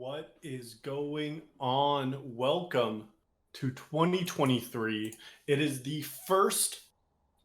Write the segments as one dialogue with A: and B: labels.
A: What is going on? Welcome to 2023. It is the first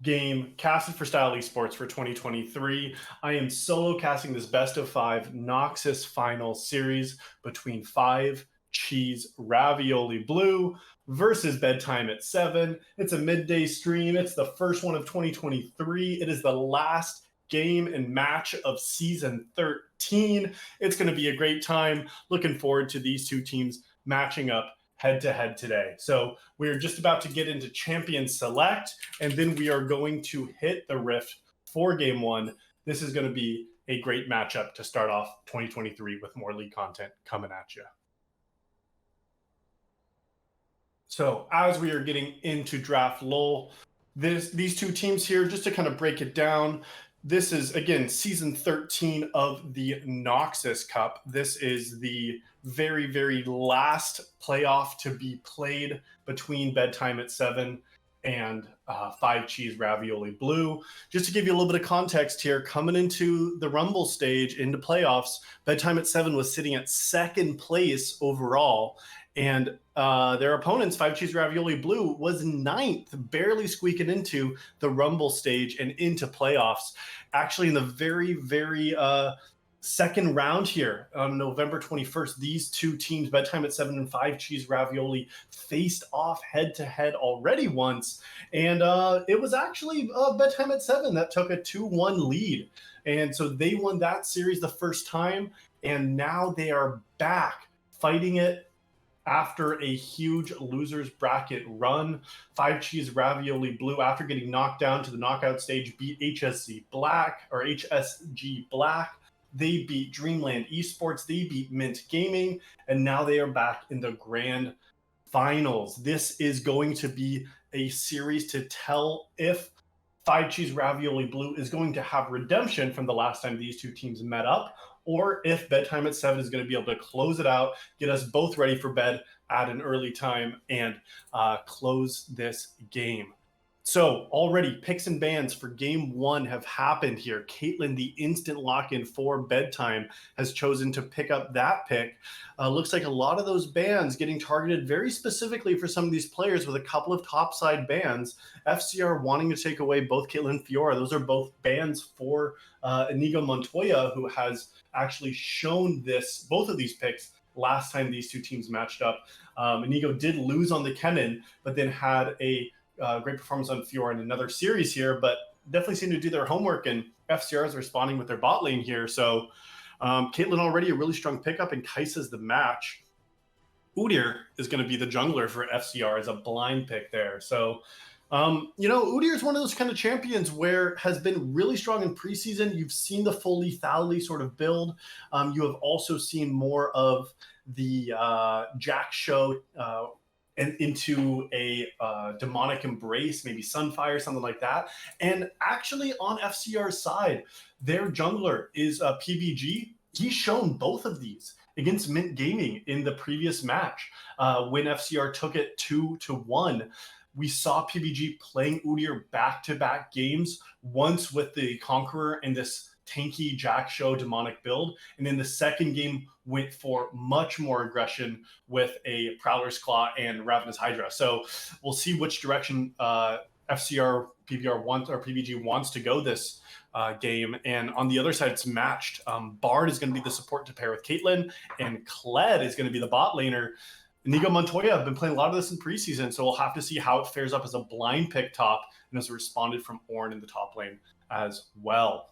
A: game casted for Style Esports for 2023. I am solo casting this best of 5 Noxus final series between 5 Cheese Ravioli-Blue versus Bedtime at 7. It's a midday stream. It's the first one of 2023. It is the last game and match of season 13. It's going to be a great time. Looking forward to these two teams matching up head to head today. So we're just about to get into Champion Select, and then we are going to hit the Rift for game one. This is going to be a great matchup to start off 2023 with more league content coming at you. So as we are getting into Draft Lull, these two teams here, just to kind of break it down, this is, again, season 13 of the Noxus Cup. This is the very, very last playoff to be played between Bedtime at 7 and 5 Cheese Ravioli-Blue. Just to give you a little bit of context here, coming into the Rumble stage, into playoffs, Bedtime at 7 was sitting at second place overall. And their opponents, 5 Cheese Ravioli-Blue, was 9th, barely squeaking into the Rumble stage and into playoffs. Actually, in the very, very second round here on November 21st, these two teams, Bedtime at 7 and 5 Cheese Ravioli, faced off head-to-head already once. And it was actually Bedtime at 7 that took a 2-1 lead. And so they won that series the first time, and now they are back fighting it after a huge losers bracket run. 5 Cheese Ravioli-Blue, after getting knocked down to the knockout stage, beat HSG Black. They beat Dreamland Esports. They beat Mint Gaming, and now they are back in the grand finals. This is going to be a series to tell if 5 Cheese Ravioli-Blue is going to have redemption from the last time these two teams met up, or if Bedtime at 7 is going to be able to close it out, get us both ready for bed at an early time, and close this game. So already picks and bans for game one have happened here. Caitlin, the instant lock-in for Bedtime, has chosen to pick up that pick. Looks like a lot of those bans getting targeted very specifically for some of these players with a couple of topside bans. FCR wanting to take away both Caitlin and Fiora. Those are both bans for Inigo Montoya, who has actually shown both of these picks last time these two teams matched up. Inigo did lose on the Kennen, but then had a great performance on Fiora in another series here, but definitely seem to do their homework, and FCR is responding with their bot lane here. So Caitlin already a really strong pickup, and Kaisa's the match. Udyr is going to be the jungler for FCR as a blind pick there. So, Udyr is one of those kind of champions where has been really strong in preseason. You've seen the full lethality sort of build. You have also seen more of the Jack show and into a demonic embrace, maybe Sunfire, something like that. And actually on FCR's side, their jungler is PBG. He's shown both of these against Mint Gaming in the previous match when FCR took it 2-1. We saw PBG playing Udyr back-to-back games, once with the Conqueror and this tanky Jack Show demonic build, and then the second game went for much more aggression with a Prowler's Claw and Ravenous Hydra. So we'll see which direction FCR PBG wants to go this game. And on the other side, it's matched. Bard is going to be the support to pair with Caitlin, and Kled is going to be the bot laner. Inigo Montoya have been playing a lot of this in preseason, so we'll have to see how it fares up as a blind pick top and has responded from Ornn in the top lane as well.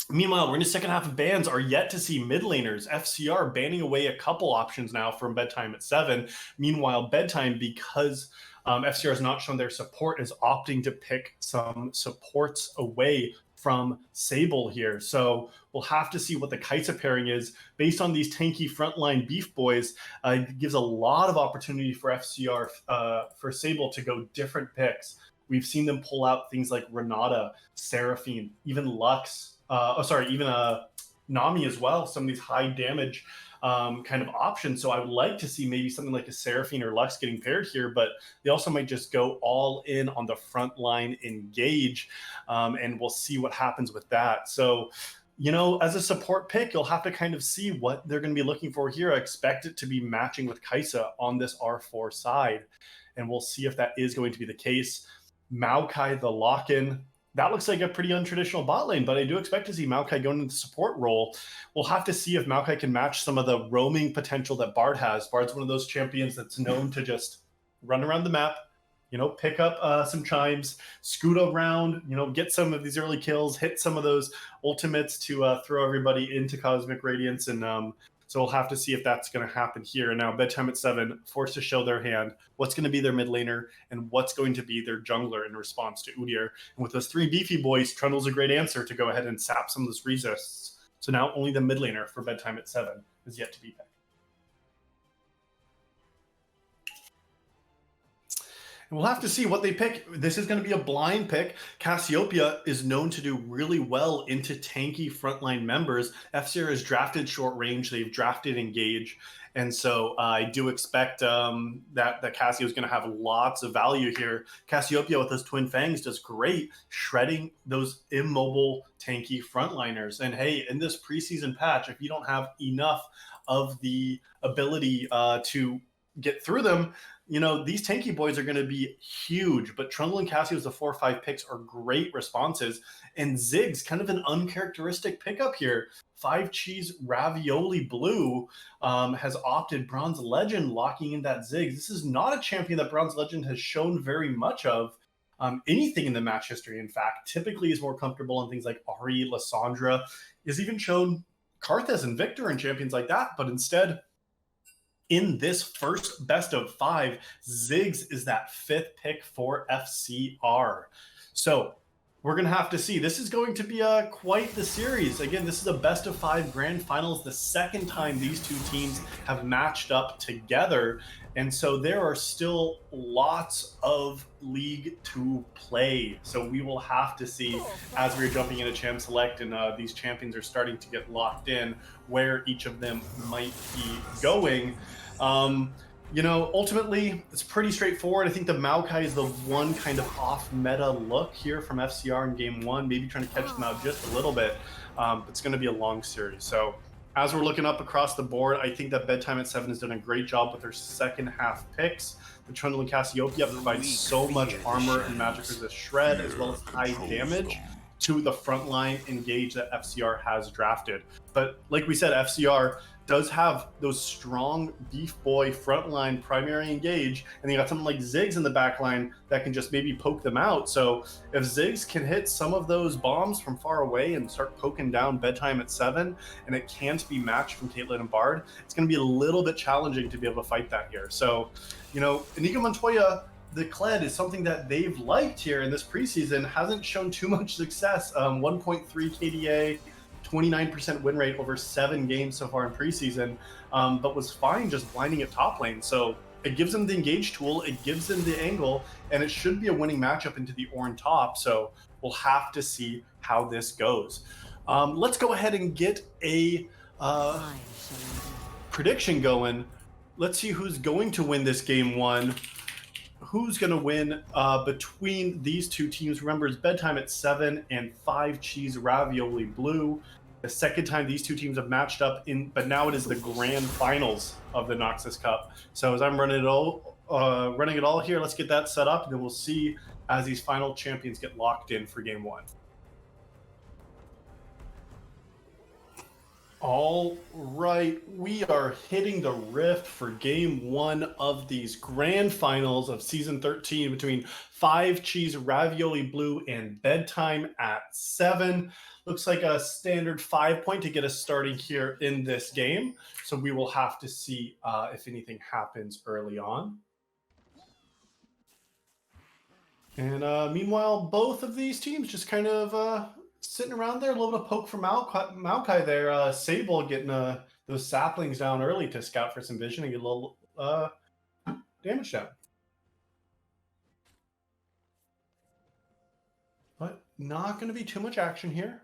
A: Meanwhile, we're in the second half of bans, are yet to see mid laners. FCR banning away a couple options now from Bedtime at 7. Meanwhile, Bedtime, because FCR has not shown their support, is opting to pick some supports away from Sable here. So we'll have to see what the Kaisa pairing is. Based on these tanky frontline beef boys, it gives a lot of opportunity for FCR, for Sable to go different picks. We've seen them pull out things like Renata, Seraphine, even Lux, even Nami as well, some of these high damage kind of options. So I would like to see maybe something like a Seraphine or Lux getting paired here, but they also might just go all in on the front line engage, and we'll see what happens with that. So you know, as a support pick, you'll have to kind of see what they're going to be looking for here. I expect it to be matching with Kaisa on this R4 side, and we'll see if that is going to be the case. Maokai, the lock-in, that looks like a pretty untraditional bot lane, but I do expect to see Maokai going into the support role. We'll have to see if Maokai can match some of the roaming potential that Bard has. Bard's one of those champions that's known to just run around the map, you know, pick up some chimes, scoot around, you know, get some of these early kills, hit some of those ultimates to throw everybody into Cosmic Radiance. And so we'll have to see if that's going to happen here. And now Bedtime at 7, forced to show their hand. What's going to be their mid laner and what's going to be their jungler in response to Udyr. And with those 3 beefy boys, Trundle's a great answer to go ahead and sap some of those resists. So now only the mid laner for Bedtime at 7 is yet to be picked. And we'll have to see what they pick. This is going to be a blind pick. Cassiopeia is known to do really well into tanky frontline members. FCR has drafted short range. They've drafted engage. And so I do expect that Cassio is going to have lots of value here. Cassiopeia with those twin fangs does great, shredding those immobile tanky frontliners. And hey, in this preseason patch, if you don't have enough of the ability to get through them, you know, these tanky boys are going to be huge, but Trundle and Cassio's the 4-5 picks are great responses. And Ziggs, kind of an uncharacteristic pickup here. 5 cheese Ravioli-Blue has opted Bronze Legend, locking in that Ziggs. This is not a champion that Bronze Legend has shown very much of anything in the match history. In fact, typically is more comfortable in things like Ahri, Lissandra, is even shown Karthus and Victor and champions like that, but instead, in this first best of 5, Ziggs is that 5th pick for FCR. So we're going to have to see. This is going to be quite the series. Again, this is a best of 5 grand finals, the second time these two teams have matched up together. And so there are still lots of league to play. So we will have to see as we're jumping into Champ Select and these champions are starting to get locked in where each of them might be going. You know, ultimately, it's pretty straightforward. I think the Maokai is the one kind of off-meta look here from FCR in Game 1, maybe trying to catch them out just a little bit. It's going to be a long series. So as we're looking up across the board, I think that Bedtime at 7 has done a great job with their second half picks. The Trundle and Cassiopeia provide so much armor and magic resist shred, as well as high damage to the frontline engage that FCR has drafted. But like we said, FCR does have those strong beef boy frontline primary engage, and you got something like Ziggs in the backline that can just maybe poke them out. So if Ziggs can hit some of those bombs from far away and start poking down Bedtime at 7, and it can't be matched from Caitlyn and Bard, it's going to be a little bit challenging to be able to fight that here. So, you know, Inigo Montoya, the Kled is something that they've liked here in this preseason, hasn't shown too much success. 1.3 KDA, 29% win rate over 7 games so far in preseason, but was fine just blinding at top lane. So it gives them the engage tool, it gives them the angle, and it should be a winning matchup into the Ornn top. So we'll have to see how this goes. Let's go ahead and get a prediction going. Let's see who's going to win this Game 1. Who's going to win between these two teams? Remember, it's Bedtime at 7 and 5 cheese Ravioli-Blue. The second time these two teams have matched up but now it is the grand finals of the Noxus Cup. So as I'm running it all here, let's get that set up, and then we'll see as these final champions get locked in for Game 1. All right, we are hitting the rift for Game 1 of these grand finals of Season 13 between 5 cheese Ravioli-Blue and Bedtime at 7. Looks like a standard 5 point to get us starting here in this game. So we will have to see if anything happens early on. And meanwhile, both of these teams just kind of sitting around there, a little bit of poke from Maokai there. Sable getting those saplings down early to scout for some vision and get a little damage down. But not going to be too much action here.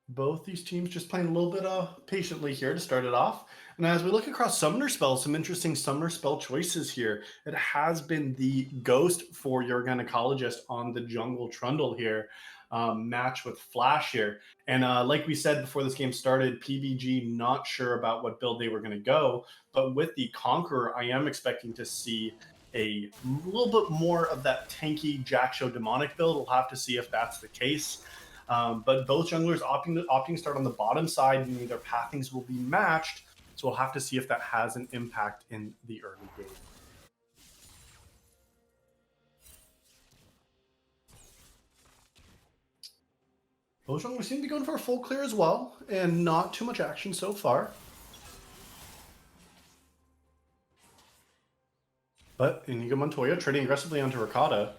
A: Both these teams just playing a little bit patiently here to start it off. And as we look across summoner spells, some interesting summoner spell choices here. It has been the Ghost for your gynecologist on the jungle Trundle here. match with Flash here. And like we said before this game started, PBG not sure about what build they were going to go, but with the Conqueror, I am expecting to see a little bit more of that tanky Jack-Show demonic build. We'll have to see if that's the case. But both junglers opting to start on the bottom side, meaning their pathings will be matched. So we'll have to see if that has an impact in the early game. Both junglers seem to be going for a full clear as well, and not too much action so far. But Inigo Montoya trading aggressively onto Ricotta.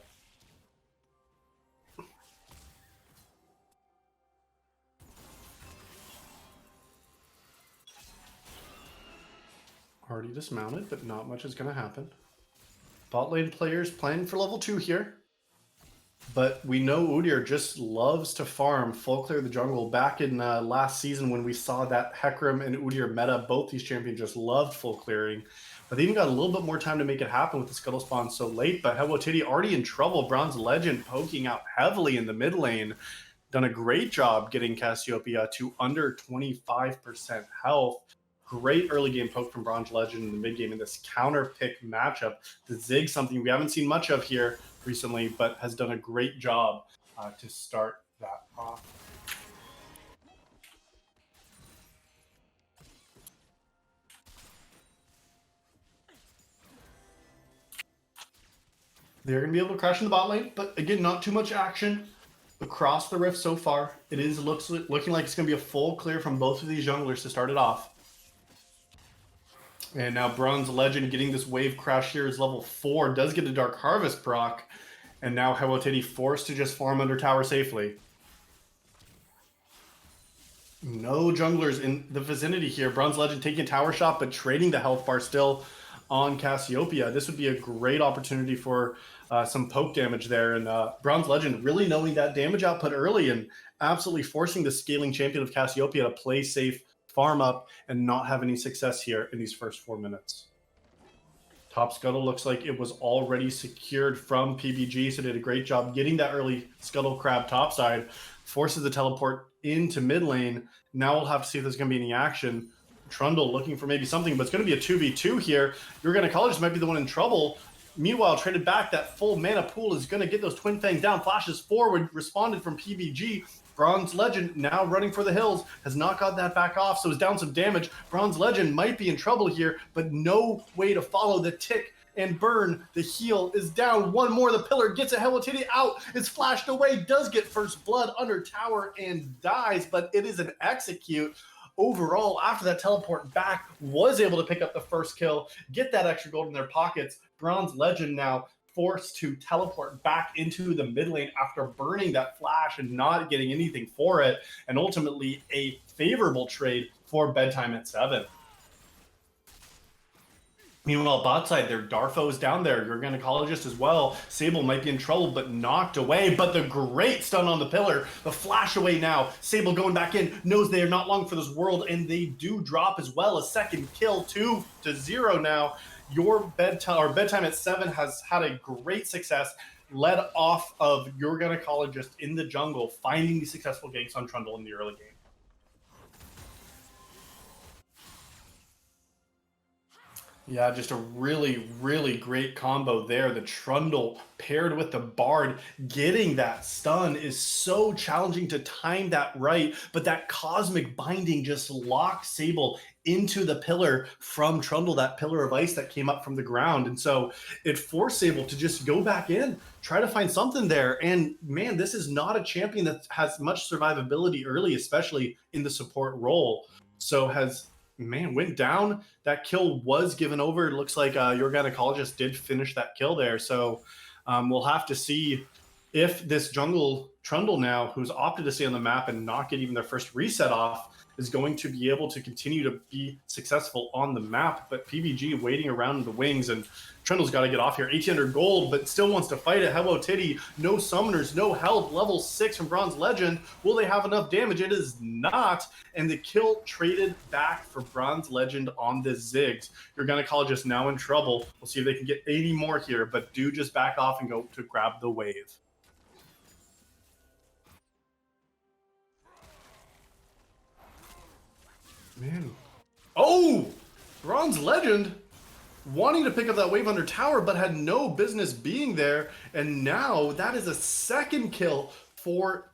A: Already dismounted, but not much is going to happen. Bot lane players playing for level 2 here. But we know Udyr just loves to farm full clear the jungle. Back in last season when we saw that Hecarim and Udyr meta, both these champions just loved full clearing. But they even got a little bit more time to make it happen with the Scuttle spawn so late. But Hello-Titty already in trouble. Bronze Legend poking out heavily in the mid lane. Done a great job getting Cassiopeia to under 25% health. Great early game poke from Bronze Legend in the mid game in this counter pick matchup. The Zig, something we haven't seen much of here recently, but has done a great job to start that off. They're going to be able to crash in the bot lane, but again, not too much action across the rift so far. It is looking like it's going to be a full clear from both of these junglers to start it off. And now Bronze Legend getting this wave crash here is level 4. Does get a Dark Harvest proc. And now Hello-Titty forced to just farm under tower safely. No junglers in the vicinity here. Bronze Legend taking a tower shot, but trading the health bar still on Cassiopeia. This would be a great opportunity for some poke damage there. And Bronze Legend really knowing that damage output early and absolutely forcing the scaling champion of Cassiopeia to play safe, farm up, and not have any success here in these first 4 minutes. Top Scuttle looks like it was already secured from PBG, so did a great job getting that early Scuttle Crab topside. Forces the teleport into mid lane. Now we'll have to see if there's going to be any action. Trundle looking for maybe something, but it's going to be a 2v2 here. Your gynecologist might be the one in trouble. Meanwhile, traded back, that full mana pool is going to get those Twin Fangs down. Flashes forward, responded from PBG. Bronze Legend now running for the hills, has not got that back off, so is down some damage. Bronze Legend might be in trouble here, but no way to follow the tick and burn. The heal is down. One more, the pillar gets a Hello-Titty out. It's flashed away, does get first blood under tower and dies, but it is an execute. Overall, after that teleport back, was able to pick up the first kill, get that extra gold in their pockets. Bronze Legend now forced to teleport back into the mid lane after burning that flash and not getting anything for it, and ultimately a favorable trade for Bedtime at 7. Meanwhile, bot side, their Darfo is down there. Your gynecologist as well. Sable might be in trouble, but knocked away. But the great stun on the pillar. The flash away now. Sable going back in. Knows they are not long for this world, and they do drop as well. A second kill, 2-0 now. Your Bedtime at 7 has had a great success, led off of your gynecologist in the jungle, finding the successful ganks on Trundle in the early game. Yeah, just a really, really great combo there. The Trundle paired with the Bard, getting that stun is so challenging to time that right, but that Cosmic Binding just locks Sable into the pillar from Trundle, that pillar of ice that came up from the ground. And so it forced Sable to just go back in, try to find something there. And man, this is not a champion that has much survivability early, especially in the support role. So went down. That kill was given over. It looks like your gynecologist did finish that kill there. So we'll have to see if this jungle Trundle now, who's opted to stay on the map and not get even their first reset off, is going to be able to continue to be successful on the map. But PBG waiting around in the wings, and Trundle's got to get off here. 1800 gold, but still wants to fight it. Hello-Titty, no summoners, no help. Level 6 from Bronze Legend. Will they have enough damage? It is not. And the kill traded back for Bronze Legend on the Ziggs. Your gynecologist now in trouble. We'll see if they can get 80 more here, but do just back off and go to grab the wave. Man. Oh! Bronze Legend wanting to pick up that wave under tower, but had no business being there. And now that is a second kill for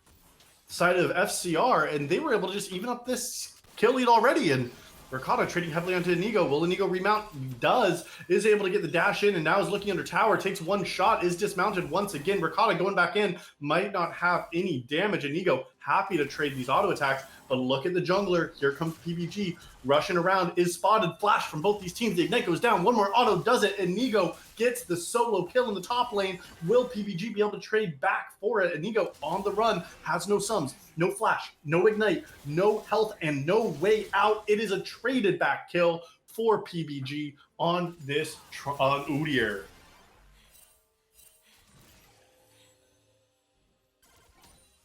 A: side of FCR, and they were able to just even up this kill lead already. And Ricotta trading heavily onto Inigo. Will Inigo remount? He does. Is able to get the dash in, and now is looking under tower. Takes one shot, is dismounted once again. Ricotta going back in, might not have any damage. Inigo happy to trade these auto attacks, but look at the jungler. Here comes PBG rushing around, is spotted. Flash from both these teams. The Ignite goes down. One more auto does it. Inigo gets the solo kill in the top lane. Will PBG be able to trade back for it? Inigo on the run, has no sums, no flash, no ignite, no health, and no way out. It is a traded back kill for PBG on this Udyr.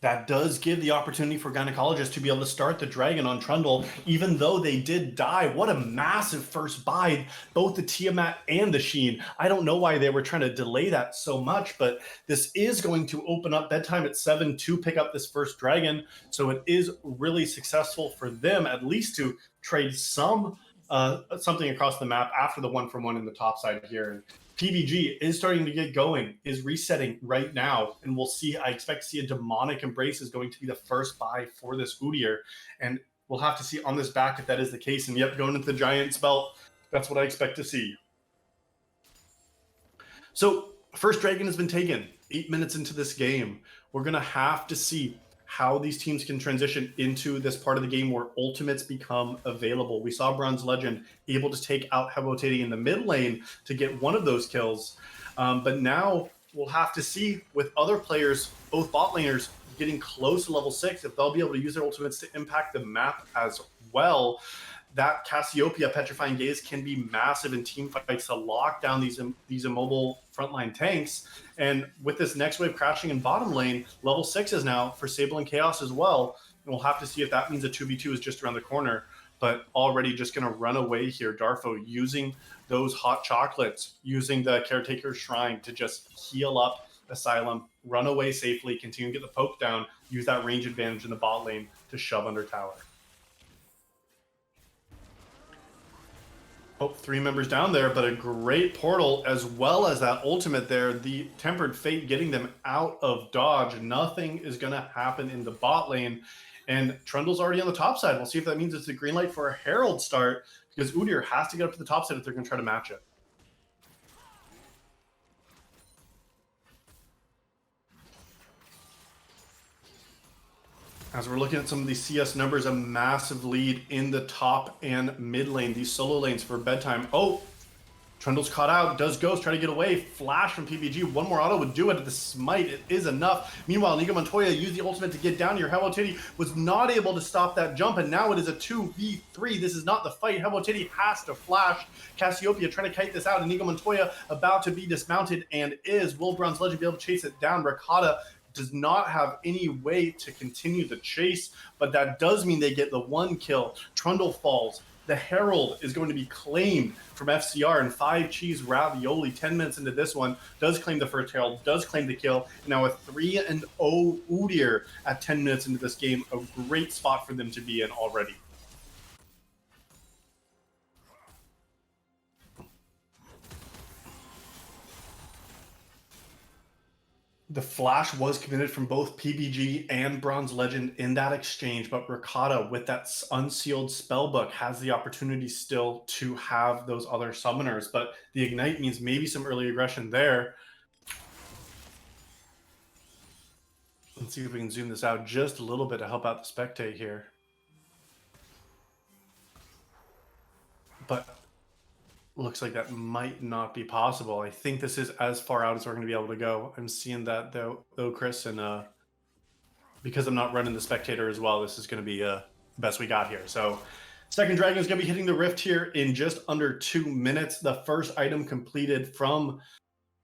A: That does give the opportunity for Gynecologist to be able to start the Dragon on Trundle, even though they did die. What a massive first buy, both the Tiamat and the Sheen. I don't know why they were trying to delay that so much, but this is going to open up Bedtime at 7 to pick up this first Dragon. So it is really successful for them, at least to trade something across the map after the 1-for-1 in the top side here. And PBG is starting to get going, is resetting right now, and we'll see. I expect to see a Demonic Embrace is going to be the first buy for this Udyr, and we'll have to see on this back if that is the case. And yep, going into the Giant's Belt, that's what I expect to see. So first Dragon has been taken 8 minutes into this game. We're going to have to see how these teams can transition into this part of the game where ultimates become available. We saw Bronze Legend able to take out Habotedi in the mid lane to get one of those kills. But now we'll have to see with other players, both bot laners, getting close to level 6, if they'll be able to use their ultimates to impact the map as well. That Cassiopeia Petrifying Gaze can be massive in team fights to lock down these immobile frontline tanks. And with this next wave crashing in bottom lane, level 6 is now for Sable and Chaos as well. And we'll have to see if that means a 2v2 is just around the corner. But already just going to run away here. Darfo using those hot chocolates, using the Caretaker's Shrine to just heal up Asylum, run away safely, continue to get the poke down, use that range advantage in the bot lane to shove under tower. Oh, 3 members down there, but a great portal as well as that ultimate there. The Tempered Fate getting them out of dodge. Nothing is going to happen in the bot lane. And Trundle's already on the top side. We'll see if that means it's a green light for a Herald start, because Udyr has to get up to the top side if they're going to try to match it. As we're looking at some of these CS numbers, a massive lead in the top and mid lane, these solo lanes for Bedtime. Oh, Trundle's caught out, does Ghost try to get away, flash from PBG, one more auto would do it, the smite, it is enough. Meanwhile, Inigo Montoya used the ultimate to get down here. Habotedi was not able to stop that jump, and now it is a 2v3. This is not the fight. Habotedi has to flash. Cassiopeia trying to kite this out. Inigo Montoya about to be dismounted, and will Bronze Legend be able to chase it down? Ricotta does not have any way to continue the chase, but that does mean they get the 1 kill. Trundle falls. The Herald is going to be claimed from FCR, and 5 Cheese Ravioli 10 minutes into this one does claim the first Herald, does claim the kill. And now a 3-0 Udyr at 10 minutes into this game, a great spot for them to be in already. The flash was committed from both PBG and Bronze Legend in that exchange, but Ricotta, with that unsealed spellbook, has the opportunity still to have those other summoners. But the Ignite means maybe some early aggression there. Let's see if we can zoom this out just a little bit to help out the spectate here. But looks like that might not be possible. I think this is as far out as we're going to be able to go. I'm seeing that though, Chris, and because I'm not running the spectator as well, this is going to be the best we got here. So second Dragon is going to be hitting the rift here in just under 2 minutes. The first item completed from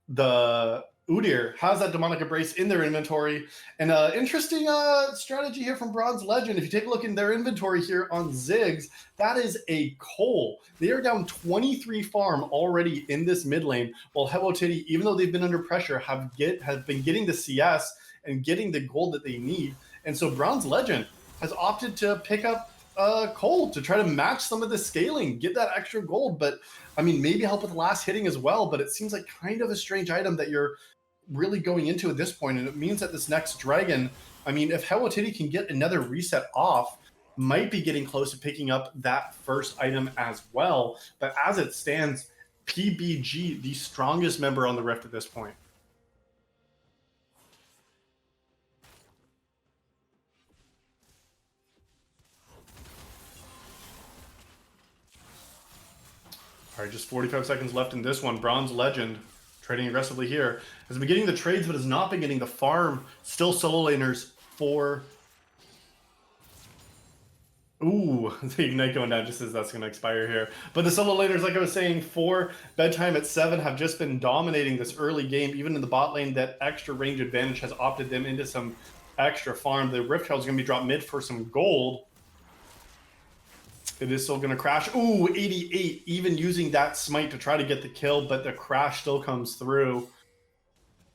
A: the Udyr has that Demonic Embrace in their inventory. And interesting strategy here from Bronze Legend. If you take a look in their inventory here on Ziggs, that is a Cole. They are down 23 farm already in this mid lane, while Habotedi, even though they've been under pressure, have been getting the CS and getting the gold that they need. And so Bronze Legend has opted to pick up Cole to try to match some of the scaling, get that extra gold. But I mean, maybe help with the last hitting as well. But it seems like kind of a strange item that you're really going into at this point. And it means that this next dragon, I mean, if Hello Kitty can get another reset off, might be getting close to picking up that first item as well. But as it stands, PBG, the strongest member on the Rift at this point. All right, just 45 seconds left in this one. Bronze Legend trading aggressively here. Has been getting the trades, but has not been getting the farm. Still solo laners for... Ooh, the Ignite going down just as that's going to expire here. But the solo laners, like I was saying, for Bedtime at 7 have just been dominating this early game. Even in the bot lane, that extra range advantage has opted them into some extra farm. The Rift Herald is going to be dropped mid for some gold. It is still going to crash. Ooh, 88, even using that smite to try to get the kill, but the crash still comes through.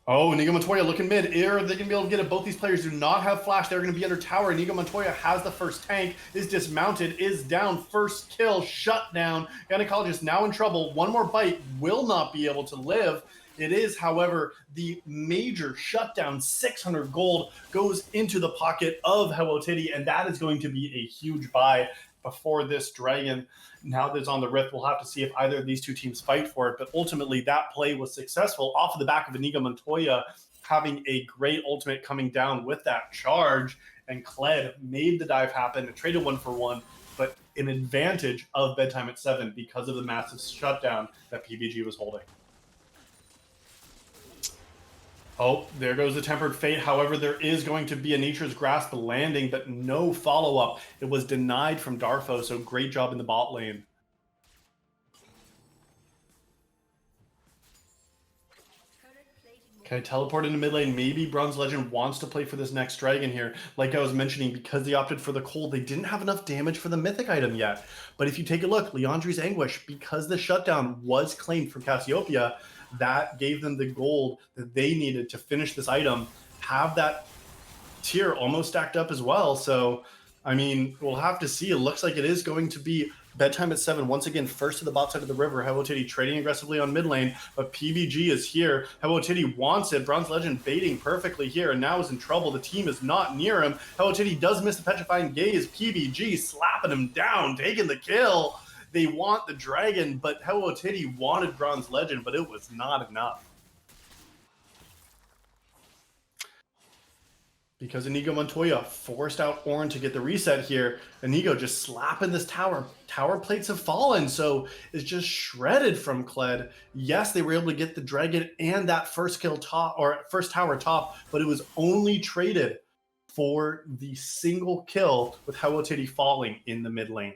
A: Oh, Inigo Montoya looking mid. Are they going to be able to get it? Both these players do not have flash. They're going to be under tower. Inigo Montoya has the first tank, is dismounted, is down. First kill, shut down. Gynecologist now in trouble. One more bite, will not be able to live. It is, however, the major shutdown. 600 gold goes into the pocket of Hello Kitty, and that is going to be a huge buy before this dragon. Now that it's on the Rift, we'll have to see if either of these two teams fight for it. But ultimately, that play was successful off of the back of Inigo Montoya having a great ultimate coming down with that charge. And Kled made the dive happen and traded 1-for-1, but an advantage of Bedtime at 7 because of the massive shutdown that PBG was holding. Oh, there goes the Tempered Fate. However, there is going to be a Nature's Grasp landing, but no follow-up. It was denied from Darfo, so great job in the bot lane. Okay, teleport into mid lane. Maybe Bronze Legend wants to play for this next dragon here. Like I was mentioning, because they opted for the cold, they didn't have enough damage for the mythic item yet. But if you take a look, Leandri's Anguish, because the shutdown was claimed from Cassiopeia, that gave them the gold that they needed to finish this item, have that tier almost stacked up as well. So, I mean, we'll have to see. It looks like it is going to be Bedtime at 7. Once again, first to the bot side of the river. Hello Kitty trading aggressively on mid lane, but PBG is here. Hello Kitty wants it. Bronze Legend baiting perfectly here, and now is in trouble. The team is not near him. Hello Kitty does miss the Petrifying Gaze. PBG slapping him down, taking the kill. They want the dragon, but Hello Kitty wanted Bronze Legend, but it was not enough. Because Inigo Montoya forced out Ornn to get the reset here. Inigo just slapping this tower. Tower plates have fallen, so it's just shredded from Kled. Yes, they were able to get the dragon and that first kill top, or first tower top, but it was only traded for the single kill with Hello Kitty falling in the mid lane.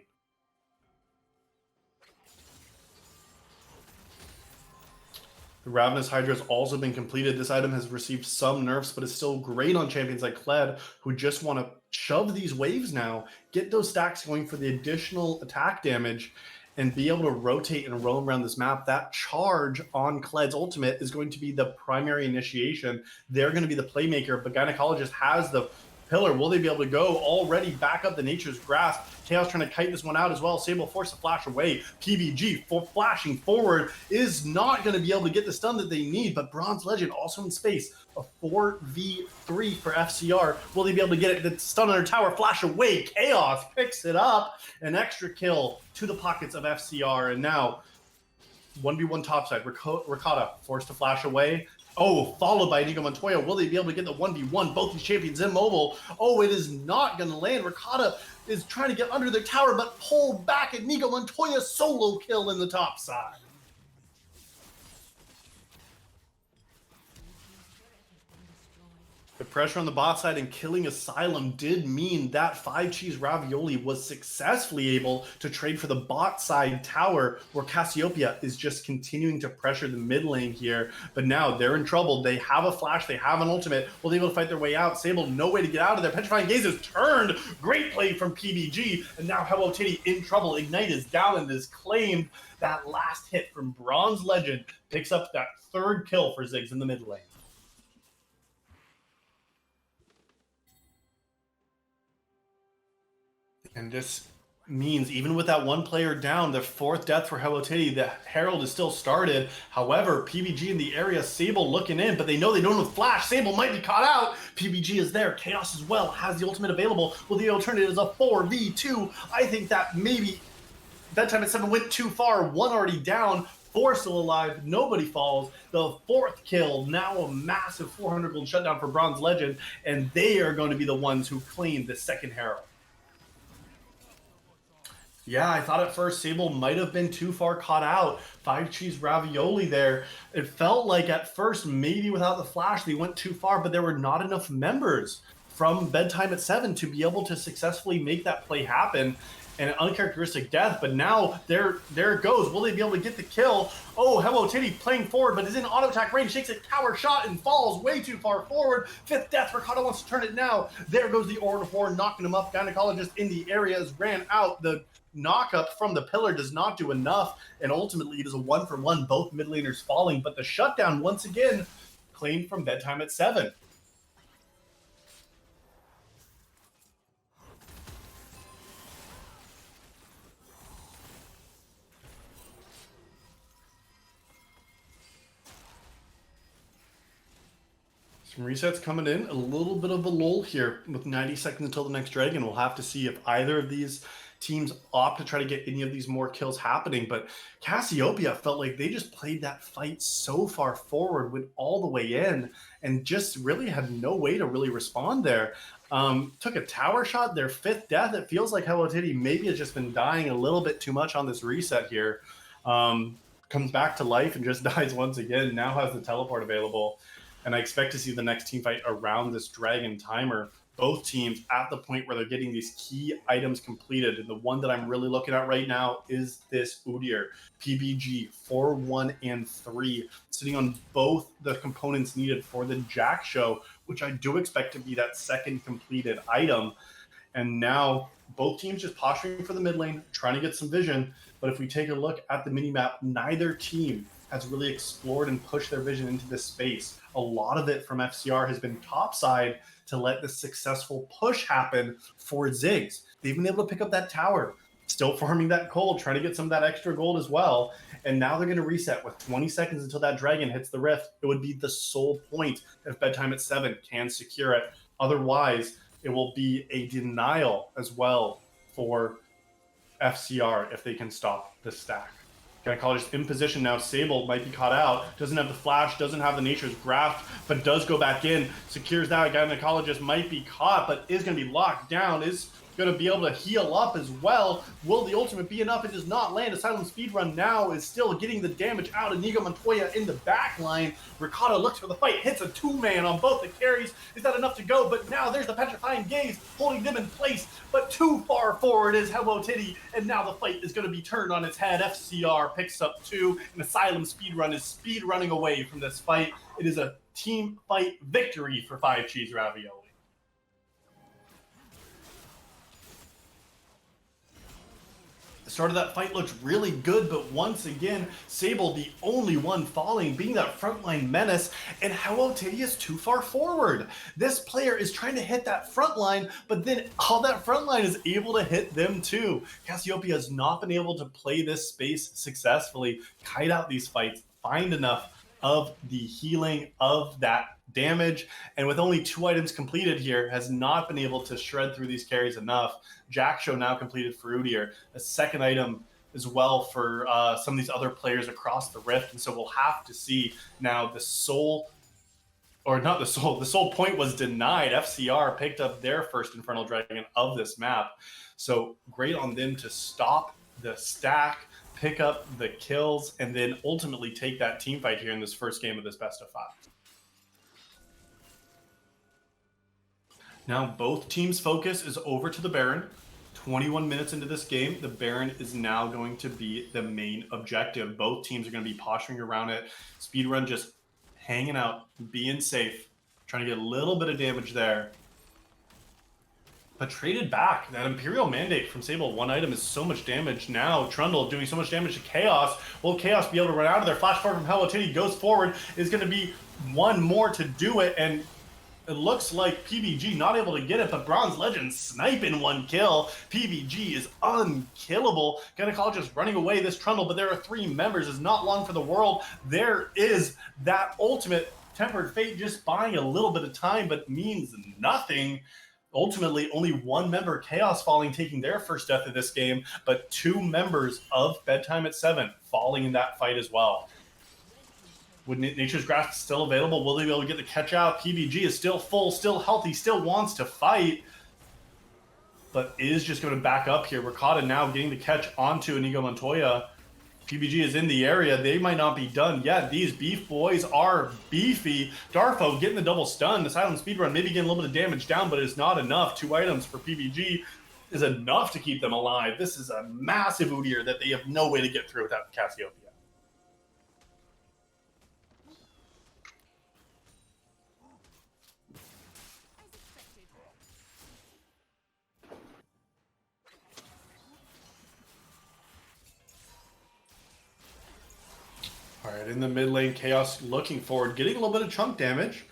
A: The Ravenous Hydra has also been completed. This item has received some nerfs, but is still great on champions like Kled, who just want to shove these waves now, get those stacks going for the additional attack damage, and be able to rotate and roam around this map. That charge on Kled's ultimate is going to be the primary initiation. They're going to be the playmaker, but Gynecologist has the pillar. Will they be able to go? Already back up the Nature's Grasp. Chaos trying to kite this one out as well. Sable forced to flash away. PBG for flashing forward is not going to be able to get the stun that they need, but Bronze Legend also in space. A 4v3 for FCR. Will they be able to get it? The stun under tower, flash away. Chaos picks it up. An extra kill to the pockets of FCR, and now 1v1 topside. Ricotta forced to flash away. Oh, followed by Inigo Montoya. Will they be able to get the 1v1? Both these champions immobile. Oh, it is not going to land. Ricotta is trying to get under their tower, but pulled back. Inigo Montoya solo kill in the top side. The pressure on the bot side and killing Asylum did mean that 5-cheese Ravioli was successfully able to trade for the bot side tower, where Cassiopeia is just continuing to pressure the mid lane here. But now they're in trouble. They have a flash. They have an ultimate. Will they be able to fight their way out? Sable, no way to get out of there. Petrifying Gaze is turned. Great play from PBG. And now Hello Kitty in trouble. Ignite is down and is claimed. That last hit from Bronze Legend picks up that third kill for Ziggs in the mid lane. And this means even with that one player down, the fourth death for Hello Titty, the Herald is still started. However, PBG in the area, Sable looking in, but they know they don't have Flash. Sable might be caught out. PBG is there. Chaos as well has the ultimate available. Well, the alternative is a 4v2. I think that maybe Bedtime at 7 went too far. One already down. 4 still alive. Nobody falls. The 4th kill. Now a massive 400 gold shutdown for Bronze Legend. And they are going to be the ones who claim the second Herald. Yeah, I thought at first Sable might have been too far caught out. 5 cheese ravioli there. It felt like at first, maybe without the flash, they went too far, but there were not enough members from Bedtime at 7 to be able to successfully make that play happen. And an uncharacteristic death, but now there it goes. Will they be able to get the kill? Oh, Hello Titty playing forward, but is in auto attack range, takes a tower shot and falls way too far forward. 5th death, Ricardo wants to turn it now. There goes the Aura Horn, knocking him up. Gynecologist in the area has ran out. The knock up from the pillar does not do enough, and ultimately it is a 1-for-1, both mid laners falling, but the shutdown once again claimed from Bedtime at 7. Some resets coming in, a little bit of a lull here with 90 seconds until the next dragon. We'll have to see if either of these teams opt to try to get any of these more kills happening. But Cassiopeia felt like they just played that fight so far forward, went all the way in, and just really had no way to really respond there. Took a tower shot, their 5th death. It feels like Hello Titty maybe has just been dying a little bit too much on this reset here. Comes back to life and just dies once again. Now has the teleport available. And I expect to see the next team fight around this dragon timer. Both teams at the point where they're getting these key items completed. And the one that I'm really looking at right now is this Udyr. PBG 4, 1, and 3, sitting on both the components needed for the Jack show, which I do expect to be that second completed item. And now both teams just posturing for the mid lane, trying to get some vision. But if we take a look at the minimap, neither team has really explored and pushed their vision into this space. A lot of it from FCR has been topside to let the successful push happen for Ziggs. They've been able to pick up that tower, still farming that gold, trying to get some of that extra gold as well. And now they're going to reset with 20 seconds until that dragon hits the rift. It would be the sole point if Bedtime at 7 can secure it. Otherwise, it will be a denial as well for FCR if they can stop the stack. Gynecologist in position now. Sable might be caught out. Doesn't have the flash, doesn't have the Nature's Graft, but does go back in. Secures that. Gynecologist might be caught, but is going to be locked down. Is going to be able to heal up as well. Will the ultimate be enough? It does not land. Asylum speedrun now is still getting the damage out. Inigo Montoya in the back line. Ricardo looks for the fight, hits a 2-man on both the carries. Is that enough to go? But now there's the Petrifying Gaze holding them in place, but too far forward is Hello Titty, and now the fight is going to be turned on its head. FCR picks up 2, and Asylum speedrun is speed running away from this fight. It is a team fight victory for 5 Cheese Ravioli. The start of that fight looked really good, but once again, Sable the only one falling, being that frontline menace, and Hello Titty is too far forward. This player is trying to hit that front line, but then all that front line is able to hit them too. Cassiopeia has not been able to play this space successfully, kite out these fights, find enough of the healing of that damage, and with only 2 items completed here, has not been able to shred through these carries enough. Jack show now completed for Udyr. A second item as well for some of these other players across the rift, and so we'll have to see now the soul point was denied. FCR picked up their first Infernal Dragon of this map, so great on them to stop the stack, pick up the kills, and then ultimately take that team fight here in this first game of this best of 5. Now both teams' focus is over to the Baron. 21 minutes into this game, the Baron is now going to be the main objective. Both teams are going to be posturing around it. Speedrun just hanging out, being safe, trying to get a little bit of damage there. But traded back, that Imperial Mandate from Sable, 1 item is so much damage. Now Trundle doing so much damage to Chaos. Will Chaos be able to run out of there? Flash forward from Hello Titty, goes forward, is going to be 1 more to do it, and It looks like PBG not able to get it, but Bronze Legend sniping 1 kill. PBG is unkillable. Gynecologist running away this Trundle, but there are 3 members. It's not long for the world. There is that ultimate Tempered Fate just buying a little bit of time, but means nothing. Ultimately, only 1 member, Chaos Falling, taking their first death of this game, but 2 members of Bedtime at 7 falling in that fight as well. With Nature's Grasp still available, will they be able to get the catch out? PBG is still full, still healthy, still wants to fight, but is just going to back up here. Ricotta now getting the catch onto Inigo Montoya. PBG is in the area. They might not be done yet. These beef boys are beefy. Darfo getting the double stun. The silent speedrun maybe getting a little bit of damage down, but it's not enough. 2 items for PBG is enough to keep them alive. This is a massive Udyr that they have no way to get through without Cassiopeia. All right, in the mid lane, Chaos looking forward, getting a little bit of chunk damage,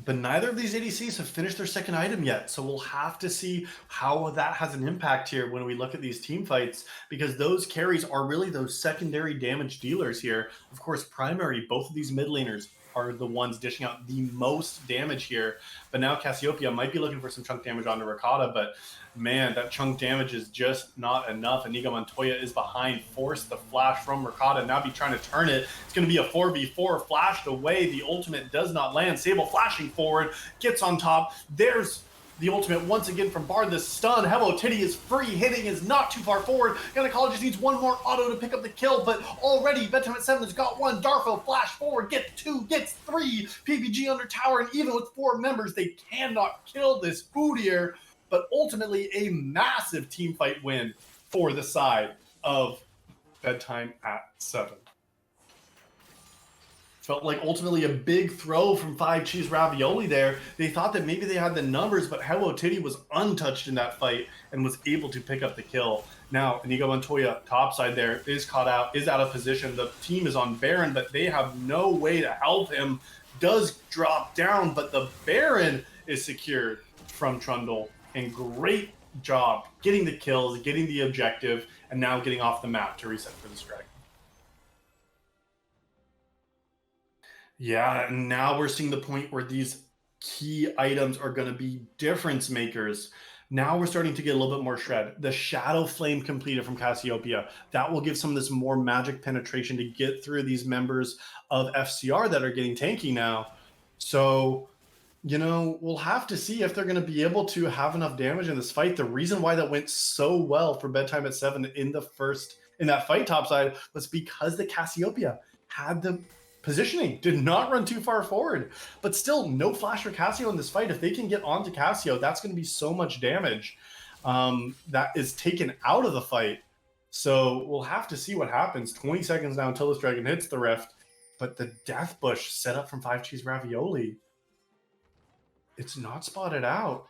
A: but neither of these ADCs have finished their second item yet, so we'll have to see how that has an impact here when we look at these team fights, because those carries are really those secondary damage dealers here. Of course, primary, both of these mid laners are the ones dishing out the most damage here, but now Cassiopeia might be looking for some chunk damage onto Ricotta, but man, that chunk damage is just not enough. Inigo Montoya is behind, force the flash from Ricotta, now be trying to turn it. It's going to be a 4v4, flashed away. The ultimate does not land. Sable flashing forward, gets on top. There's the ultimate once again from Bard. The stun. Hello Titty is free. Hitting is not too far forward. Gynecologist needs 1 more auto to pick up the kill, but already Bedtime at 7 has got 1. Darfo flash forward, gets 2, gets 3. PBG under tower, and even with 4 members, they cannot kill this Udyr. But ultimately, a massive team fight win for the side of Bedtime at 7. Felt like ultimately a big throw from 5 Cheese Ravioli there. They thought that maybe they had the numbers, but Hello Titty was untouched in that fight and was able to pick up the kill. Now, Inigo Montoya, topside there, is caught out, is out of position. The team is on Baron, but they have no way to help him. Does drop down, but the Baron is secured from Trundle. And great job getting the kills, getting the objective, and now getting off the map to reset for this dragon. Yeah, and now we're seeing the point where these key items are going to be difference makers. Now we're starting to get a little bit more shred. The Shadow Flame completed from Cassiopeia. That will give some of this more magic penetration to get through these members of FCR that are getting tanky now. So, you know, we'll have to see if they're going to be able to have enough damage in this fight. The reason why that went so well for Bedtime at 7 in that fight topside was because the Cassiopeia had the positioning, did not run too far forward, but still no flash for Cassio in this fight. If they can get onto Cassio, that's going to be so much damage that is taken out of the fight. So we'll have to see what happens. 20 seconds now until this dragon hits the rift, but the Death Bush set up from 5 Cheese Ravioli, it's not spotted out.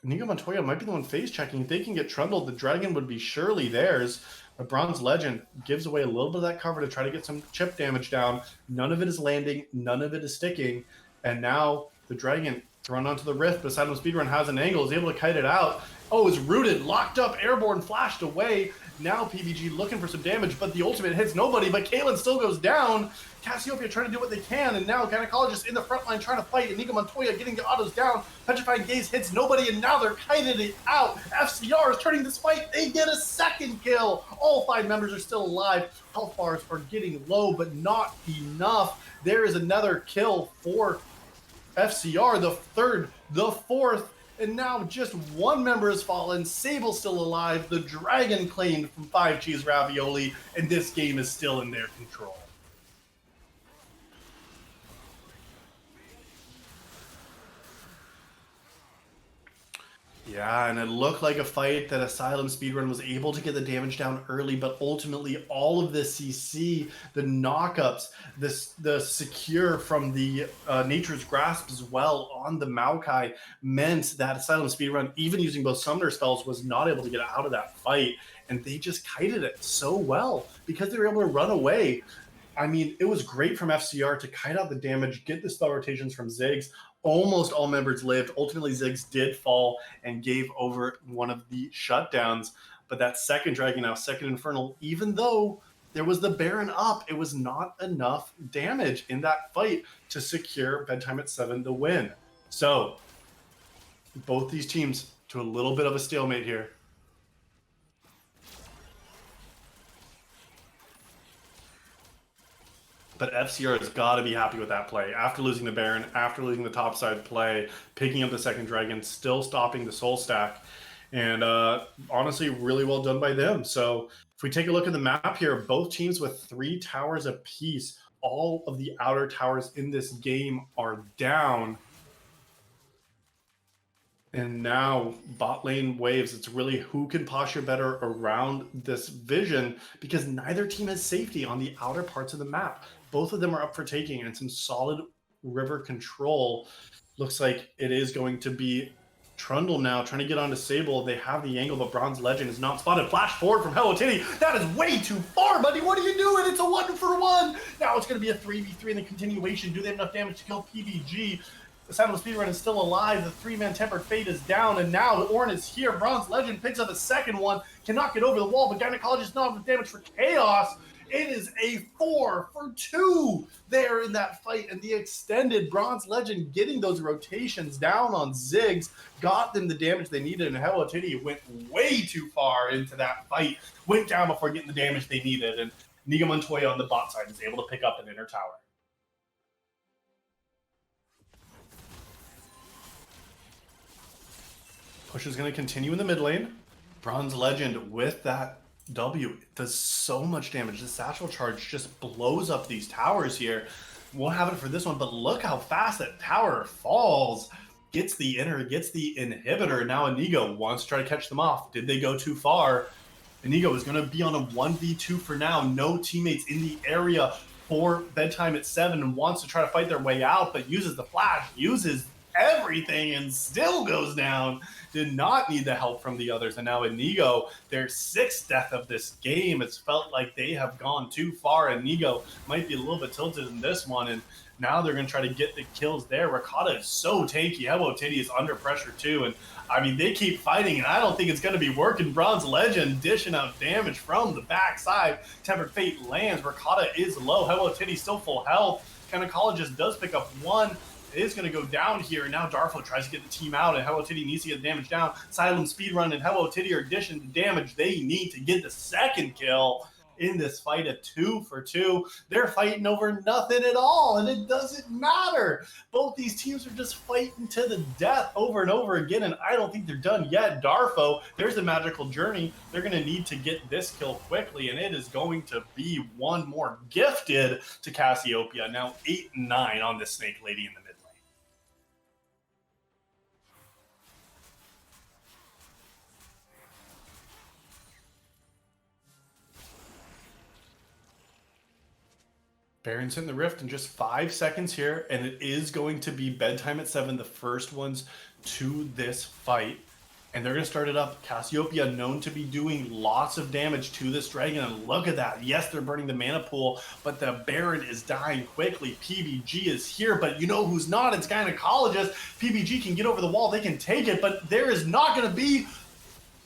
A: Inigo Montoya might be the one phase checking. If they can get trundled, the dragon would be surely theirs. But Bronze Legend gives away a little bit of that cover to try to get some chip damage down. None of it is landing. None of it is sticking. And now the dragon thrown onto the rift, but Asylum Speedrun has an angle, is able to kite it out. Oh, it's rooted, locked up, airborne, flashed away. Now PBG looking for some damage, but the ultimate hits nobody, but Caitlyn still goes down. Cassiopeia trying to do what they can, and now Gynecologist in the front line trying to fight. Inigo Montoya getting the autos down. Petrifying Gaze hits nobody, and now they're kited it out. FCR is turning this fight. They get a second kill. All 5 members are still alive. Health bars are getting low, but not enough. There is another kill for FCR, the third, the fourth, and now just 1 member has fallen. Sable's still alive. The dragon claimed from 5 Cheese Ravioli, and this game is still in their control. Yeah, and it looked like a fight that Asylum Speedrun was able to get the damage down early, but ultimately all of the CC, the knockups, the secure from the Nature's Grasp as well on the Maokai meant that Asylum Speedrun, even using both summoner spells, was not able to get out of that fight. And they just kited it so well because they were able to run away. I mean, it was great from FCR to kite out the damage, get the spell rotations from Ziggs. Almost all members lived. Ultimately, Ziggs did fall and gave over one of the shutdowns. But that second Dragon, now second Infernal, even though there was the Baron up, it was not enough damage in that fight to secure Bedtime at 7 the win. So both these teams to a little bit of a stalemate here. But FCR has got to be happy with that play. After losing the Baron, after losing the topside play, picking up the second Dragon, still stopping the Soul Stack. And honestly, really well done by them. So if we take a look at the map here, both teams with 3 towers apiece. All of the outer towers in this game are down. And now bot lane waves, it's really who can posture better around this vision, because neither team has safety on the outer parts of the map. Both of them are up for taking, and some solid river control. Looks like it is going to be Trundle now trying to get onto Sable. They have the angle, but Bronze Legend is not spotted. Flash forward from Hello Titty. That is way too far, buddy. What are you doing? It's a 1-for-1. Now it's going to be a 3v3 in the continuation. Do they have enough damage to kill PBG? The Silent Speedrun is still alive. The 3-man Tempered Fate is down, and now the Ornn is here. Bronze Legend picks up a second one. Cannot get over the wall, but Gynecologist not enough damage for Chaos. It is a 4-for-2 there in that fight, and the extended Bronze Legend getting those rotations down on Ziggs got them the damage they needed, and Hello Titty went way too far into that fight, went down before getting the damage they needed, and Inigo Montoya on the bot side is able to pick up an inner tower. Push is going to continue in the mid lane. Bronze Legend with that W does so much damage. The satchel charge just blows up these towers here. We'll have it for this one, but look how fast that tower falls. Gets the inner, gets the inhibitor. Now Inigo wants to try to catch them off. Did they go too far? Inigo is going to be on a 1v2 for now. No teammates in the area for Bedtime at 7 and wants to try to fight their way out, but uses the flash, uses everything, and still goes down. Did not need the help from the others, and now Inigo, their 6th death of this game. It's felt like they have gone too far. Inigo might be a little bit tilted in this one, and now they're going to try to get the kills there. Ricotta is so tanky. Hello Titty is under pressure too, and I mean, they keep fighting, and I don't think it's going to be working. Bronze Legend dishing out damage from the backside. Tempered Fate lands. Ricotta is low. Hello Titty still full health. Gynecologist does pick up one. It is going to go down here, and now Darfo tries to get the team out, and Hello Titty needs to get the damage down. Silent Speedrun and Hello Titty are dishing the damage they need to get the second kill in this fight, a 2-for-2. They're fighting over nothing at all, and it doesn't matter. Both these teams are just fighting to the death over and over again, and I don't think they're done yet. Darfo, there's a magical journey. They're going to need to get this kill quickly, and it is going to be one more gifted to Cassiopeia. Now 8-9 on this Snake Lady in the mid lane. Baron's in the Rift in just 5 seconds here, and it is going to be Bedtime at 7, the first ones to this fight. And they're going to start it up. Cassiopeia known to be doing lots of damage to this dragon, and look at that. Yes, they're burning the mana pool, but the Baron is dying quickly. PBG is here, but you know who's not? It's Gynecologist. PBG can get over the wall. They can take it, but there is not going to be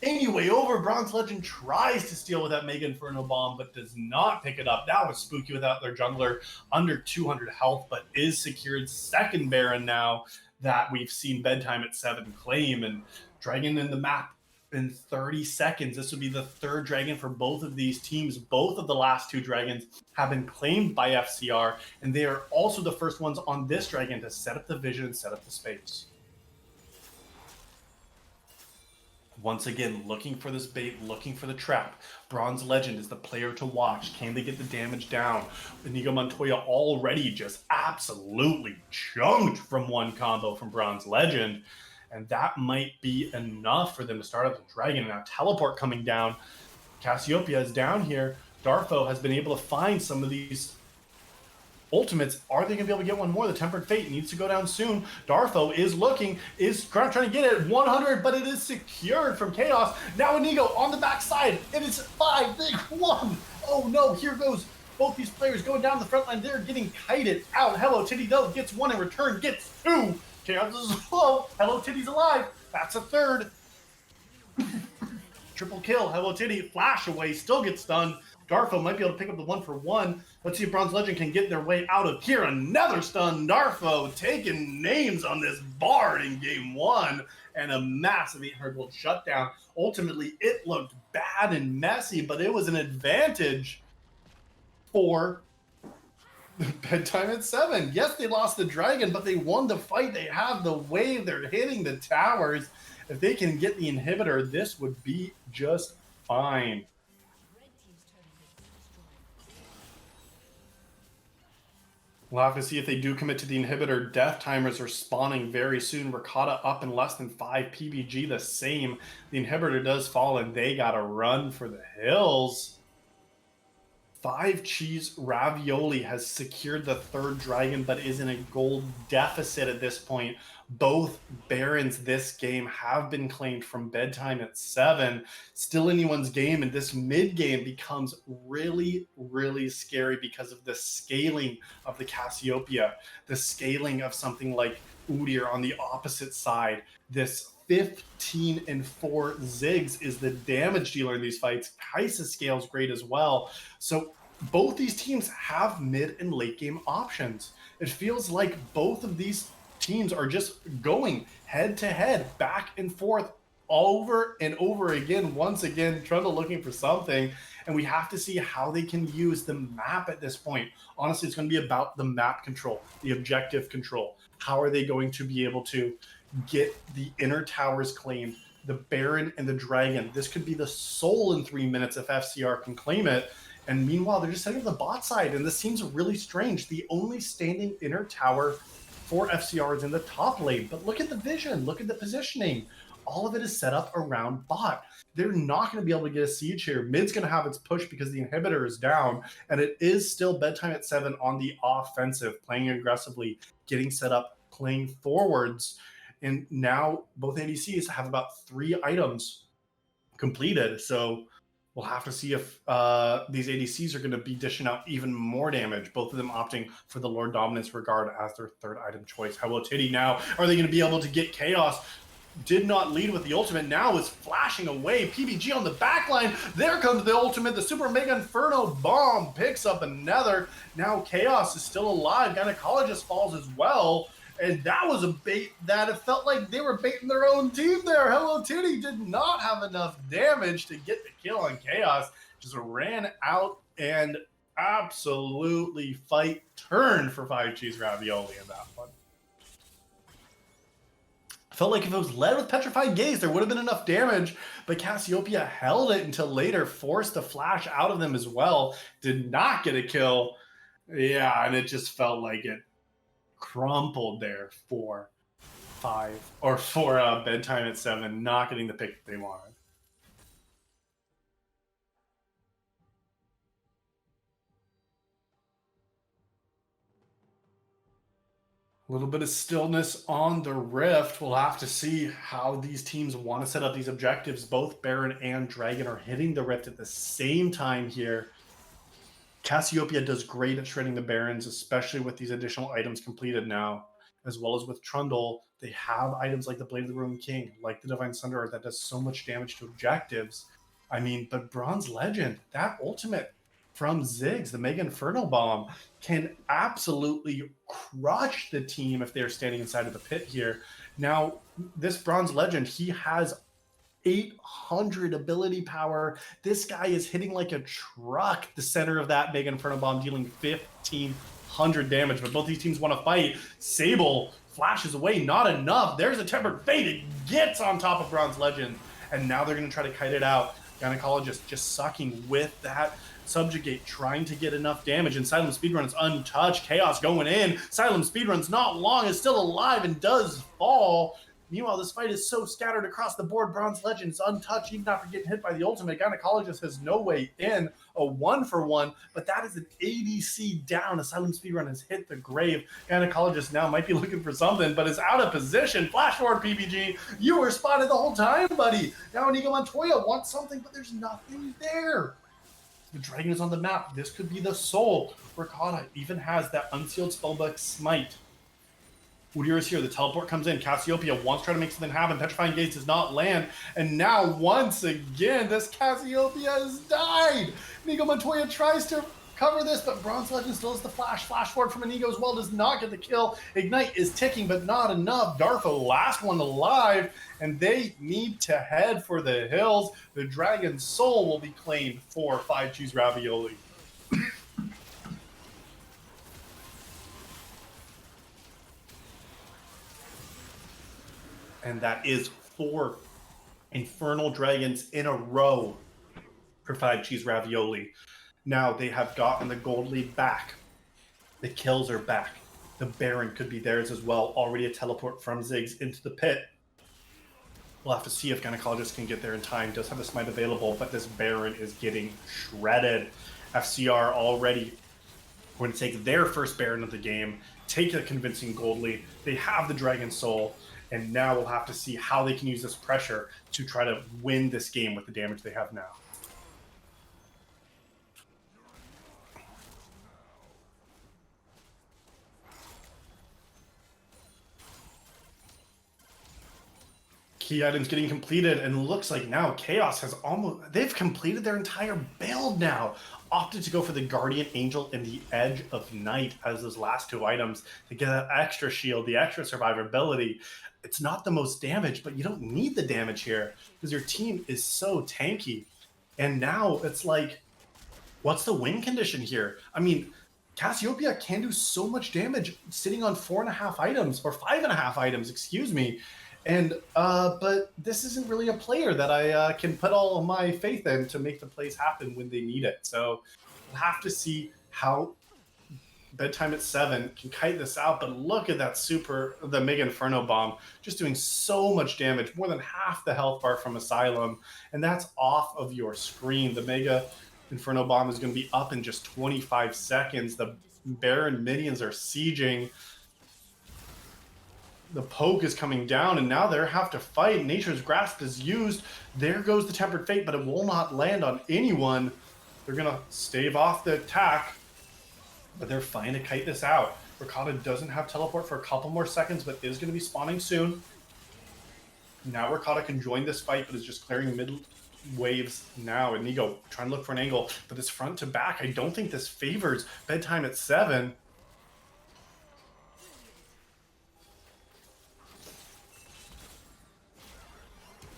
A: anyway over. Bronze Legend tries to steal with that Mega Inferno Bomb, but does not pick it up. That was spooky without their jungler, under 200 health, but is secured. Second Baron now that we've seen Bedtime at 7 claim, and Dragon in the map in 30 seconds. This would be the 3rd dragon for both of these teams. Both of the last 2 dragons have been claimed by FCR, and they are also the first ones on this dragon to set up the vision and set up the space. Once again, looking for this bait, looking for the trap. Bronze Legend is the player to watch. Can they get the damage down? Inigo Montoya already just absolutely chunked from one combo from Bronze Legend. And that might be enough for them to start up the dragon. Now teleport coming down. Cassiopeia is down here. Darfo has been able to find some of these ultimates. Are they going to be able to get one more? The Tempered Fate needs to go down soon. Darfo is looking, is trying to get it. 100, but it is secured from Chaos. Now Inigo on the backside. It is 5, big 1. Oh no, here goes Both these players going down the front line, they're getting kited out. Hello Titty though gets one in return, gets two. Chaos is slow. Hello Titty's alive. That's a third. Triple kill. Hello Titty, flash away, still gets stunned. Darfo might be able to pick up the 1-for-1. Let's see if Bronze Legend can get their way out of here. Another stun. Darfo taking names on this Bard in game 1. And a massive 800 gold shutdown. Ultimately, it looked bad and messy, but it was an advantage for Bedtime at 7. Yes, they lost the dragon, but they won the fight. They have the wave. They're hitting the towers. If they can get the inhibitor, this would be just fine. We'll have to see if they do commit to the inhibitor. Death timers are spawning very soon. Ricotta up in less than 5. PBG the same. The inhibitor does fall, and they got to run for the hills. 5 Cheese Ravioli has secured the 3rd dragon, but is in a gold deficit at this point. Both Barons this game have been claimed from Bedtime at 7. Still anyone's game, and this mid game becomes really, really scary because of the scaling of the Cassiopeia, the scaling of something like Udyr on the opposite side. This 15-4 Ziggs is the damage dealer in these fights. Kaisa scales great as well. So both these teams have mid and late game options. It feels like both of these teams are just going head to head, back and forth, over and over again. Once again, Trundle looking for something, and we have to see how they can use the map at this point. Honestly, it's going to be about the map control, the objective control. How are they going to be able to get the inner towers claimed, the Baron and the Dragon? This could be the soul in 3 minutes if FCR can claim it. And meanwhile, they're just setting up the bot side, and this seems really strange. The only standing inner tower for FCR is in the top lane, but look at the vision, look at the positioning. All of it is set up around bot. They're not going to be able to get a siege here. Mid's going to have its push because the inhibitor is down, and it is still Bedtime at 7 on the offensive, playing aggressively, getting set up, playing forwards. And now both ADCs have about 3 items completed. So we'll have to see if these ADCs are going to be dishing out even more damage. Both of them opting for the Lord Dominance Regard as their 3rd item choice. Hello Titty now. Are they going to be able to get Chaos? Did not lead with the ultimate, now is flashing away. PBG on the back line. There comes the ultimate. The Super Mega Inferno Bomb picks up another. Now Chaos is still alive. Gynecologist falls as well. And that was a bait that it felt like they were baiting their own team there. Hello Titty did not have enough damage to get the kill on Chaos. Just ran out, and absolutely fight turned for 5 Cheese Ravioli in that one. I felt like if it was led with Petrified Gaze, there would have been enough damage, but Cassiopeia held it until later, forced the flash out of them as well. Did not get a kill. Yeah, and it just felt like it crumpled there for Bedtime at 7, not getting the pick that they wanted. A little bit of stillness on the Rift. We'll have to see how these teams want to set up these objectives. Both Baron and Dragon are hitting the Rift at the same time here. Cassiopeia does great at shredding the Barons, especially with these additional items completed now, as well as with Trundle. They have items like the Blade of the Ruined King, like the Divine Sunderer, that does so much damage to objectives. I mean, but Bronze Legend, that ultimate from Ziggs, the Mega Inferno Bomb, can absolutely crush the team if they're standing inside of the pit here. Now, this Bronze Legend, he has 800 ability power. This guy is hitting like a truck, the center of that Mega Inferno Bomb, dealing 1,500 damage. But both these teams want to fight. Sable flashes away, not enough. There's a Tempered Fate. It gets on top of Bronze Legend. And now they're going to try to kite it out. Gynecologist just sucking with that Subjugate, trying to get enough damage, and Silent Speedrun's untouched. Chaos going in. Silent Speedrun's not long, is still alive and does fall. Meanwhile, this fight is so scattered across the board. Bronze Legend's untouched, even after getting hit by the ultimate. Gynecologist has no way in. A 1-for-1, but that is an ADC down. A Silent Speedrun has hit the grave. Gynecologist now might be looking for something, but is out of position. Flash forward, PBG. You were spotted the whole time, buddy. Now Inigo Montoya wants something, but there's nothing there. The dragon is on the map. This could be the soul. Ricotta even has that unsealed spellbook smite. Udyr is here. The teleport comes in. Cassiopeia wants to try to make something happen. Petrifying Gaze does not land. And now, once again, this Cassiopeia has died. Inigo Montoya tries to cover this, but Bronze Legend still has the flash. Flash forward from Inigo as well. Does not get the kill. Ignite is ticking, but not enough. Darfo, last one alive. And they need to head for the hills. The Dragon's Soul will be claimed for 5 Cheese Ravioli. And that is 4 Infernal Dragons in a row for 5 Cheese Ravioli. Now they have gotten the gold lead back. The kills are back. The Baron could be theirs as well. Already a teleport from Ziggs into the pit. We'll have to see if Gynecologist can get there in time. Does have the smite available, but this Baron is getting shredded. FCR already going to take their first Baron of the game, take a convincing gold lead. They have the Dragon Soul. And now we'll have to see how they can use this pressure to try to win this game with the damage they have now. Key items getting completed, and looks like now Chaos has they've completed their entire build now. Opted to go for the Guardian Angel and the Edge of Night as those last 2 items to get that extra shield, the extra survivability. It's not the most damage, but you don't need the damage here because your team is so tanky. And now it's like, what's the win condition here? I mean, Cassiopeia can do so much damage sitting on 4.5 items, or 5.5 items, excuse me. And but this isn't really a player that I can put all of my faith in to make the plays happen when they need it. So we'll have to see how Bedtime at 7 can kite this out. But look at that the Mega Inferno Bomb, just doing so much damage, more than half the health bar from Asylum, and that's off of your screen. The Mega Inferno Bomb is going to be up in just 25 seconds. The Baron minions are sieging. The poke is coming down, and now they have to fight. Nature's Grasp is used. There goes the Tempered Fate, but it will not land on anyone. They're going to stave off the attack, but they're fine to kite this out. Ricotta doesn't have teleport for a couple more seconds, but is going to be spawning soon. Now Ricotta can join this fight, but is just clearing mid waves now. Inigo trying to look for an angle, but this front to back, I don't think this favors Bedtime at 7.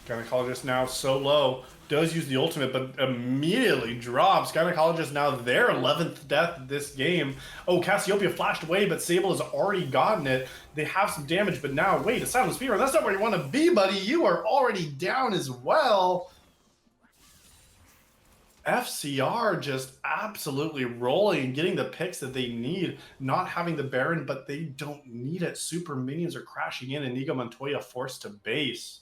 A: Gynecologist now so low, does use the ultimate, but immediately drops. Gynecologist now their 11th death this game. Oh, Cassiopeia flashed away, but Sable has already gotten it. They have some damage, but now, wait, a Silent Spear, that's not where you want to be, buddy. You are already down as well. FCR just absolutely rolling and getting the picks that they need, not having the Baron, but they don't need it. Super minions are crashing in, and Inigo Montoya forced to base.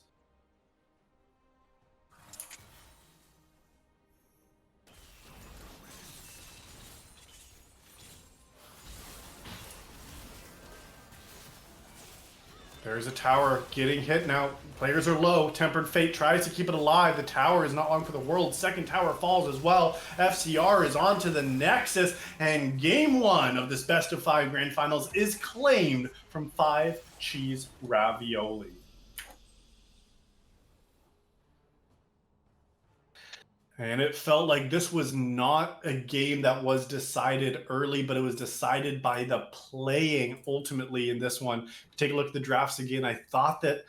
A: There's a tower getting hit now. Players are low. Tempered Fate tries to keep it alive. The tower is not long for the world. Second tower falls as well. FCR is on to the Nexus, and game 1 of this best of 5 grand finals is claimed from 5 Cheese Ravioli. And it felt like this was not a game that was decided early, but it was decided by the playing ultimately in this one. Take a look at the drafts again. I thought that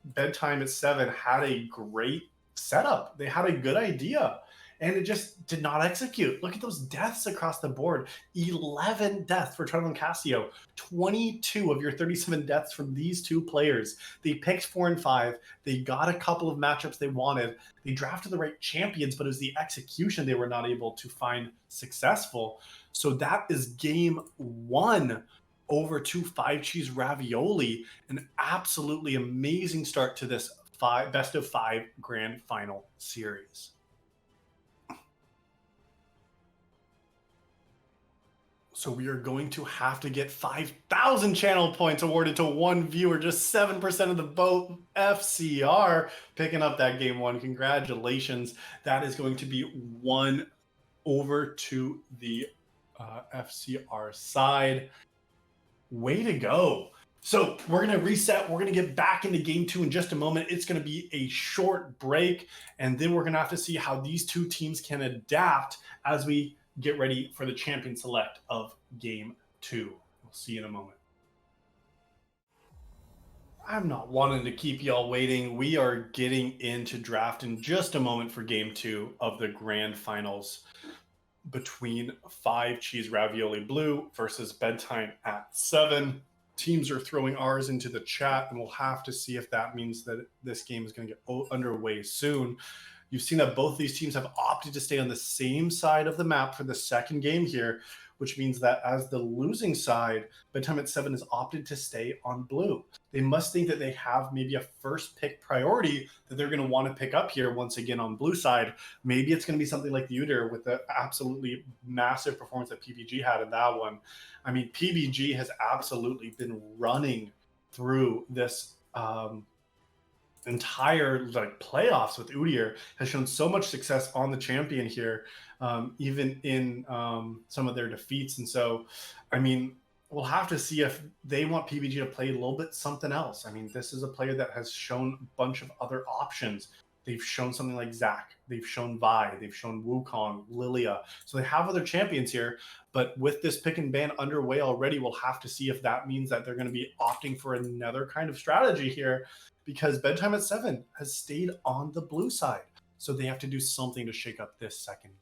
A: Bedtime at 7 had a great setup. They had a good idea, and it just did not execute. Look at those deaths across the board. 11 deaths for Trundle and Cassio. 22 of your 37 deaths from these 2 players. They picked 4 and 5. They got a couple of matchups they wanted. They drafted the right champions, but it was the execution they were not able to find successful. So that is game 1 over to 5 Cheese Ravioli. An absolutely amazing start to this best of 5 grand final series. So we are going to have to get 5,000 channel points awarded to one viewer. Just 7% of the vote. FCR picking up that game 1. Congratulations. That is going to be one over to the FCR side. Way to go. So we're going to reset. We're going to get back into game 2 in just a moment. It's going to be a short break, and then we're going to have to see how these two teams can adapt as we get ready for the champion select of game 2. We'll see you in a moment. I'm not wanting to keep y'all waiting. We are getting into draft in just a moment for game 2 of the grand finals between 5 Cheese Ravioli-Blue versus Bedtime at 7. Teams are throwing ours into the chat, and we'll have to see if that means that this game is going to get underway soon. You've seen that both these teams have opted to stay on the same side of the map for the second game here, which means that as the losing side, Bedtime at 7 has opted to stay on blue. They must think that they have maybe a first pick priority that they're going to want to pick up here once again on blue side. Maybe it's going to be something like the Uter with the absolutely massive performance that PBG had in that one. I mean, PBG has absolutely been running through this entire playoffs with Udyr, has shown so much success on the champion here, even in some of their defeats. And so, I mean, we'll have to see if they want PBG to play a little bit something else. I mean, this is a player that has shown a bunch of other options. They've shown something like Zach. They've shown Vi. They've shown Wukong, Lilia. So they have other champions here. But with this pick and ban underway already, we'll have to see if that means that they're going to be opting for another kind of strategy here, because Bedtime at 7 has stayed on the blue side. So they have to do something to shake up this second.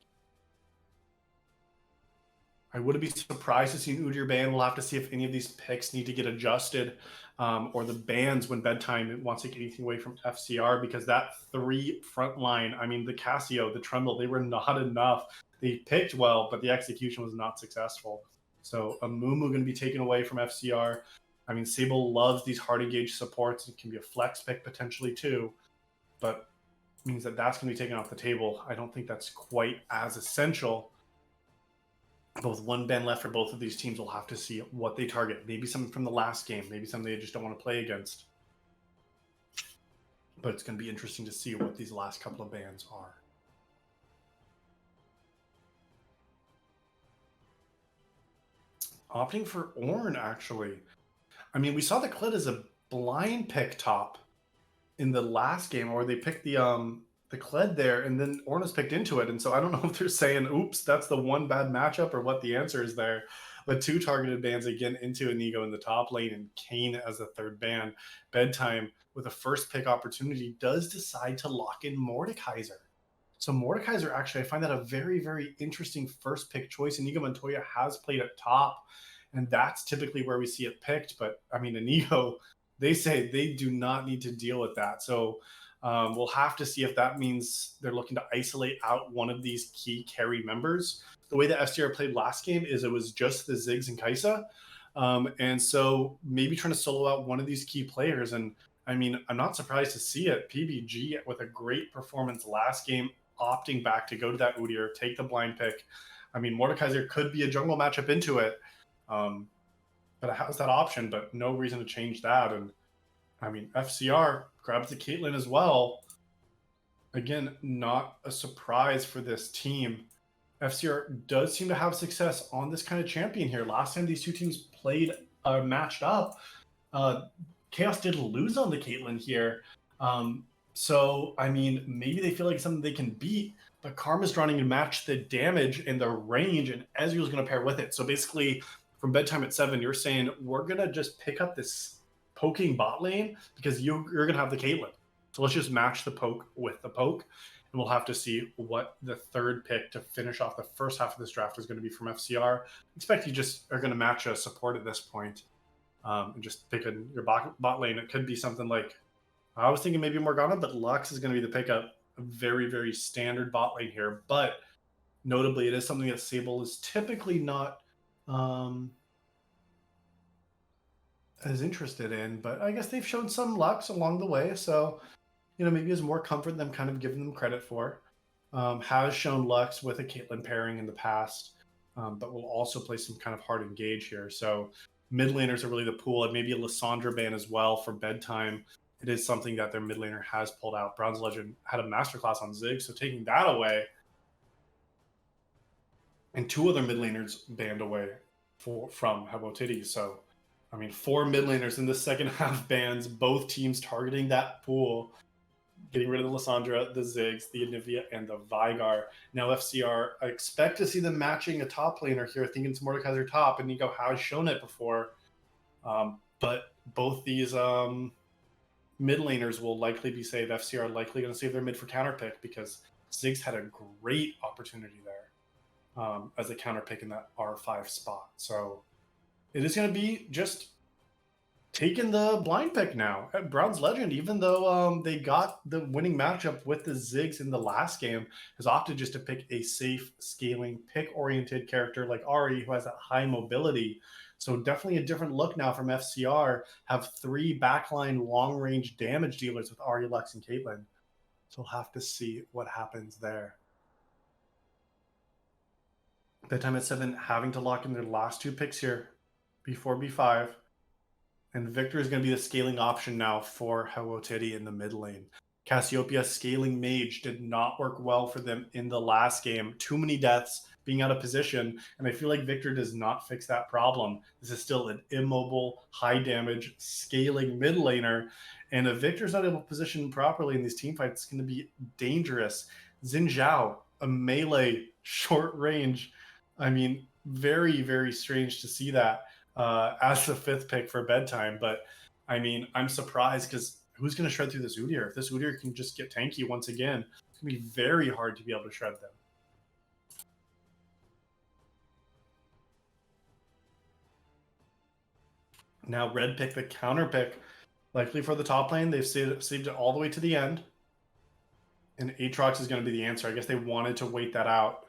A: I wouldn't be surprised to see an Udyr ban. We'll have to see if any of these picks need to get adjusted, or the bans when Bedtime wants to take anything away from FCR, because that 3 front line, I mean, the Casio, the Trundle, they were not enough. They picked well, but the execution was not successful. So a Mumu going to be taken away from FCR. I mean, Sable loves these hard engaged supports. It can be a flex pick potentially too, but means that that's going to be taken off the table. I don't think that's quite as essential. Both one ban left for both of these teams. Will have to see what they target. Maybe something from the last game. Maybe something they just don't want to play against. But it's going to be interesting to see what these last couple of bans are. Opting for Ornn, actually. I mean, we saw the Kled as a blind pick top in the last game, or they picked the Kled there, and then Ornn was picked into it. And so I don't know if they're saying, oops, that's the one bad matchup, or what the answer is there. But 2 targeted bans again into Inigo in the top lane, and Kane as a 3rd ban. Bedtime, with a first pick opportunity, does decide to lock in Mordekaiser. So Mordekaiser, actually, I find that a very, very interesting first pick choice. Inigo Montoya has played at top, and that's typically where we see it picked. But, I mean, Inigo, they say they do not need to deal with that. So we'll have to see if that means they're looking to isolate out one of these key carry members. The way that FCR played last game is it was just the Ziggs and Kai'Sa. And so maybe trying to solo out one of these key players. And, I mean, I'm not surprised to see it. PBG, with a great performance last game, opting back to go to that Udyr, take the blind pick. I mean, Mordekaiser could be a jungle matchup into it. But it has that option, but no reason to change that. And I mean, FCR grabs the Caitlyn as well. Again, not a surprise for this team. FCR does seem to have success on this kind of champion here. Last time these two teams played, matched up, Chaos did lose on the Caitlyn here. So, I mean, maybe they feel like something they can beat, but Karma's running to match the damage and the range, and Ezreal's going to pair with it. So basically, from Bedtime at 7, you're saying, we're going to just pick up this poking bot lane because you're going to have the Caitlyn. So let's just match the poke with the poke, and we'll have to see what the 3rd pick to finish off the first half of this draft is going to be from FCR. I expect you just are going to match a support at this point, and just pick your bot lane. It could be something like, I was thinking maybe Morgana, but Lux is going to be the pickup. A very, very standard bot lane here. But notably, it is something that Sable is typically not as interested in. But I guess they've shown some Lux along the way. So, you know, maybe it's more comfort than I'm kind of giving them credit for. Has shown Lux with a Caitlyn pairing in the past, but will also play some kind of hard engage here. So mid laners are really the pool, and maybe a Lissandra ban as well for Bedtime. It is something that their mid laner has pulled out. Bronze Legend had a masterclass on Ziggs, so taking that away, and 2 other mid laners banned away from Ravioli. So, I mean, 4 mid laners in the second half bans, both teams targeting that pool, getting rid of the Lissandra, the Ziggs, the Anivia, and the Vigar. Now FCR, I expect to see them matching a top laner here. I think it's Mordekaiser top, and Nico has shown it before. But both these mid laners will likely be saved. FCR are likely going to save their mid for counter pick because Ziggs had a great opportunity there as a counter pick in that R5 spot. So it is going to be just taking the blind pick now at Brown's Legend, even though they got the winning matchup with the Ziggs in the last game, has opted just to pick a safe, scaling, pick-oriented character like Ahri, who has that high mobility. So definitely a different look now from FCR. Have 3 backline long-range damage dealers with Ahri, Lux, and Caitlyn. So we'll have to see what happens there. Bedtime at 7 having to lock in their last 2 picks here before B5. And Victor is going to be the scaling option now for Ravioli in the mid lane. Cassiopeia scaling mage did not work well for them in the last game. Too many deaths, being out of position, and I feel like Victor does not fix that problem. This is still an immobile, high damage, scaling mid laner, and if Victor's not able to position properly in these team fights, it's going to be dangerous. Xin Zhao, a melee, short range. I mean, very, very strange to see that as the 5th pick for Bedtime, but I mean, I'm surprised because who's going to shred through this Udyr? If this Udyr can just get tanky once again, it's going to be very hard to be able to shred them. Now red pick the counter pick, likely for the top lane. They've saved it all the way to the end. And Aatrox is going to be the answer. I guess they wanted to wait that out.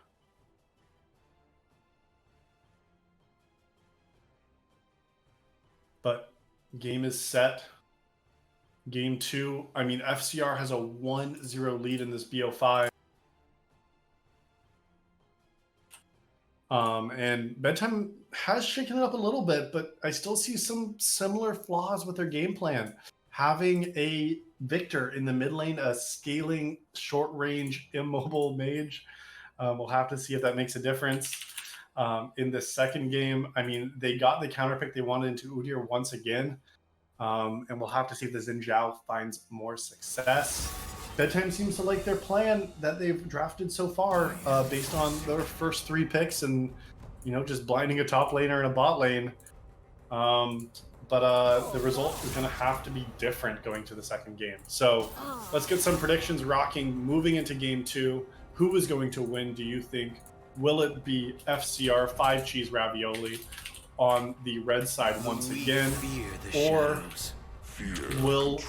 A: But game is set. Game 2. I mean, FCR has a 1-0 lead in this BO5. And Bedtime has shaken it up a little bit, but I still see some similar flaws with their game plan. Having a Victor in the mid lane, a scaling, short-range, immobile mage. We'll have to see if that makes a difference. In the second game, I mean, they got the counter pick they wanted into Udyr once again. And we'll have to see if the Xin Zhao finds more success. Bedtime seems to like their plan that they've drafted so far based on their first 3 picks and, you know, just blinding a top laner and a bot lane. But the result is going to have to be different going to the second game. So let's get some predictions rocking. Moving into game 2, who is going to win, do you think? Will it be FCR 5 Cheese Ravioli on the red side once again, or will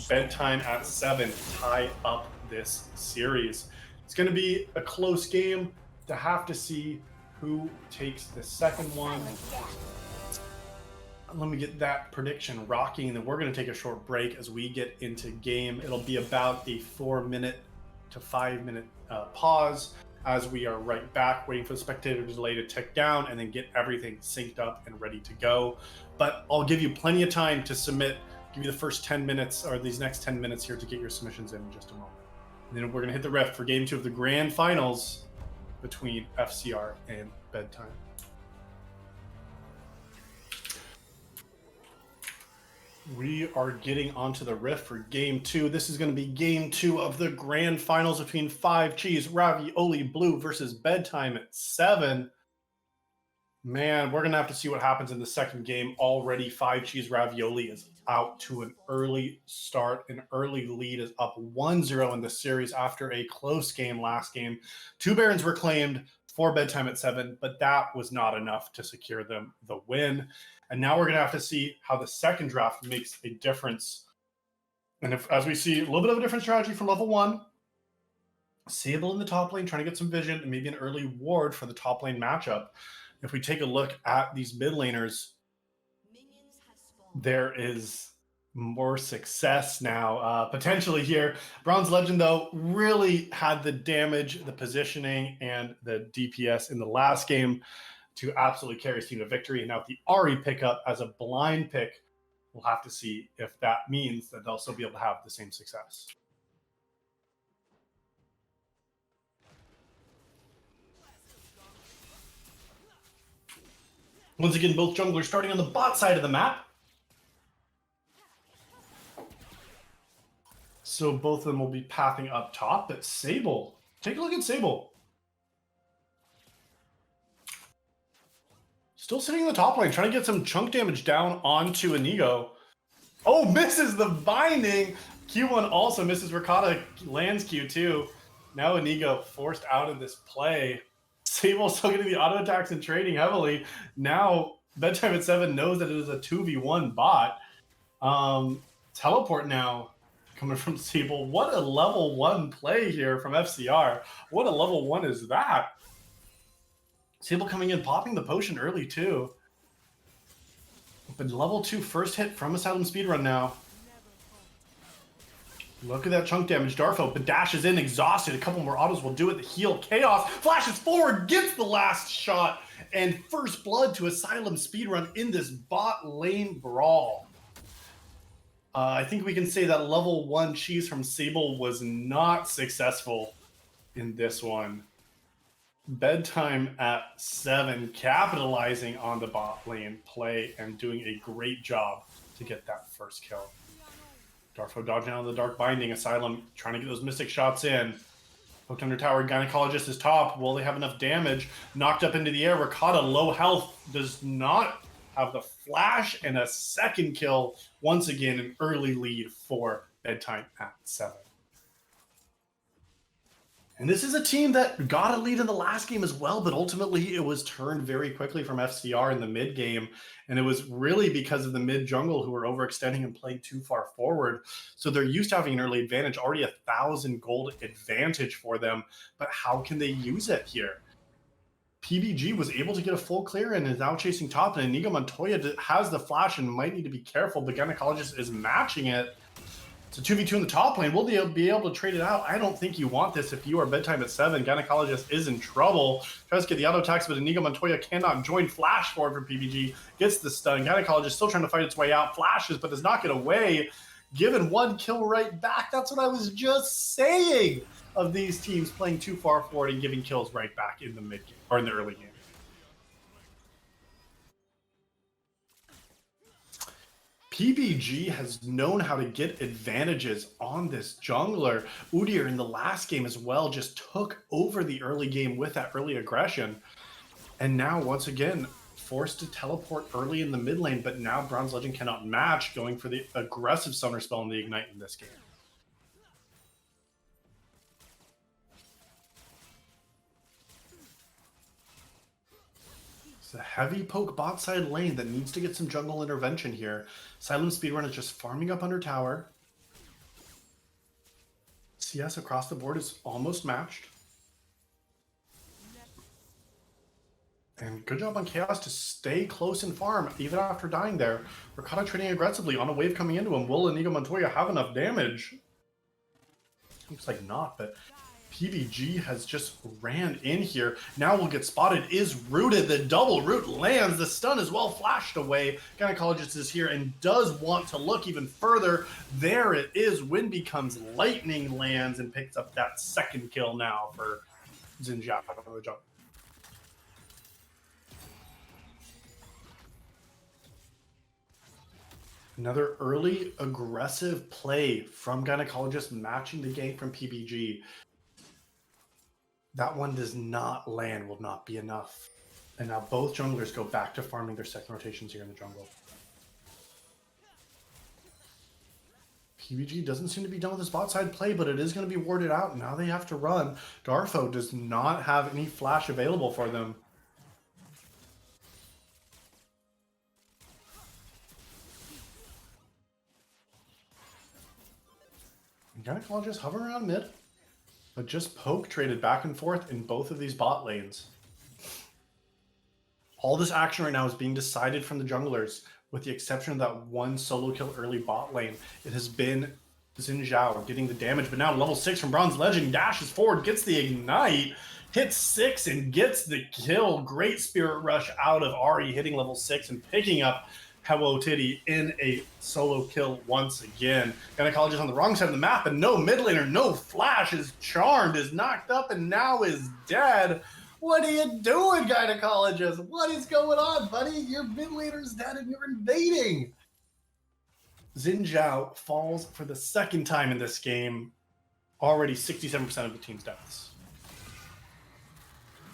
A: Bedtime at 7 tie up this series? It's going to be a close game to have to see who takes the second one. Let me get that prediction rocking, and then we're going to take a short break as we get into game. It'll be about a 4-minute to 5-minute pause as we are right back waiting for the spectator delay to tick down and then get everything synced up and ready to go. But I'll give you plenty of time to submit, give you the first 10 minutes or these next 10 minutes here to get your submissions in just a moment. And then we're going to hit the ref for game 2 of the grand finals between FCR and Bedtime. We are getting onto the riff for game 2. This is going to be game 2 of the grand finals between 5 Cheese Ravioli-Blue versus Bedtime at 7. Man, we're going to have to see what happens in the second game. Already 5 Cheese Ravioli is out to an early start. An early lead is up 1-0 in the series after a close game last game. 2 Barons were claimed for Bedtime at 7, but that was not enough to secure them the win. And now we're going to have to see how the second draft makes a difference. And as we see, a little bit of a different strategy from level 1. Sable in the top lane, trying to get some vision, and maybe an early ward for the top lane matchup. If we take a look at these mid laners, there is more success now, potentially here. Bronze Legend, though, really had the damage, the positioning, and the DPS in the last game to absolutely carry his team to victory. And now with the Ahri pickup as a blind pick, we'll have to see if that means that they'll still be able to have the same success. Once again, both junglers starting on the bot side of the map. So both of them will be pathing up top, but Sable, take a look at Sable. Still sitting in the top lane, trying to get some chunk damage down onto Inigo. Oh, misses the binding. Q1 also misses. Ricotta lands Q2. Now Inigo forced out of this play. Sable still getting the auto attacks and trading heavily. Now Bedtime at 7 knows that it is a 2v1 bot. Teleport now coming from Sable. What a level 1 play here from FCR. What a level 1 is that? Sable coming in, popping the potion early too. But level 2 first hit from Asylum speedrun now. Look at that chunk damage. Darfo, but dashes in, exhausted. A couple more autos will do it. The heal, Chaos, flashes forward, gets the last shot, and first blood to Asylum speedrun in this bot lane brawl. I think we can say that level 1 cheese from Sable was not successful in this one. Bedtime at 7, capitalizing on the bot lane play and doing a great job to get that first kill. Darfo dodging out of the Dark Binding. Asylum trying to get those Mystic shots in. Hooked under tower. Gynecologist is top. Will they have enough damage? Knocked up into the air. Ricotta, low health, does not have the flash, and a second kill. Once again, an early lead for Bedtime at 7. And this is a team that got a lead in the last game as well, but ultimately it was turned very quickly from FCR in the mid game. And it was really because of the mid jungle who were overextending and playing too far forward. So they're used to having an early advantage, already 1,000 gold advantage for them. But how can they use it here? PBG was able to get a full clear and is now chasing top, and Inigo Montoya has the flash and might need to be careful, but Gynecologist is matching it. It's a 2v2 in the top lane. Will they be able to trade it out? I don't think you want this if you are Bedtime at 7. Gynecologist is in trouble. Tries to get the auto attacks, but Inigo Montoya cannot join. Flash forward for PBG. Gets the stun. Gynecologist still trying to fight its way out. Flashes, but does not get away. Given 1 kill right back. That's what I was just saying of these teams playing too far forward and giving kills right back in the mid game or in the early game. PBG has known how to get advantages on this jungler. Udyr in the last game as well just took over the early game with that early aggression. And now, once again, forced to teleport early in the mid lane, but now Bronze Legend cannot match, going for the aggressive Summoner spell and the Ignite in this game. It's a heavy poke bot side lane that needs to get some jungle intervention here. Silent Speedrun is just farming up under tower. CS across the board is almost matched. And good job on Chaos to stay close and farm even after dying there. Ricotta trading aggressively on a wave coming into him. Will Inigo Montoya have enough damage? Looks like not, but PBG has just ran in here. Now will get spotted, is rooted. The double root lands. The stun is well flashed away. Gynecologist is here and does want to look even further. There it is. Wind becomes lightning, lands and picks up that second kill now for Xin Zhao on the jump. Another early aggressive play from Gynecologist, matching the gank from PBG. That one does not land, will not be enough. And now both junglers go back to farming their second rotations here in the jungle. PBG doesn't seem to be done with his bot side play, but it is going to be warded out. Now they have to run. Darfo does not have any flash available for them. Gynecologist hovering around mid, but just poke traded back and forth in both of these bot lanes. All this action right now is being decided from the junglers, with the exception of that one solo kill early bot lane. It has been Xin Zhao getting the damage, but now level 6 from Bronze Legend, dashes forward, gets the Ignite, hits 6 and gets the kill. Great Spirit Rush out of Ari, hitting level 6 and picking up Hello Titty in a solo kill once again. Gynecologist on the wrong side of the map, and no mid laner, no flash, is charmed, is knocked up, and now is dead. What are you doing, gynecologist? What is going on, buddy? Your mid laner's dead and you're invading. Xin Zhao falls for the second time in this game. Already 67% of the team's deaths.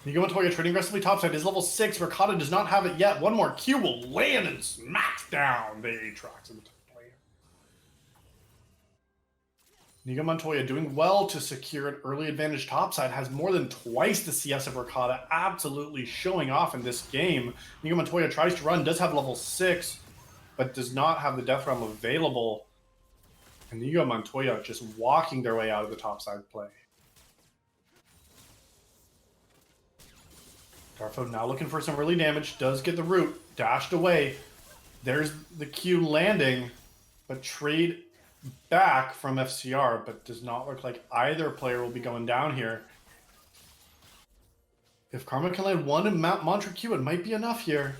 A: Nico Montoya trading aggressively topside is level 6. Ricotta does not have it yet. One more Q will land and smacks down the Aatrox in the top player. Nico Montoya doing well to secure an early advantage topside. Has more than twice the CS of Ricotta. Absolutely showing off in this game. Nico Montoya tries to run, does have level 6, but does not have the Death Realm available. And Nico Montoya just walking their way out of the topside play. Darfo now looking for some early damage. Does get the root. Dashed away. There's the Q landing. But trade back from FCR. But does not look like either player will be going down here. If Karma can land one Mantra Q, it might be enough here.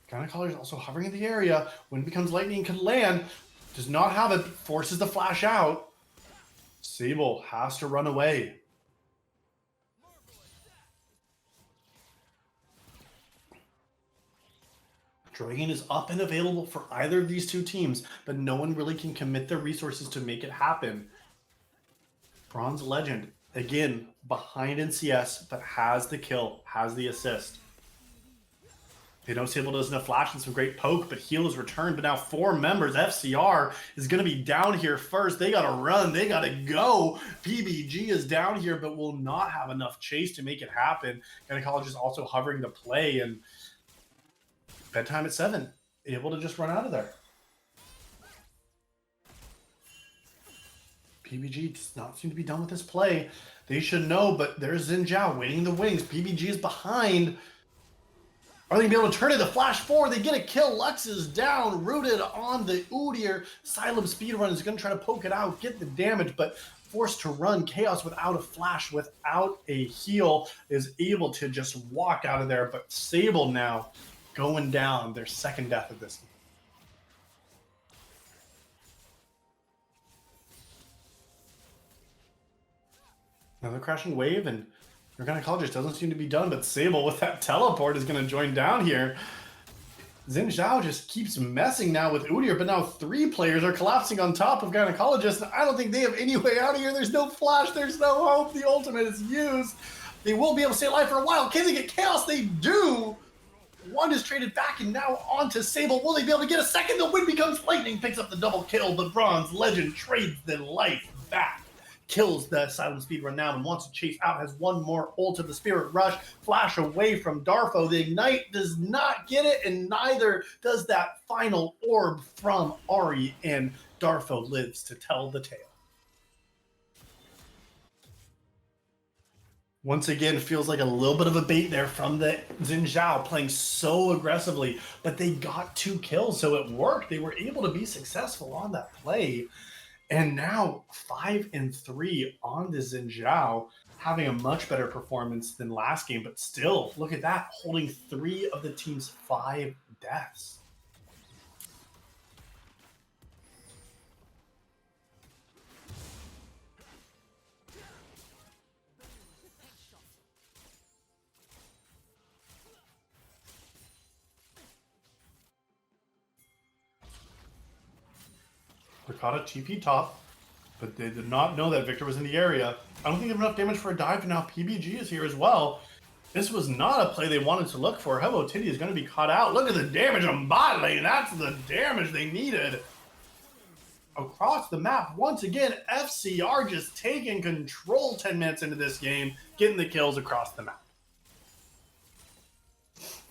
A: Gynecologist is also hovering in the area. When it becomes lightning, can land. Does not have it. Forces the flash out. Sable has to run away. Dragon is up and available for either of these two teams, but no one really can commit their resources to make it happen. Bronze Legend, again, behind in CS, but has the kill, has the assist. They know Sable doesn't have flash and some great poke, but heal is returned. But now 4 members, FCR is going to be down here first. They got to run. They got to go. PBG is down here, but will not have enough chase to make it happen. Gynecologist is also hovering the play, and Bedtime at 7, able to just run out of there. PBG does not seem to be done with this play. They should know, but there's Xin Zhao waiting in the wings. PBG is behind. Are they going to be able to turn it? The flash forward, they get a kill. Lux is down, rooted on the Udyr. Silent speedrun is going to try to poke it out, get the damage, but forced to run. Chaos without a flash, without a heal, is able to just walk out of there. But Sable now going down, their second death of this game. Another crashing wave, and their gynecologist doesn't seem to be done, but Sable with that teleport is going to join down here. Xin Zhao just keeps messing now with Udyr, but now 3 players are collapsing on top of gynecologist. I don't think they have any way out of here. There's no flash, there's no hope. The ultimate is used. They will be able to stay alive for a while. Can they get chaos? They do. One is traded back and now on to Sable. Will they be able to get a second? The win becomes lightning, picks up the double kill, but Bronze Legend trades the life back. Kills the silent speedrun now and wants to chase out, has one more ult of the Spirit Rush. Flash away from Darfo. The Ignite does not get it, and neither does that final orb from Ahri, and Darfo lives to tell the tale. Once again, it feels like a little bit of a bait there from the Xin Zhao playing so aggressively, but they got 2 kills, so it worked. They were able to be successful on that play. And now 5-3 on the Xin Zhao, having a much better performance than last game, but still, look at that, holding 3 of the team's 5 deaths. Ricotta TP top, but they did not know that Victor was in the area. I don't think they have enough damage for a dive, and now PBG is here as well. This was not a play they wanted to look for. Hello Titty is going to be caught out. Look at the damage on bot lane. That's the damage they needed. Across the map, once again, FCR just taking control 10 minutes into this game, getting the kills across the map.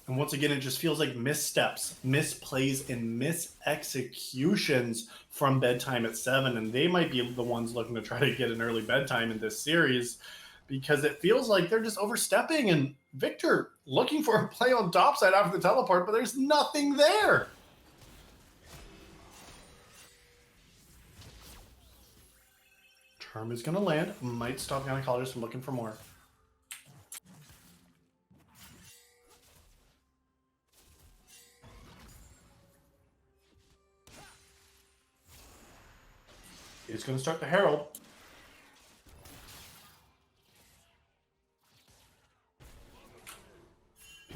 A: And once again, it just feels like missteps, misplays, and misexecutions from Bedtime at 7. And they might be the ones looking to try to get an early Bedtime in this series, because it feels like they're just overstepping. And Victor looking for a play on topside after the teleport, but there's nothing there. Charm is going to land. Might stop gynecologist from looking for more. He's going to start the Herald.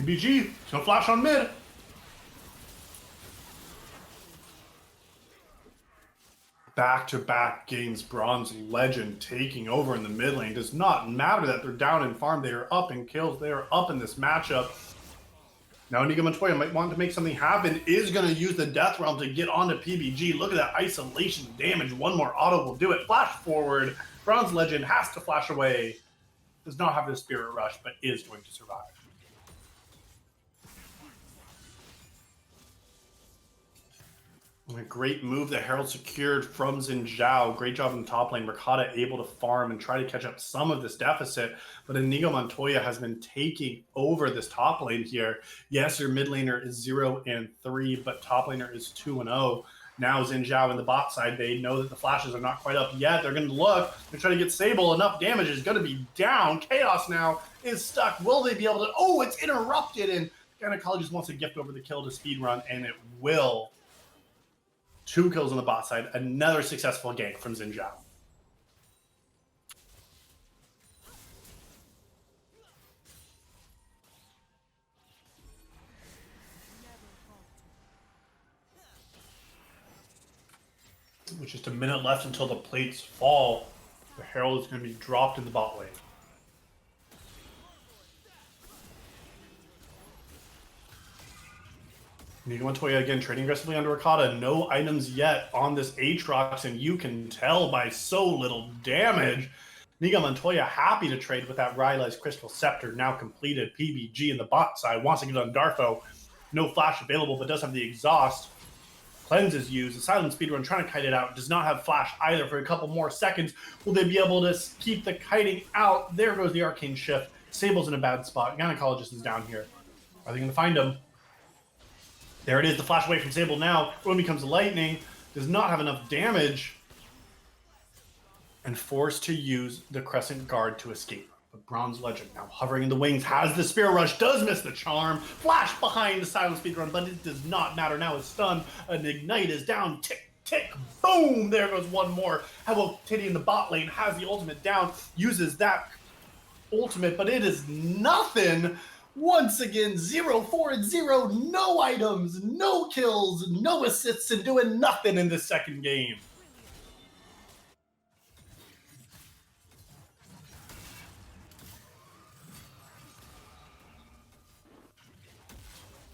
A: PBG, no flash on mid. Back-to-back games, Bronze Legend taking over in the mid lane. Does not matter that they're down in farm. They are up in kills. They are up in this matchup. Now Inigo Montoya might want to make something happen. Is going to use the Death Realm to get onto PBG. Look at that isolation damage. One more auto will do it. Flash forward. Bronze Legend has to flash away. Does not have the Spirit Rush, but is going to survive. A great move that Herald secured from Xin Zhao. Great job in the top lane. Mercado able to farm and try to catch up some of this deficit, but Inigo Montoya has been taking over this top lane here. Yes, your mid laner is 0-3, but top laner is 2-0. Now Xin Zhao in the bot side, they know that the flashes are not quite up yet. They're going to look and try to get Sable. Enough damage is going to be down. Chaos now is stuck. Will they be able to? Oh, it's interrupted, and Gynecologist wants to gift over the kill to speedrun, and it will. 2 kills on the bot side. Another successful gank from Xin Zhao. With just a minute left until the plates fall, the Herald is going to be dropped in the bot lane. Inigo Montoya again trading aggressively under Rakata. No items yet on this Aatrox, and you can tell by so little damage. Inigo Montoya happy to trade with that Rylai's Crystal Scepter now completed. PBG in the bot side wants to get on Darfo. No flash available, but does have the exhaust. Cleanse is used. The Silent Speedrun trying to kite it out. Does not have flash either for a couple more seconds. Will they be able to keep the kiting out? There goes the Arcane Shift. Sable's in a bad spot. Gynecologist is down here. Are they going to find him? There it is, the flash away from Sable now. When becomes lightning, does not have enough damage, and forced to use the Crescent Guard to escape. But Bronze Legend now hovering in the wings, has the Spirit Rush, does miss the charm. Flash behind the Silent Speedrun, but it does not matter. Now it's stunned. An Ignite is down. Tick, tick, boom! There goes one more. Hello Kitty in the bot lane has the ultimate down, uses that ultimate, but it is nothing. Once again, 0-4-0, no items, no kills, no assists, and doing nothing in this second game.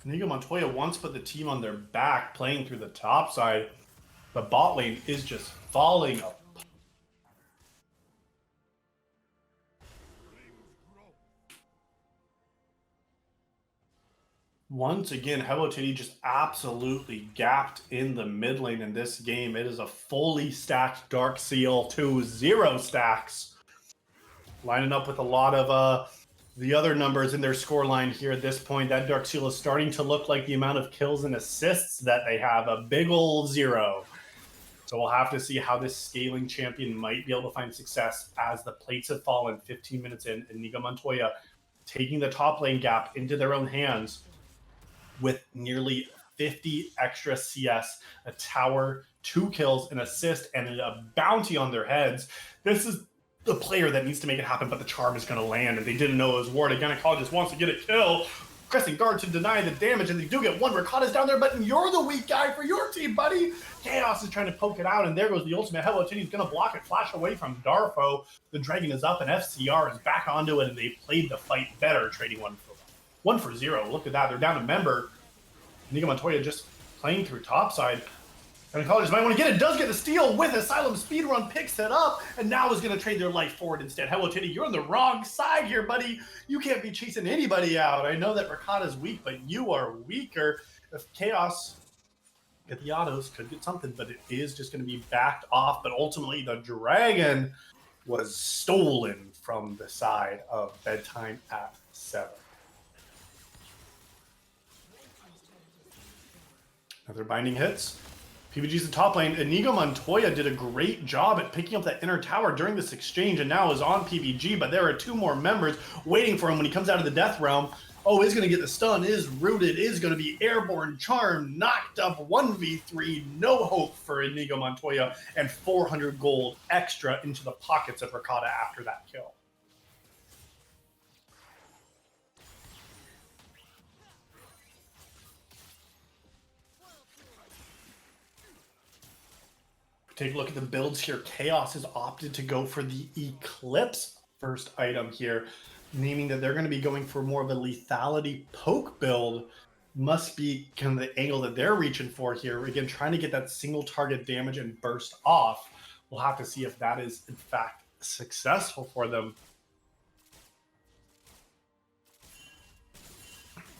A: Inigo Montoya once put the team on their back, playing through the top side. The bot lane is just falling apart. Once again, Hello Titty just absolutely gapped in the mid lane in this game. It is a fully stacked Dark Seal to 0 stacks. Lining up with a lot of the other numbers in their scoreline here at this point. That Dark Seal is starting to look like the amount of kills and assists that they have, a big ol' 0. So we'll have to see how this scaling champion might be able to find success as the plates have fallen 15 minutes in. Inigo Montoya taking the top lane gap into their own hands with nearly 50 extra CS, a tower, 2 kills, an assist, and a bounty on their heads. This is the player that needs to make it happen, but the charm is going to land, and they didn't know it was Ward. Gynecologist wants to get a kill. Crescent Guard to deny the damage, and they do get one. Rakata's down there, but you're the weak guy for your team, buddy. Chaos is trying to poke it out, and there goes the ultimate. Hello Titty's going to block it, flash away from Darfo. The Dragon is up, and FCR is back onto it, and they played the fight better, trading 1 for 0. Look at that. They're down a member. Inigo Montoya just playing through topside. And Gynecologist might want to get it. Does get the steal with Asylum Speedrun. Picks it up. And now is going to trade their life forward instead. Hello Titty, you're on the wrong side here, buddy. You can't be chasing anybody out. I know that Rakata's weak, but you are weaker. If Chaos get the autos, could get something, but it is just going to be backed off. But ultimately, the Dragon was stolen from the side of Bedtime at 7. Another binding hits. PBG's the top lane. Inigo Montoya did a great job at picking up that inner tower during this exchange and now is on PBG, but there are 2 more members waiting for him when he comes out of the Death Realm. Oh, is going to get the stun, is rooted, is going to be airborne, charm, knocked up, 1v3, no hope for Inigo Montoya, and 400 gold extra into the pockets of Rakata after that kill. Take a look at the builds here. Chaos has opted to go for the Eclipse first item here, naming that they're going to be going for more of a lethality poke build. Must be kind of the angle that they're reaching for here. Again, trying to get that single target damage and burst off. We'll have to see if that is, in fact, successful for them.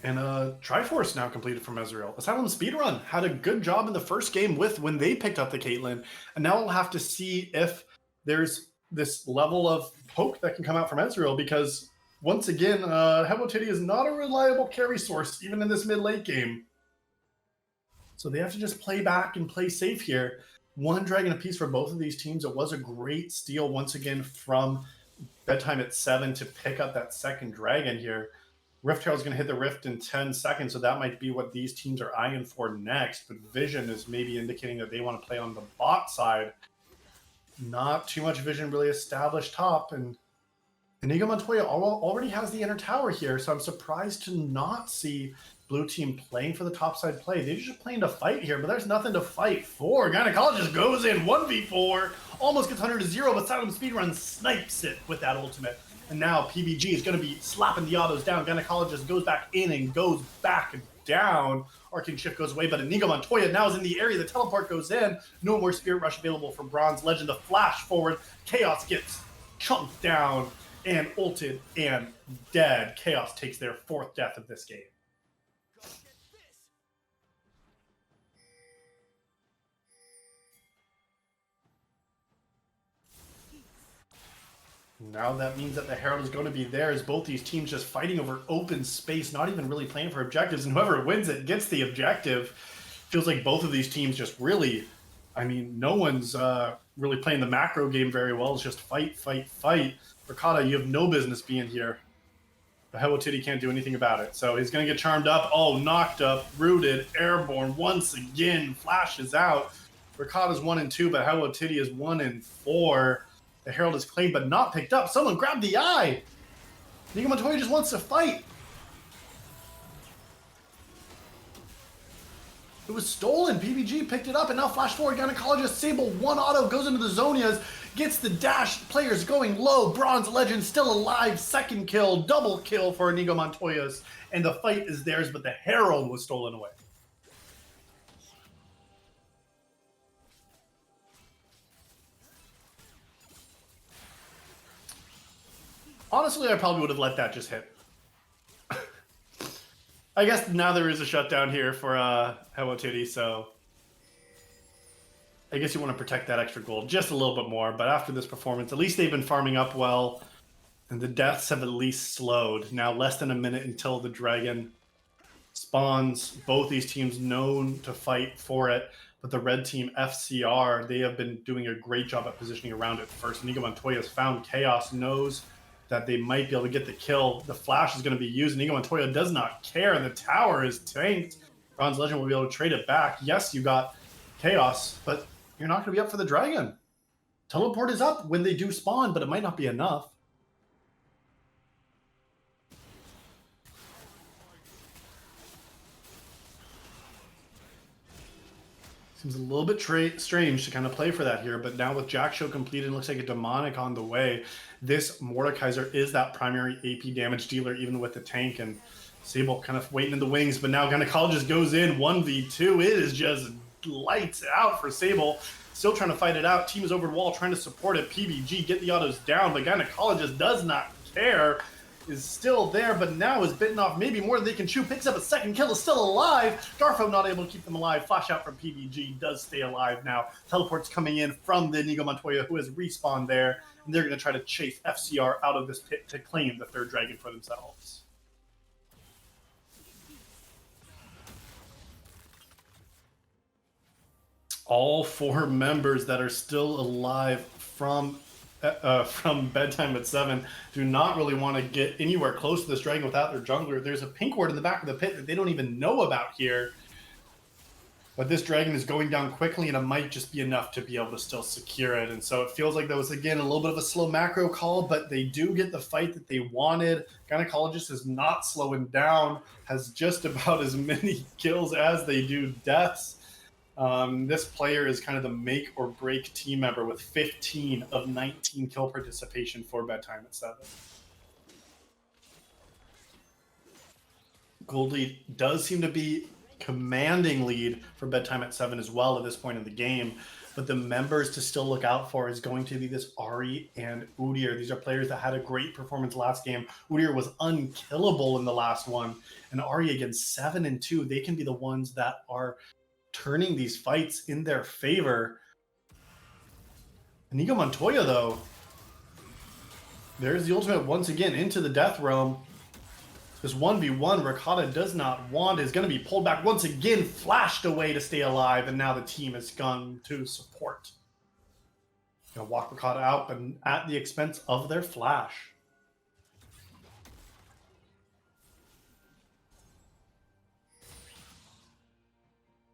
A: And Triforce now completed from Ezreal. Asylum Speedrun had a good job in the first game with when they picked up the Caitlyn. And now we'll have to see if there's this level of poke that can come out from Ezreal, because once again, Hello Titty is not a reliable carry source, even in this mid-late game. So they have to just play back and play safe here. One dragon apiece for both of these teams. It was a great steal once again from Bedtime at 7 to pick up that second dragon here. Rift Herald is going to hit the Rift in 10 seconds, so that might be what these teams are eyeing for next. But Vision is maybe indicating that they want to play on the bot side. Not too much Vision really established top, and Inigo Montoya already has the inner tower here, so I'm surprised to not see Blue Team playing for the topside play. They're just playing to fight here, but there's nothing to fight for. Gynecologist goes in 1v4, almost gets 100 to 0, but Silent Speedrun snipes it with that ultimate. And now PBG is going to be slapping the autos down. Gynecologist goes back in and goes back down. Arcane Shift goes away, but Inigo Montoya now is in the area. The teleport goes in. No more Spirit Rush available for Bronze Legend to flash forward. Chaos gets chunked down and ulted and dead. Chaos takes their 4th death of this game. Now that means that the Herald is going to be there, as both these teams just fighting over open space, not even really playing for objectives, and whoever wins it gets the objective. Feels like both of these teams just really, I mean, no one's really playing the macro game very well. It's just fight, fight, fight. Ricotta, you have no business being here. But Hello Titty can't do anything about it. So he's going to get charmed up. Oh, knocked up, rooted, airborne once again, flashes out. Ricotta's 1 and 2, but Hello Titty is 1 and 4. The Herald is claimed but not picked up. Someone grabbed the eye. Inigo Montoya just wants to fight. It was stolen. PBG picked it up and now flash forward. Gynecologist Sable 1 auto goes into the Zonias. Gets the dash. Players going low. Bronze Legend still alive. 2nd kill. Double kill for Inigo Montoya's. And the fight is theirs, but the Herald was stolen away. Honestly, I probably would have let that just hit. I guess now there is a shutdown here for Hello Titty, so I guess you want to protect that extra gold just a little bit more. But after this performance, at least they've been farming up well, and the deaths have at least slowed. Now less than a minute until the dragon spawns. Both these teams known to fight for it, but the red team FCR, they have been doing a great job at positioning around it first. Inigo Montoya has found Chaos, knows that they might be able to get the kill. The flash is going to be used. Inigo Montoya does not care. The tower is tanked. Bronze Legend will be able to trade it back. Yes, you got Chaos, but you're not going to be up for the dragon. Teleport is up when they do spawn, but it might not be enough. Seems a little bit strange to kind of play for that here, but now with Jack Show completed, looks like a Demonic on the way. This Mordekaiser is that primary AP damage dealer, even with the tank, and Sable kind of waiting in the wings, but now Gynecologist goes in 1v2. It is just lights out for Sable. Still trying to fight it out. Team is over the wall trying to support it. PBG get the autos down, but Gynecologist does not care. Is still there, but now is bitten off maybe more than they can chew. Picks up a 2nd kill, is still alive. Darfo not able to keep them alive. Flash out from PBG, does stay alive now. Teleport's coming in from the Inigo Montoya, who has respawned there, and they're going to try to chase FCR out of this pit to claim the 3rd dragon for themselves. All 4 members that are still alive from Bedtime at 7 do not really want to get anywhere close to this dragon without their jungler. There's a pink ward in the back of the pit that they don't even know about here. But this dragon is going down quickly, and it might just be enough to be able to still secure it. And so it feels like that was, again, a little bit of a slow macro call, but they do get the fight that they wanted. Gynecologist is not slowing down, has just about as many kills as they do deaths. This player is kind of the make or break team member with 15 of 19 kill participation for Bedtime at 7. Gold lead does seem to be commanding lead for Bedtime at 7 as well at this point in the game. But the members to still look out for is going to be this Ahri and Udyr. These are players that had a great performance last game. Udyr was unkillable in the last one. And Ahri against 7 and 2, they can be the ones that are turning these fights in their favor. Inigo Montoya, though, there's the ultimate once again into the death realm. This 1v1 Ricotta does not want, is going to be pulled back once again, flashed away to stay alive, and now the team has gone to support. Going to walk Ricotta out, but at the expense of their flash.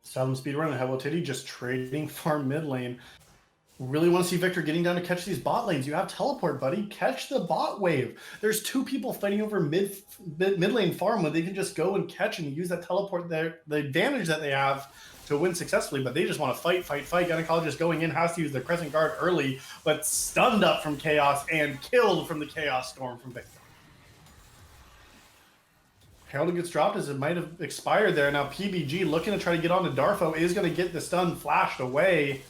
A: Salem Speedrun and Hello Titty just trading for mid lane. Really want to see Victor getting down to catch these bot lanes. You have teleport, buddy. Catch the bot wave. There's 2 people fighting over mid lane farm when they can just go and catch and use that teleport there. The advantage that they have to win successfully, but they just want to fight. Gynecologist going in has to use the Crescent Guard early, but stunned up from Chaos and killed from the Chaos Storm from Victor. Herald gets dropped as it might have expired there. Now PBG looking to try to get onto Darfo is going to get the stun flashed away.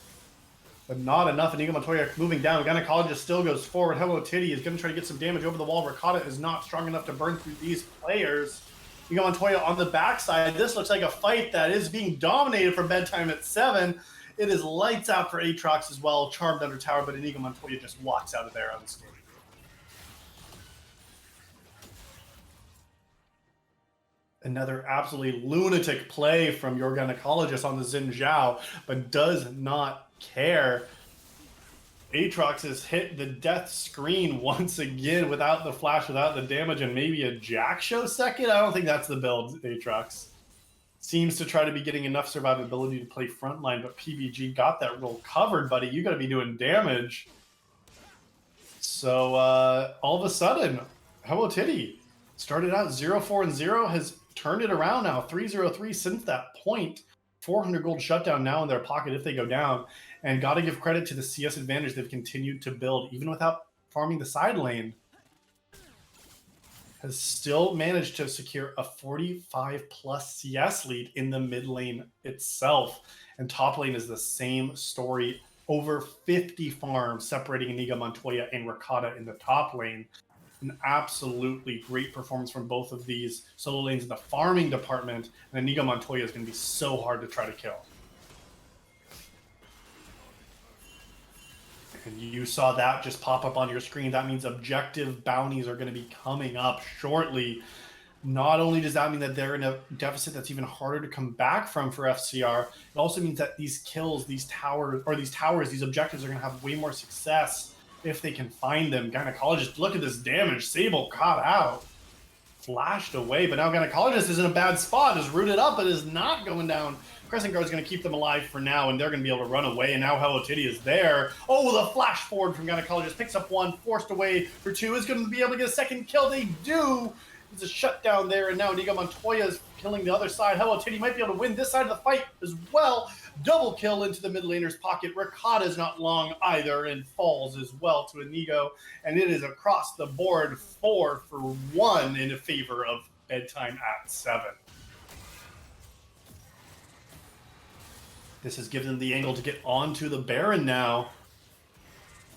A: But not enough. Inigo Montoya moving down. Gynecologist still goes forward. Hello Titty is going to try to get some damage over the wall. Ricotta is not strong enough to burn through these players. Inigo Montoya on the backside. This looks like a fight that is being dominated for Bedtime at 7. It is lights out for Aatrox as well. Charmed under tower, but Inigo Montoya just walks out of there unscathed. Another absolutely lunatic play from your Gynecologist on the Xin Zhao, but does not care. Aatrox has hit the death screen once again without the flash, without the damage, and maybe a Jack Show second. I don't think that's the build. Aatrox seems to try to be getting enough survivability to play frontline, but PBG got that role covered, buddy. You got to be doing damage. So all of a sudden, Hello Titty started out 0-4-0, has turned it around now, 3-0-3 since that point. 400 gold shutdown now in their pocket if they go down. And got to give credit to the CS advantage they've continued to build, even without farming the side lane. Has still managed to secure a 45+ CS lead in the mid lane itself. And top lane is the same story. Over 50 farms separating Inigo Montoya and Ricotta in the top lane. An absolutely great performance from both of these solo lanes in the farming department. And Inigo Montoya is going to be so hard to try to kill. And you saw that just pop up on your screen. That means objective bounties are going to be coming up shortly. Not only does that mean that they're in a deficit that's even harder to come back from for FCR, it also means that these kills, these towers, these objectives are going to have way more success if they can find them. Gynecologist, look at this damage. Sable caught out. Flashed away, but now Gynecologist is in a bad spot, is rooted up, but is not going down. Crescent Guard is going to keep them alive for now, and they're going to be able to run away, and now Hello Titty is there. Oh, the flash forward from Gynecologist, picks up 1, forced away for 2, is going to be able to get a second kill. They do! It's a shutdown there, and now Inigo Montoya is killing the other side. Hello Titty might be able to win this side of the fight as well. Double kill into the mid laner's pocket. Ricotta is not long either and falls as well to Inigo, and it is across the board 4-for-1 in favor of Bedtime at 7. This has given them the angle to get onto the Baron now.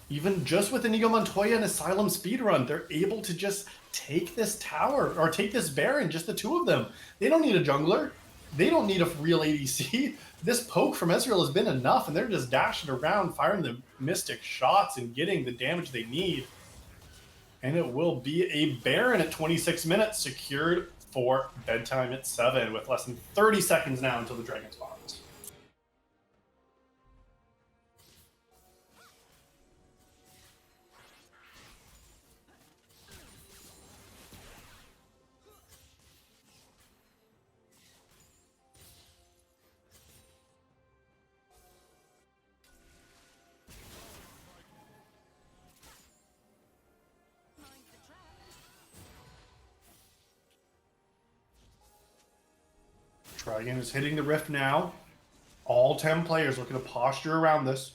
A: Even just with Inigo Montoya and Asylum speedrun, they're able to just take this tower, or take this Baron, just the 2 of them. They don't need a jungler. They don't need a real ADC. This poke from Ezreal has been enough, and they're just dashing around, firing the mystic shots and getting the damage they need. And it will be a Baron at 26 minutes, secured for Bedtime at 7, with less than 30 seconds now until the Dragon spawns. Dragon is hitting the rift now. All 10 players looking to posture around this.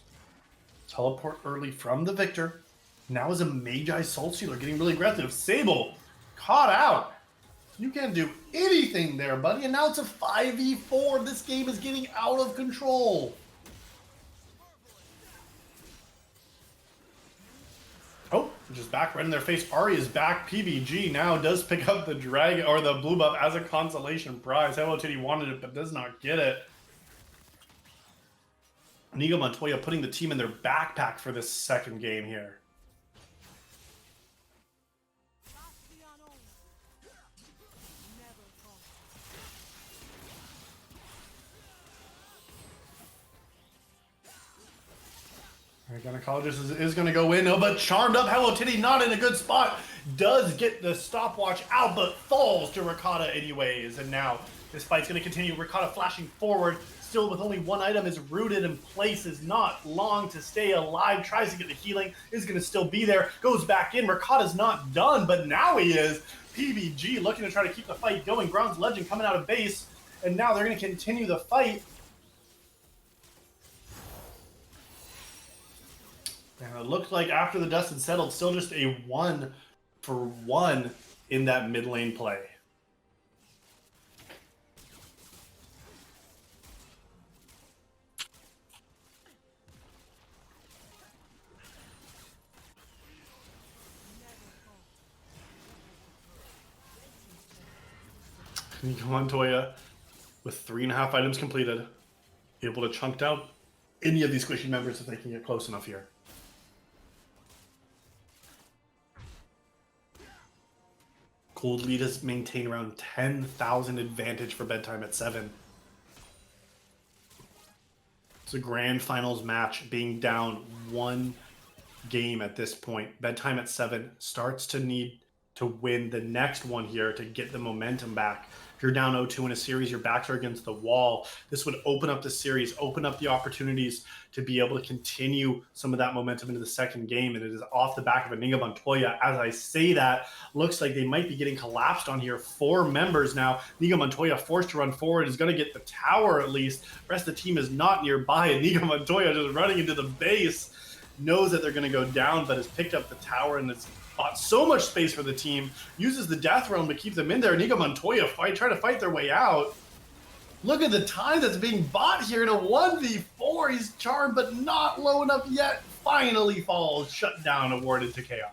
A: Teleport early from the Victor. Now is a Magi Soul Stealer getting really aggressive. Sable caught out. You can't do anything there, buddy. And now it's a 5v4. This game is getting out of control. Oh, just back right in their face. Ari is back. PBG now does pick up the dragon or the blue buff as a consolation prize. Hello Titty wanted it, but does not get it. Inigo Montoya putting the team in their backpack for this second game here. Gynecologist is going to go in, but charmed up. Hello Titty not in a good spot. Does get the stopwatch out, but falls to Ricotta anyways. And now this fight's going to continue. Ricotta flashing forward, still with only one item, is rooted in place, is not long to stay alive. Tries to get the healing, is going to still be there. Goes back in. Ricotta's not done, but now he is. PBG looking to try to keep the fight going. Ground's Legend coming out of base, and now they're going to continue the fight. And it looked like after the dust had settled, still just a 1-for-1 in that mid lane play. Inigo Montoya with 3.5 items completed, able to chunk down any of these squishy members if they can get close enough here. Gold lead has maintained around 10,000 advantage for Bedtime at 7. It's a grand finals match, being down 1 game at this point. Bedtime at 7 starts to need to win the next one here to get the momentum back. If you're down 0-2 in a series, your backs are against the wall. This would open up the series, open up the opportunities to be able to continue some of that momentum into the second game, and it is off the back of Inigo Montoya. As I say that, looks like they might be getting collapsed on here. 4 members now. Inigo Montoya forced to run forward, is going to get the tower at least. The rest of the team is not nearby. Inigo Montoya just running into the base. Knows that they're going to go down, but has picked up the tower and it's bought so much space for the team. Uses the Death Realm to keep them in there. Inigo Montoya trying to fight their way out. Look at the time that's being bought here in a 1v4. He's charmed, but not low enough yet. Finally falls. Shut down, awarded to Chaos.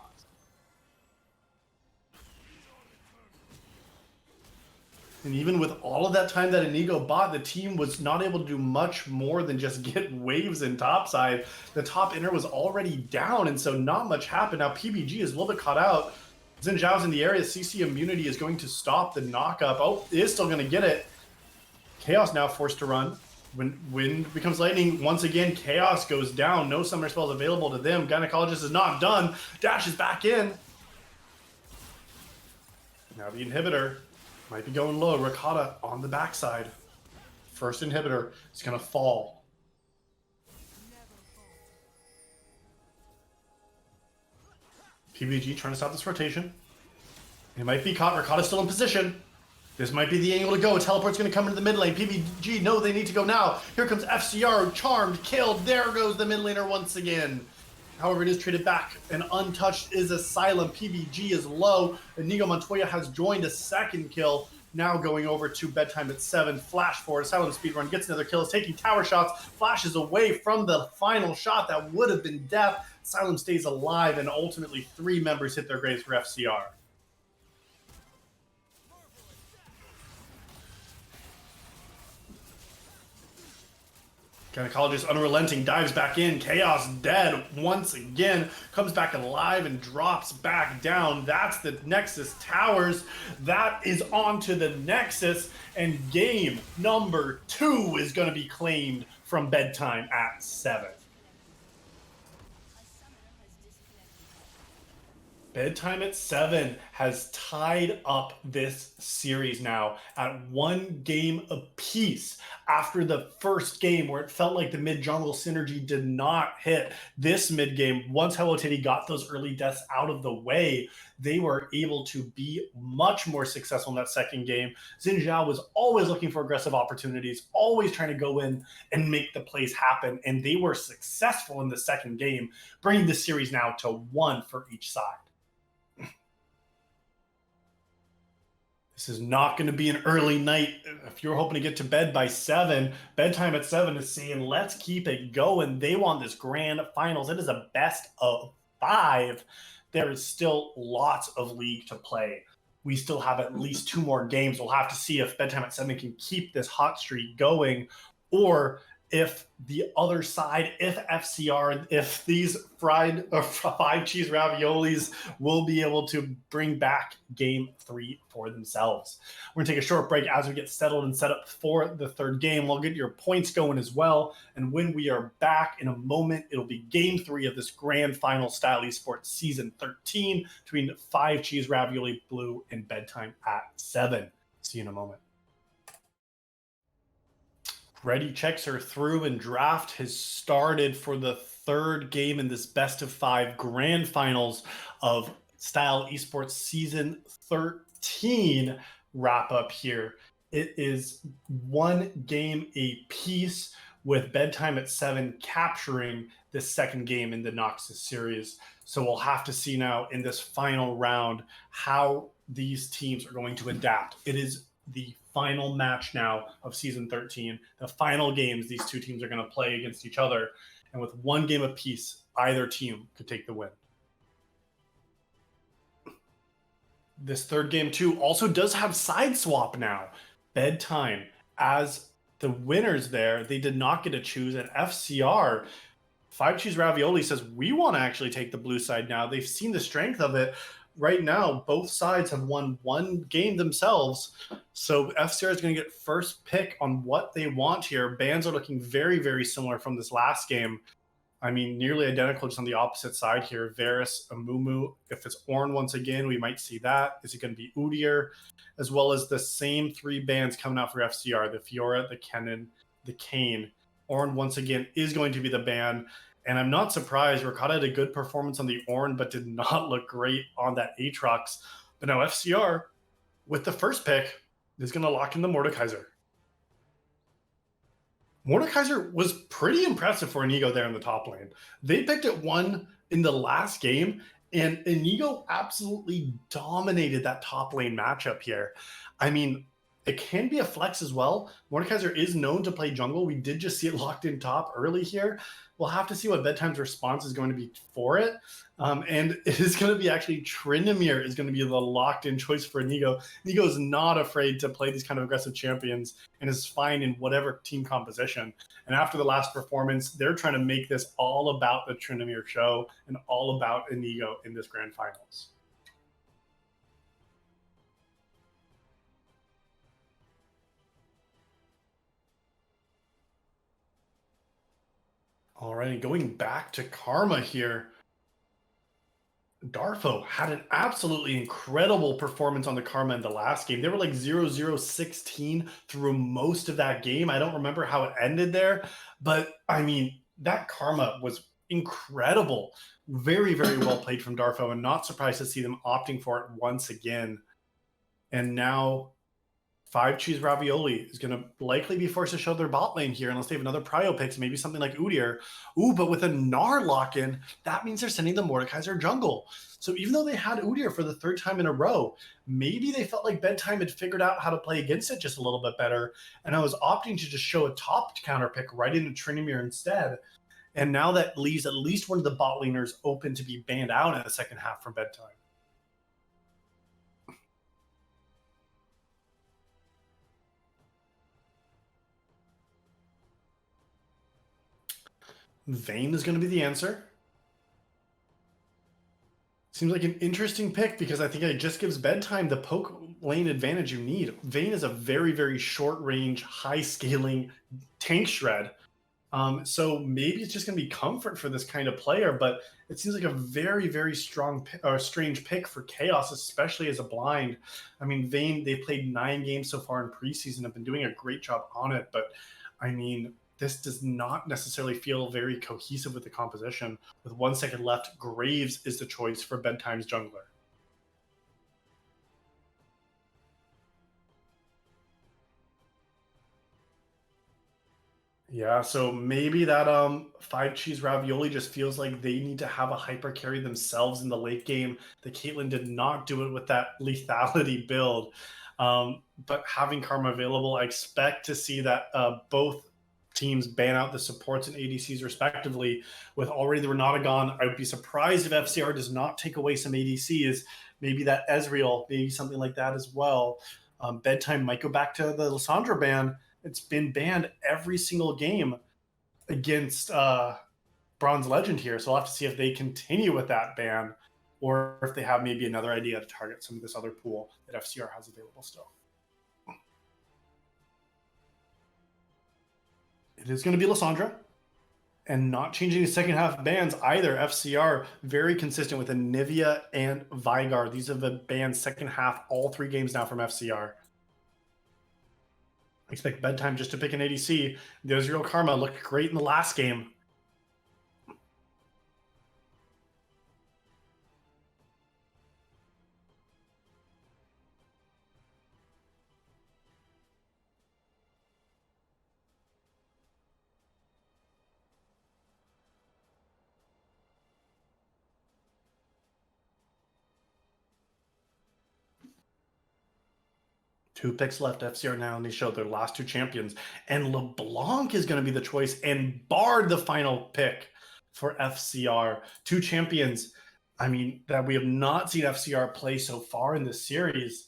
A: And even with all of that time that Inigo bought, the team was not able to do much more than just get waves in topside. The top inner was already down, and so not much happened. Now PBG is a little bit caught out. Xin Zhao's in the area. CC immunity is going to stop the knockup. Oh, it is still going to get it. Chaos now forced to run. When wind becomes lightning, once again, Chaos goes down. No summoner spells available to them. Gynecologist is not done. Dash is back in. Now the inhibitor might be going low. Ricotta on the backside. First inhibitor is going to fall. PBG trying to stop this rotation. It might be caught. Ricotta's still in position. This might be the angle to go. Teleport's going to come into the mid lane. PBG, no, they need to go now. Here comes FCR, charmed, killed. There goes the mid laner once again. However, it is traded back, and untouched is Asylum. PBG is low. Inigo Montoya has joined a second kill. Now going over to Bedtime at 7. Flash forward. Asylum speedrun gets another kill. Is taking tower shots. Flashes away from the final shot that would have been death. Asylum stays alive, and ultimately 3 members hit their graves for FCR. Gynecologist unrelenting, dives back in. Chaos dead once again. Comes back alive and drops back down. That's the Nexus towers. That is on to the Nexus. And game number 2 is going to be claimed from Bedtime at 7. Bedtime at 7 has tied up this series now at 1 game apiece after the first game where it felt like the mid-jungle synergy did not hit. This mid-game, once Hello Titty got those early deaths out of the way, they were able to be much more successful in that second game. Xin Zhao was always looking for aggressive opportunities, always trying to go in and make the plays happen, and they were successful in the second game, bringing the series now to 1 for each side. This is not going to be an early night. If you're hoping to get to bed by 7, Bedtime at 7 is saying, let's keep it going. They want this grand finals. It is a best of 5. There is still lots of league to play. We still have at least 2 more games. We'll have to see if Bedtime at 7 can keep this hot streak going, or if the other side, if FCR, if these fried 5 cheese raviolis will be able to bring back game 3 for themselves. We're gonna take a short break as we get settled and set up for the third game. We'll get your points going as well. And when we are back in a moment, it'll be game 3 of this grand final style esports season 13 between 5 cheese Ravioli-Blue and Bedtime at 7. See you in a moment. Ready checks are through and draft has started for the third game in this best of 5 grand finals of Style Esports season 13 wrap up here. It is 1 game apiece, with Bedtime at 7 capturing this second game in the Noxus series. So we'll have to see now in this final round how these teams are going to adapt. It is the final match now of season 13, the final games these two teams are going to play against each other, and with 1 game apiece, either team could take the win. This third game too also does have side swap now. Bedtime as the winners there, they did not get to choose, and FCR 5 Cheese Ravioli says we want to actually take the blue side now. They've seen the strength of it. Right now, both sides have won 1 game themselves. So FCR is going to get first pick on what they want here. Bans are looking very, very similar from this last game. I mean, nearly identical, just on the opposite side here. Varus, Amumu. If it's Ornn once again, we might see that. Is it going to be Udyr? As well as the same 3 bans coming out for FCR. The Fiora, the Kennen, the Kayn. Ornn once again is going to be the ban. And I'm not surprised. Ricotta had a good performance on the Ornn, but did not look great on that Aatrox. But now FCR, with the first pick, is going to lock in the Mordekaiser. Mordekaiser was pretty impressive for Inigo there in the top lane. They picked it 1 in the last game, and Inigo absolutely dominated that top lane matchup here. I mean, it can be a flex as well. Mordekaiser is known to play jungle. We did just see it locked in top early here. We'll have to see what Bedtime's response is going to be for it. And it is going to be actually Tryndamere is going to be the locked-in choice for Inigo. Inigo is not afraid to play these kind of aggressive champions and is fine in whatever team composition. And after the last performance, they're trying to make this all about the Tryndamere show and all about Inigo in this grand finals. All right, going back to Karma here. Darfo had an absolutely incredible performance on the Karma in the last game. They were like 0-0-16 through most of that game. I don't remember how it ended there, but I mean, that Karma was incredible. Very, very well played from Darfo, and not surprised to see them opting for it once again. And now 5 Cheese Ravioli is going to likely be forced to show their bot lane here unless they have another prio picks, maybe something like Udyr. Ooh, but with a Gnar lock-in, that means they're sending the Mordekaiser jungle. So even though they had Udyr for the 3rd time in a row, maybe they felt like Bedtime had figured out how to play against it just a little bit better, and I was opting to just show a top counter pick right into Tryndamere instead. And now that leaves at least one of the bot laners open to be banned out in the second half from Bedtime. Vayne is going to be the answer. Seems like an interesting pick because I think it just gives Bedtime the poke lane advantage you need. Vayne is a very, very short range, high scaling tank shred. So maybe it's just going to be comfort for this kind of player, but it seems like a very, very strong or strange pick for Chaos, especially as a blind. I mean, Vayne, they played 9 games so far in preseason, have been doing a great job on it, but I mean, this does not necessarily feel very cohesive with the composition. With 1 second left, Graves is the choice for Bedtime's jungler. Yeah, so maybe that 5 cheese ravioli just feels like they need to have a hyper carry themselves in the late game. The Caitlyn did not do it with that lethality build. But having Karma available, I expect to see that both teams ban out the supports and ADCs respectively. With already the Renata gone, I would be surprised if FCR does not take away some ADCs. Maybe that Ezreal, maybe something like that as well. Bedtime might go back to the Lissandra ban. It's been banned every single game against Bronze Legend here. So I'll have to see if they continue with that ban or if they have maybe another idea to target some of this other pool that FCR has available still. It is going to be Lissandra. And not changing the second half bans either. FCR very consistent with Anivia and Vigar. These have been banned second half all 3 games now from FCR. I expect Bedtime just to pick an ADC. The Ezreal Karma looked great in the last game. Two picks left, FCR now, and they showed their last 2 champions. And LeBlanc is going to be the choice, and Bard the final pick for FCR. 2 champions, I mean, that we have not seen FCR play so far in this series.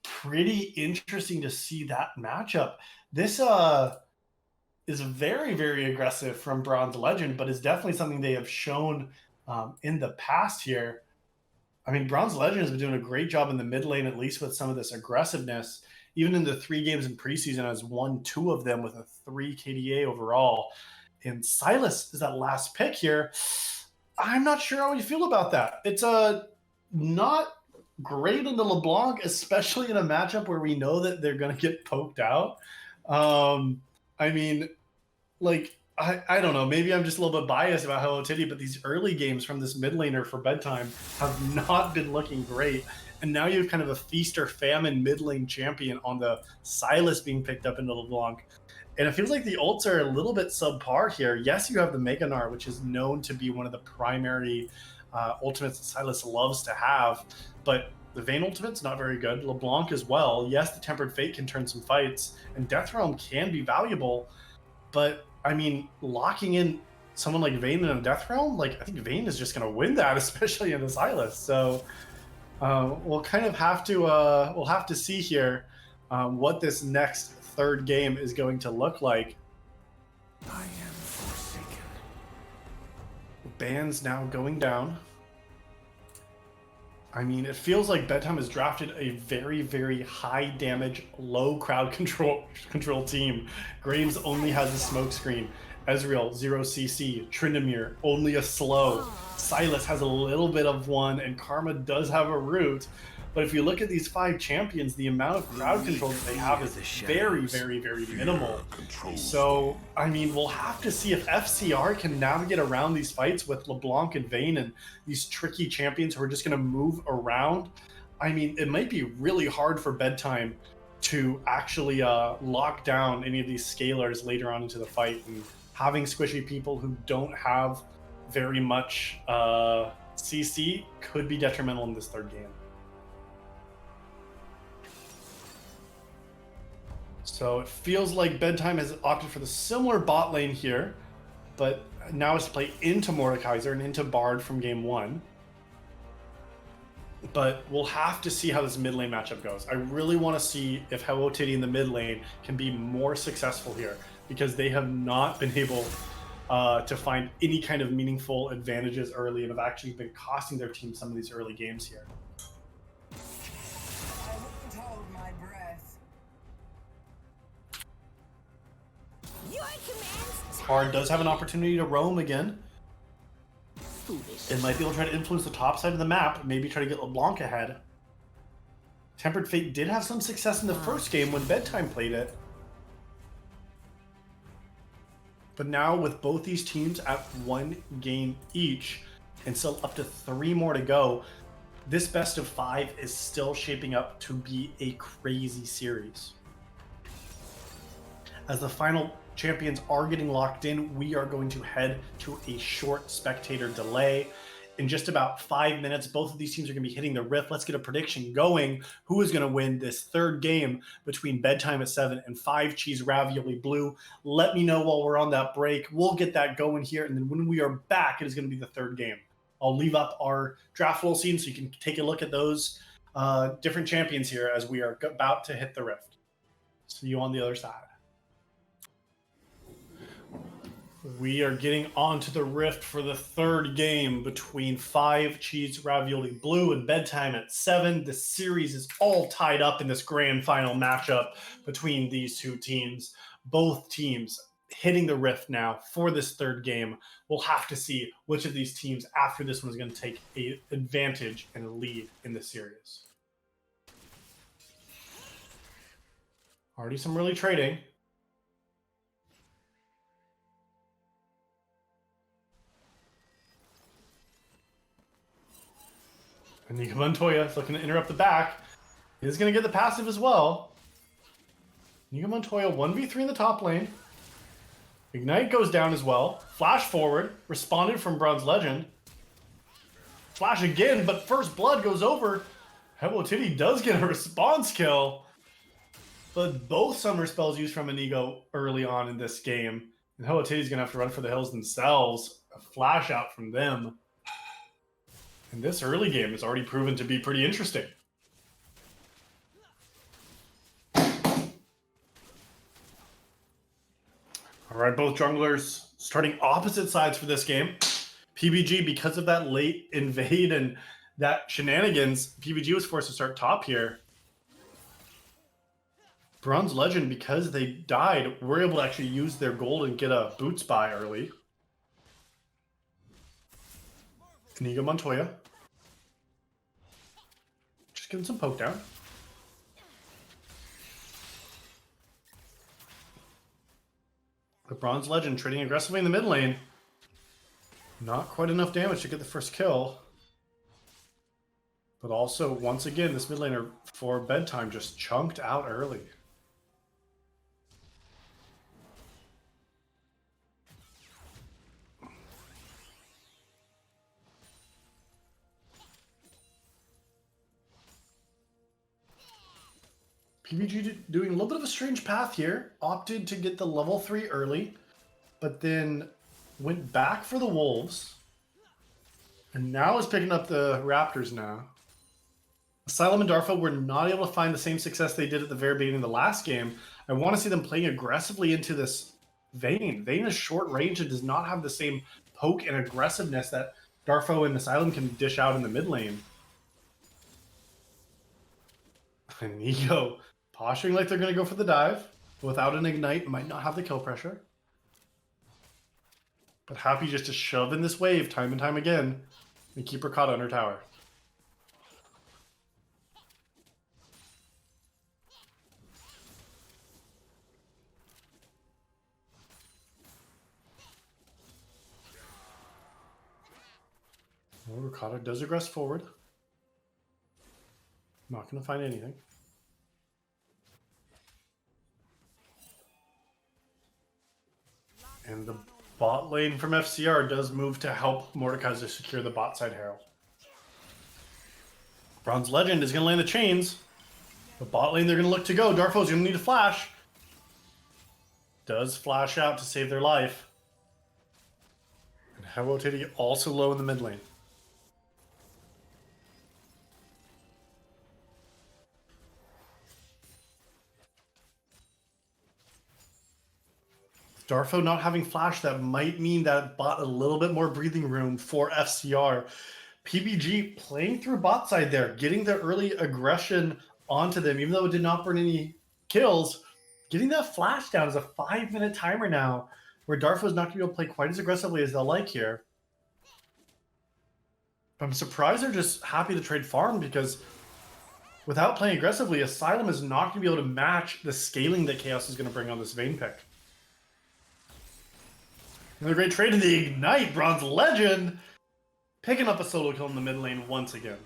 A: Pretty interesting to see that matchup. This is very, very aggressive from Bronze Legend, but is definitely something they have shown in the past here. I mean, Bronze Legend has been doing a great job in the mid lane, at least with some of this aggressiveness. Even in the 3 games in preseason, has won 2 of them with a 3 KDA overall. And Silas is that last pick here. I'm not sure how you feel about that. It's not great in the LeBlanc, especially in a matchup where we know that they're going to get poked out. I mean, like, I don't know. Maybe I'm just a little bit biased about Hello Titty, but these early games from this mid laner for Bedtime have not been looking great. And now you have kind of a feast or famine mid lane champion on the Silas being picked up into LeBlanc. And it feels like the ults are a little bit subpar here. Yes, you have the Mega Gnar, which is known to be one of the primary ultimates that Silas loves to have. But the Vayne ultimate's not very good. LeBlanc as well. Yes, the Tempered Fate can turn some fights. And Death Realm can be valuable. But I mean, locking in someone like Vayne in a Death Realm, like I think Vayne is just going to win that, especially in the Silas. So we'll kind of have to see here what this next 3rd game is going to look like.
B: I am forsaken.
A: Bans now going down. I mean, it feels like Bedtime has drafted a very, very high damage, low crowd control team. Graves only has a smoke screen. Ezreal, 0 CC. Tryndamere, only a slow. Silas has a little bit of one, and Karma does have a root. But if you look at these 5 champions, the amount of crowd control that they have is very, very, very minimal. So, I mean, we'll have to see if FCR can navigate around these fights with LeBlanc and Vayne and these tricky champions who are just going to move around. I mean, it might be really hard for Bedtime to actually lock down any of these scalers later on into the fight. And having squishy people who don't have very much CC could be detrimental in this 3rd game. So it feels like Bedtime has opted for the similar bot lane here, but now it's to play into Mordekaiser and into Bard from game 1. But we'll have to see how this mid lane matchup goes. I really want to see if Hello Titty in the mid lane can be more successful here, because they have not been able to find any kind of meaningful advantages early and have actually been costing their team some of these early games here.
C: Your commands
A: Card does have an opportunity to roam again.
C: Foolish.
A: It might be able to try to influence the top side of the map, maybe try to get LeBlanc ahead. Tempered Fate did have some success in the first game when Bedtime played it. But now with both these teams at 1 game each, and still up to 3 more to go, this best of 5 is still shaping up to be a crazy series. As the final champions are getting locked in, we are going to head to a short spectator delay. In just about 5 minutes, both of these teams are going to be hitting the rift. Let's get a prediction going. Who is going to win this third game between Bedtime at 7 and 5 Cheese Ravioli-Blue? Let me know while we're on that break. We'll get that going here, and then when we are back, it is going to be the third game. I'll leave up our draft roll scene so you can take a look at those different champions here as we are about to hit the rift. See you on the other side. We are getting onto the rift for the third game between 5 Cheese Ravioli-Blue and Bedtime at 7. The series is all tied up in this grand final matchup between these two teams. Both teams hitting the rift now for this third game. We'll have to see which of these teams after this one is going to take an advantage and a lead in the series. Already some early trading. And Nico Montoya is looking to interrupt the back. He's going to get the passive as well. Nico Montoya 1v3 in the top lane. Ignite goes down as well. Flash forward. Responded from Bronze Legend. Flash again, but First Blood goes over. Hebo Titty does get a response kill. But both summer spells used from Inigo early on in this game. And Hebo Titty's going to have to run for the hills themselves. A flash out from them. And this early game has already proven to be pretty interesting. All right, both junglers starting opposite sides for this game. PBG, because of that late invade and that shenanigans, PBG was forced to start top here. Bronze Legend, because they died, were able to actually use their gold and get a boots buy early. Inigo Montoya. Just getting some poke down. The Bronze Legend trading aggressively in the mid lane. Not quite enough damage to get the first kill. But also, once again, this mid laner for Bedtime just chunked out early. PBG doing a little bit of a strange path here. Opted to get the level 3 early, but then went back for the Wolves. And now is picking up the Raptors now. Asylum and Darfo were not able to find the same success they did at the very beginning of the last game. I want to see them playing aggressively into this Vayne. Vayne is short range and does not have the same poke and aggressiveness that Darfo and Asylum can dish out in the mid lane. And Nico posturing like they're going to go for the dive. Without an ignite, might not have the kill pressure. But happy just to shove in this wave time and time again and keep her caught under tower. Ricotta does aggress forward. Not going to find anything. And the bot lane from FCR does move to help Mordekaiser to secure the bot side Herald. Bronze Legend is going to land the chains. The bot lane they're going to look to go. Darfo's going to need a flash. Does flash out to save their life. And Hebo Titty also low in the mid lane. Darfo not having flash, that might mean that bought a little bit more breathing room for FCR. PBG playing through bot side there, getting the early aggression onto them, even though it did not burn any kills. Getting that flash down is a 5-minute timer now where Darfo's not going to be able to play quite as aggressively as they'll like here. But I'm surprised they're just happy to trade farm, because without playing aggressively, Asylum is not going to be able to match the scaling that Chaos is going to bring on this Vayne pick. Another great trade in the Ignite. Bronze Legend picking up a solo kill in the mid lane once again.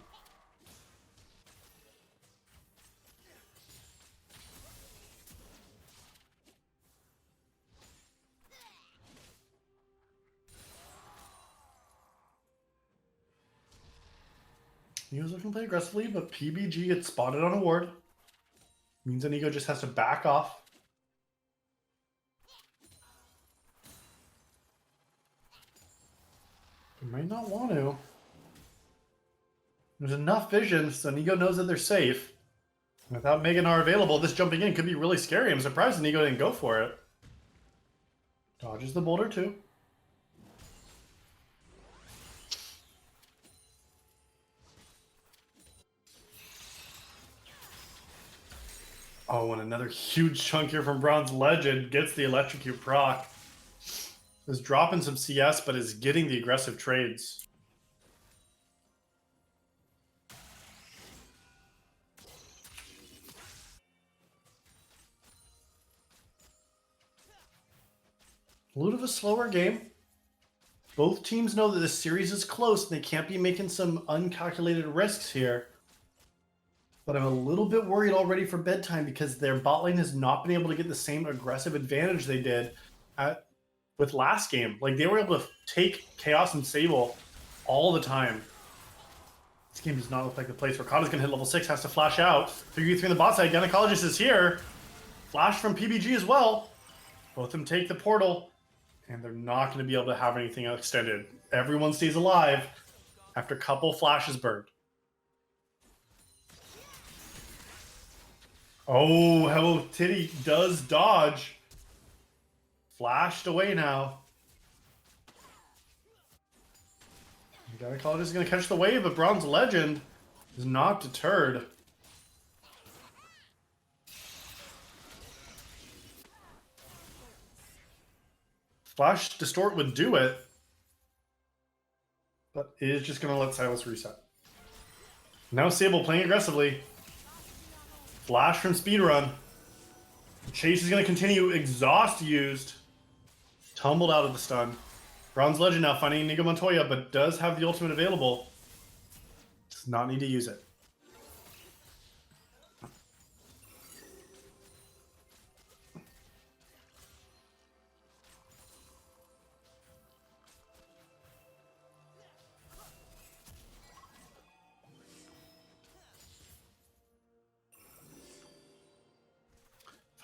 A: Nigo's looking to play aggressively, but PBG gets spotted on a ward. Means that Nigo just has to back off. He might not want to. There's enough vision, so Nigo knows that they're safe. Without Mega Gnar available, this jumping in could be really scary. I'm surprised Nigo didn't go for it. Dodges the boulder too. Oh, and another huge chunk here from Bronze Legend. Gets the Electrocute proc. Is dropping some CS, but is getting the aggressive trades. A little bit of a slower game. Both teams know that this series is close and they can't be making some uncalculated risks here. But I'm a little bit worried already for Bedtime, because their bot lane has not been able to get the same aggressive advantage they did with last game. Like, they were able to take Chaos and Sable all the time. This game does not look like the place where Kata's going to hit level 6, has to flash out. 3v3 on the bot side, Gynecologist is here. Flash from PBG as well. Both of them take the portal, and they're not going to be able to have anything extended. Everyone stays alive after a couple flashes burned. Oh, Hello Titty does dodge. Flashed away now. Gynecologist is going to catch the wave, but Bronze Legend is not deterred. Flash Distort would do it, but it is just going to let Silas reset. Now Sable playing aggressively. Flash from Speedrun. Chase is going to continue. Exhaust used. Tumbled out of the stun. Bronze Legend now finding Inigo Montoya, but does have the ultimate available. Does not need to use it.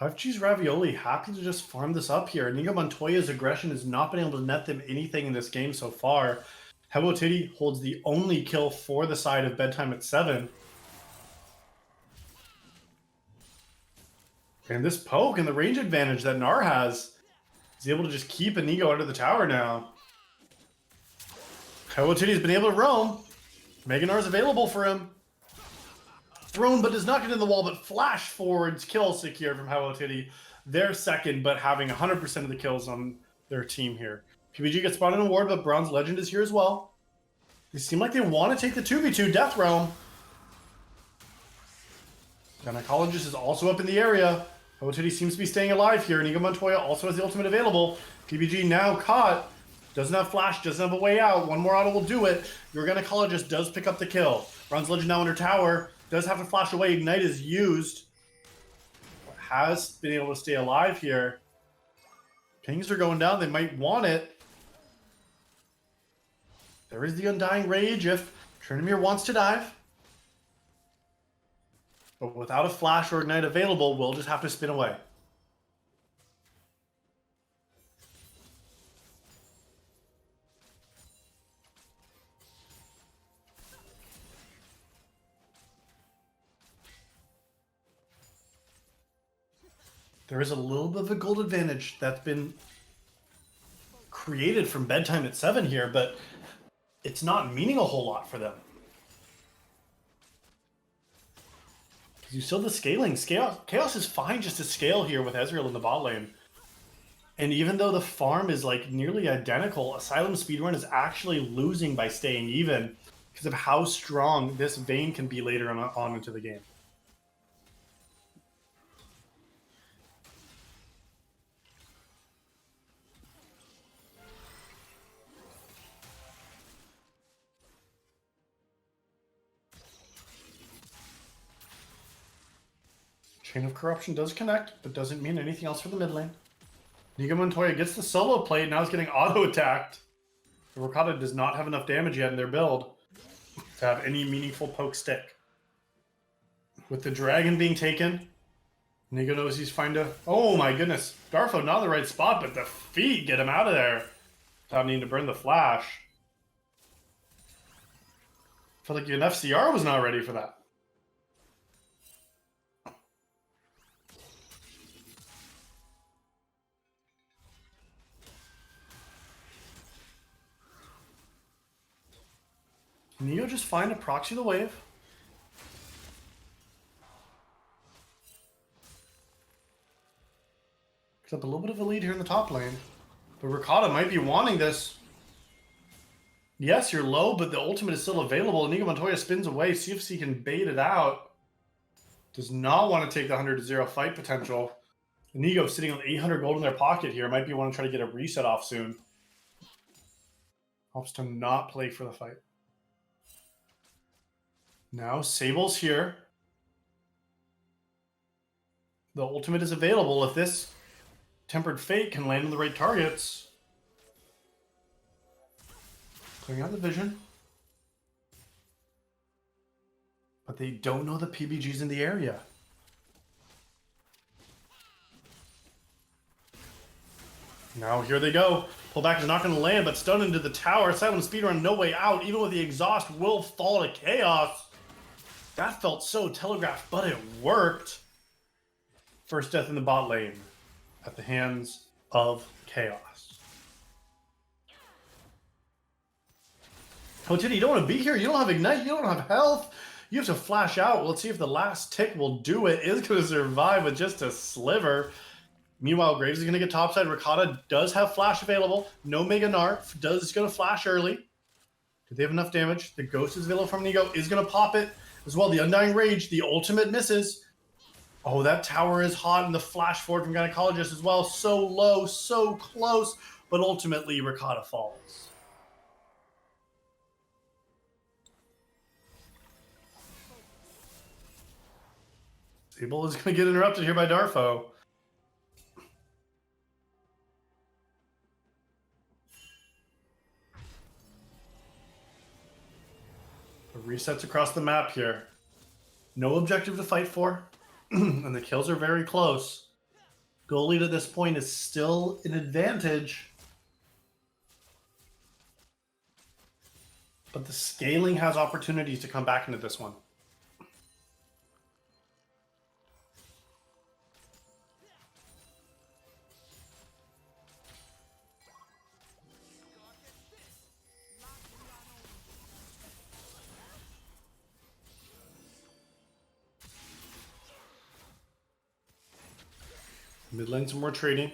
A: FiveG's Ravioli happy to just farm this up here. Inigo Montoya's aggression has not been able to net them anything in this game so far. Hello Titty holds the only kill for the side of Bedtime at 7. And this poke and the range advantage that Gnar has is able to just keep Inigo under the tower now. Hello Titty's been able to roam. Mega Gnar's available for him. Thrown, but does not get in the wall, but flash forwards, kill secure from Hello Titty. They're second, but having 100% of the kills on their team here. PBG gets spotted in a ward, but Bronze Legend is here as well. They seem like they want to take the 2v2 Death Realm. Gynecologist is also up in the area. Hello Titty seems to be staying alive here. Inigo Montoya also has the ultimate available. PBG now caught. Doesn't have flash, doesn't have a way out. One more auto will do it. Your Gynecologist does pick up the kill. Bronze Legend now under tower. Does have to flash away. Ignite is used. Has been able to stay alive here. Pings are going down. They might want it. There is the Undying Rage if Trinamir wants to dive. But without a flash or Ignite available, we'll just have to spin away. There is a little bit of a gold advantage that's been created from Bedtime at 7 here, but it's not meaning a whole lot for them. Because you still have the scaling. Chaos is fine just to scale here with Ezreal in the bot lane. And even though the farm is like nearly identical, Asylum Speedrun is actually losing by staying even because of how strong this Vayne can be later on into the game. Chain of Corruption does connect, but doesn't mean anything else for the mid lane. Inigo Montoya gets the solo plate, now he's getting auto-attacked. The Rokata does not have enough damage yet in their build to have any meaningful poke stick. With the dragon being taken, Inigo knows he's fine to... Oh my goodness. Darfo not in the right spot, but the feet get him out of there without needing to burn the flash. I felt like an FCR was not ready for that. Neo just fine to proxy the wave. Picks up a little bit of a lead here in the top lane. But Rokata might be wanting this. Yes, you're low, but the ultimate is still available. Inigo Montoya spins away, see if he can bait it out. Does not want to take the 100-0 fight potential. Inigo sitting on 800 gold in their pocket here. Might be want to try to get a reset off soon. Helps to not play for the fight. Now, Sable's here. The ultimate is available if this Tempered Fate can land on the right targets. Clearing out the vision. But they don't know the PBG's in the area. Now here they go. Pull back is not going to land, but stun into the tower. Asylum Speedrun, no way out. Even with the exhaust, will fall to chaos. That felt so telegraphed, but it worked. First death in the bot lane at the hands of Chaos. Oh, Titty, you don't want to be here. You don't have Ignite. You don't have health. You have to flash out. Let's see if the last tick will do it. Is going to survive with just a sliver. Meanwhile, Graves is going to get topside. Rokata does have flash available. No Mega Narf. Is going to flash early. Do they have enough damage? The Ghost is available from Nigo. Is going to pop it as well. The Undying Rage. The ultimate misses. Oh, that tower is hot. And the flash forward from Gynecologist as well. So low, so close. But ultimately, Rokata falls. Sable is going to get interrupted here by Darfo. Resets across the map here. No objective to fight for. And the kills are very close. Goal lead at this point is still an advantage. But the scaling has opportunities to come back into this one. Mid lane some more trading.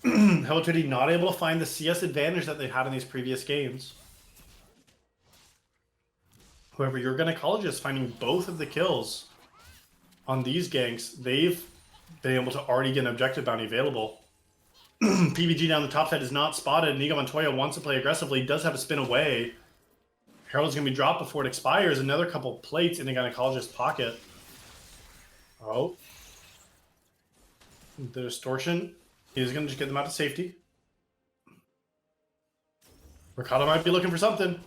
A: Hello Titty not able to find the CS advantage that they had in these previous games. However, your gynecologist finding both of the kills on these ganks, they've been able to already get an objective bounty available. PVG down the top side is not spotted. Inigo Montoya wants to play aggressively, does have a spin away. Herald's going to be dropped before it expires. Another couple plates in the gynecologist's pocket. Oh. The distortion is going to just get them out to safety. Rokata might be looking for something.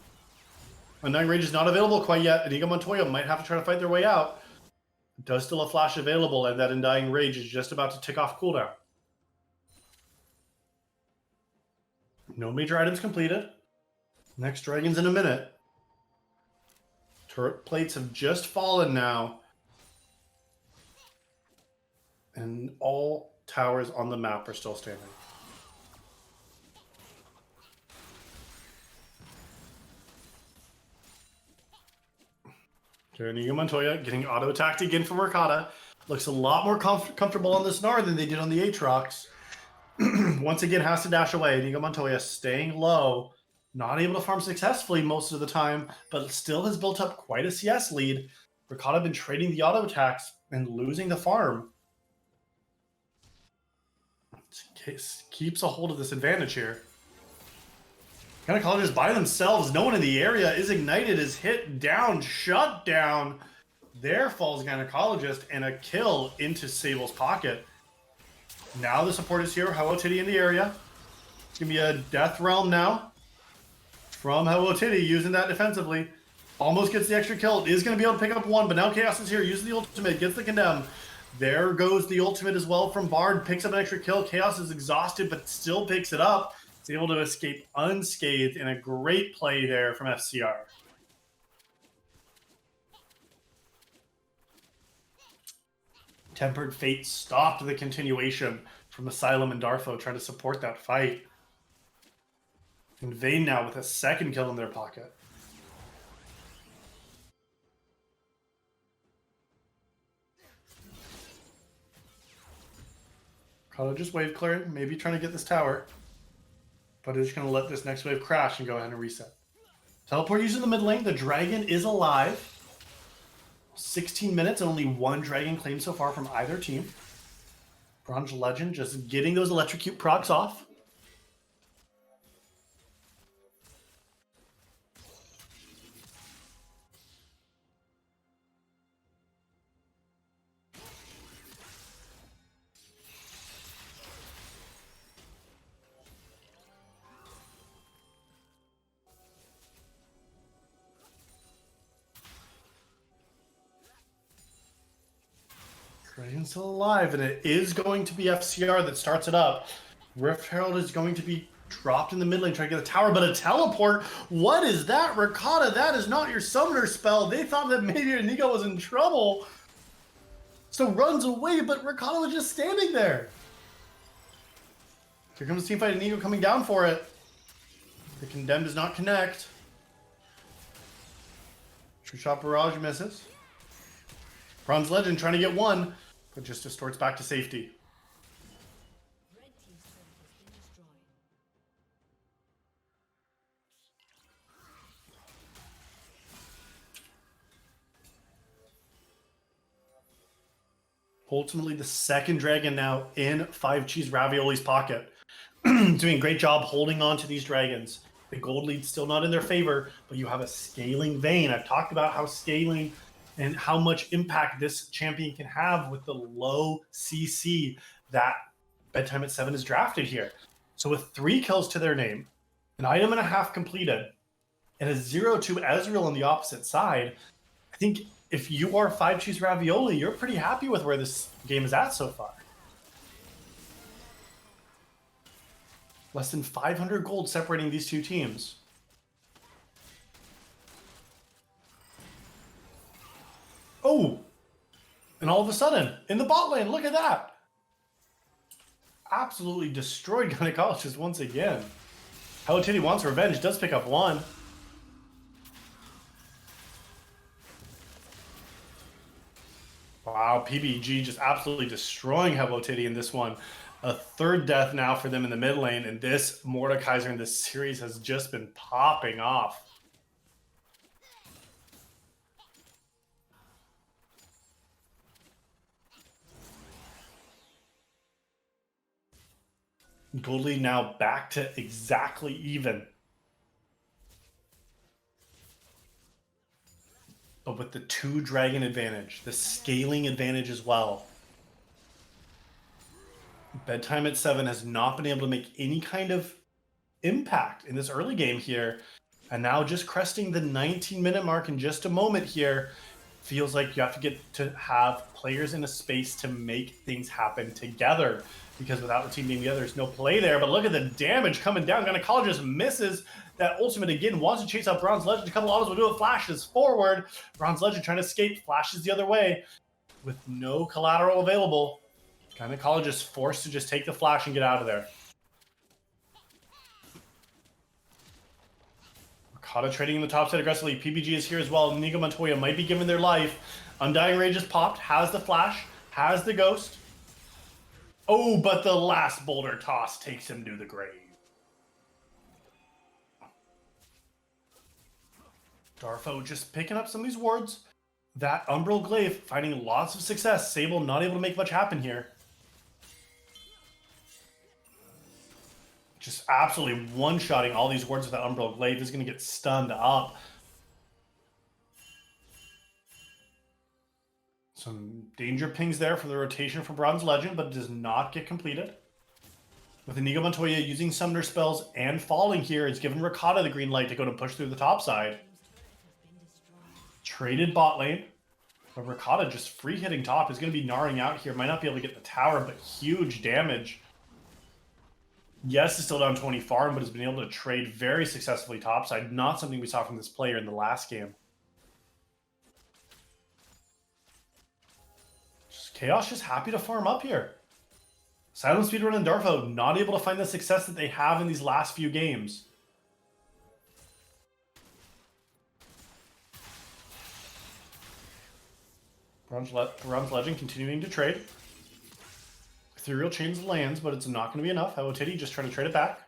A: Undying Rage is not available quite yet. Inigo Montoya might have to try to fight their way out. Does still have flash available, and that Undying Rage is just about to tick off cooldown. No major items completed. Next dragon's in a minute. Turret plates have just fallen now. And all towers on the map are still standing. Inigo Montoya getting auto-attacked again from Rokata. Looks a lot more comfortable on this Gnar than they did on the Aatrox. once again has to dash away. Inigo Montoya staying low, not able to farm successfully most of the time, but still has built up quite a CS lead. Ricotta been trading the auto attacks and losing the farm. Keeps a hold of this advantage here. Gynecologist by themselves. No one in the area is ignited, is hit down, shut down. There falls Gynecologist and a kill into Sable's pocket. Now the support is here. Hello Titty in the area. It's going to be a Death Realm now from Hello Titty using that defensively. Almost gets the extra kill. Is going to be able to pick up one, but now Chaos is here. Uses the ultimate. Gets the condemn. There goes the ultimate as well from Bard. Picks up an extra kill. Chaos is exhausted, but still picks it up. Is able to escape unscathed, and a great play there from FCR. Tempered Fate stopped the continuation from Asylum and Darfo trying to support that fight. And Vayne now with a second kill in their pocket. Kado just wave clearing, maybe trying to get this tower. But it's going to let this next wave crash and go ahead and reset. Teleport using the mid lane. The dragon is alive. 16 minutes and only one dragon claimed so far from either team. Bronze Legend just getting those electrocute procs off. Dragon's still alive, and it is going to be FCR that starts it up. Rift Herald is going to be dropped in the mid lane trying to get a tower, but a teleport? What is that, Ricotta? That is not your summoner spell. They thought that maybe Inigo was in trouble. So runs away, but Ricotta was just standing there. Here comes teamfight, Inigo coming down for it. The Condemned does not connect. True Shot Barrage misses. Bronze Legend trying to get one, but just distorts back to safety.
C: Red team's turret has been destroyed.
A: Ultimately, the second dragon now in 5 Cheese Ravioli's pocket. Doing a great job holding on to these dragons. The gold lead's still not in their favor, but you have a scaling Vayne. I've talked about how scaling and how much impact this champion can have with the low CC that Bedtime at 7 is drafted here. So with 3 kills to their name, an item and a half completed, and a 0-2 Ezreal on the opposite side, I think if you are 5 Cheese Ravioli, you're pretty happy with where this game is at so far. Less than 500 gold separating these two teams. Oh, and all of a sudden, in the bot lane, look at that. Absolutely destroyed Gynecologist once again. Hello Titty wants revenge, does pick up one. Wow, PBG just absolutely destroying Hello Titty in this one. A third death now for them in the mid lane, and this Mordekaiser in this series has just been popping off. Gold lead now back to exactly even. But with the 2 dragon advantage, the scaling advantage as well. Bedtime at 7 has not been able to make any kind of impact in this early game here. And now just cresting the 19-minute mark in just a moment here, feels like you have to get to have players in a space to make things happen together. Because without the team being together, there's no play there. But look at the damage coming down. Gynecologist misses that ultimate again. Wants to chase out Bronze Legend. A couple autos will do it. Flashes forward. Bronze Legend trying to escape. Flashes the other way. With no collateral available. Gynecologist forced to just take the flash and get out of there. Ricotta trading in the top side aggressively. PBG is here as well. Inigo Montoya might be given their life. Undying Rage is popped. Has the flash. Has the ghost. Oh, but the last boulder toss takes him to the grave. Darfo just picking up some of these wards. That Umbral Glaive finding lots of success. Sable not able to make much happen here. Just absolutely one-shotting all these wards with that Umbral Glaive. Is going to get stunned up. Some danger pings there for the rotation for Bronze Legend, but it does not get completed. With Inigo Montoya using Summoner spells and falling here, it's given Ricotta the green light to go to push through the top side. Traded bot lane. But Ricotta just free hitting top is going to be gnarring out here. Might not be able to get the tower, but huge damage. Yes, it's still down 20 farm, but has been able to trade very successfully topside. Not something we saw from this player in the last game. Chaos just happy to farm up here. Silent Speedrun and Darfo not able to find the success that they have in these last few games. Bronze Legend continuing to trade. Ethereal Chains lands, but it's not going to be enough. Hello Titty just trying to trade it back.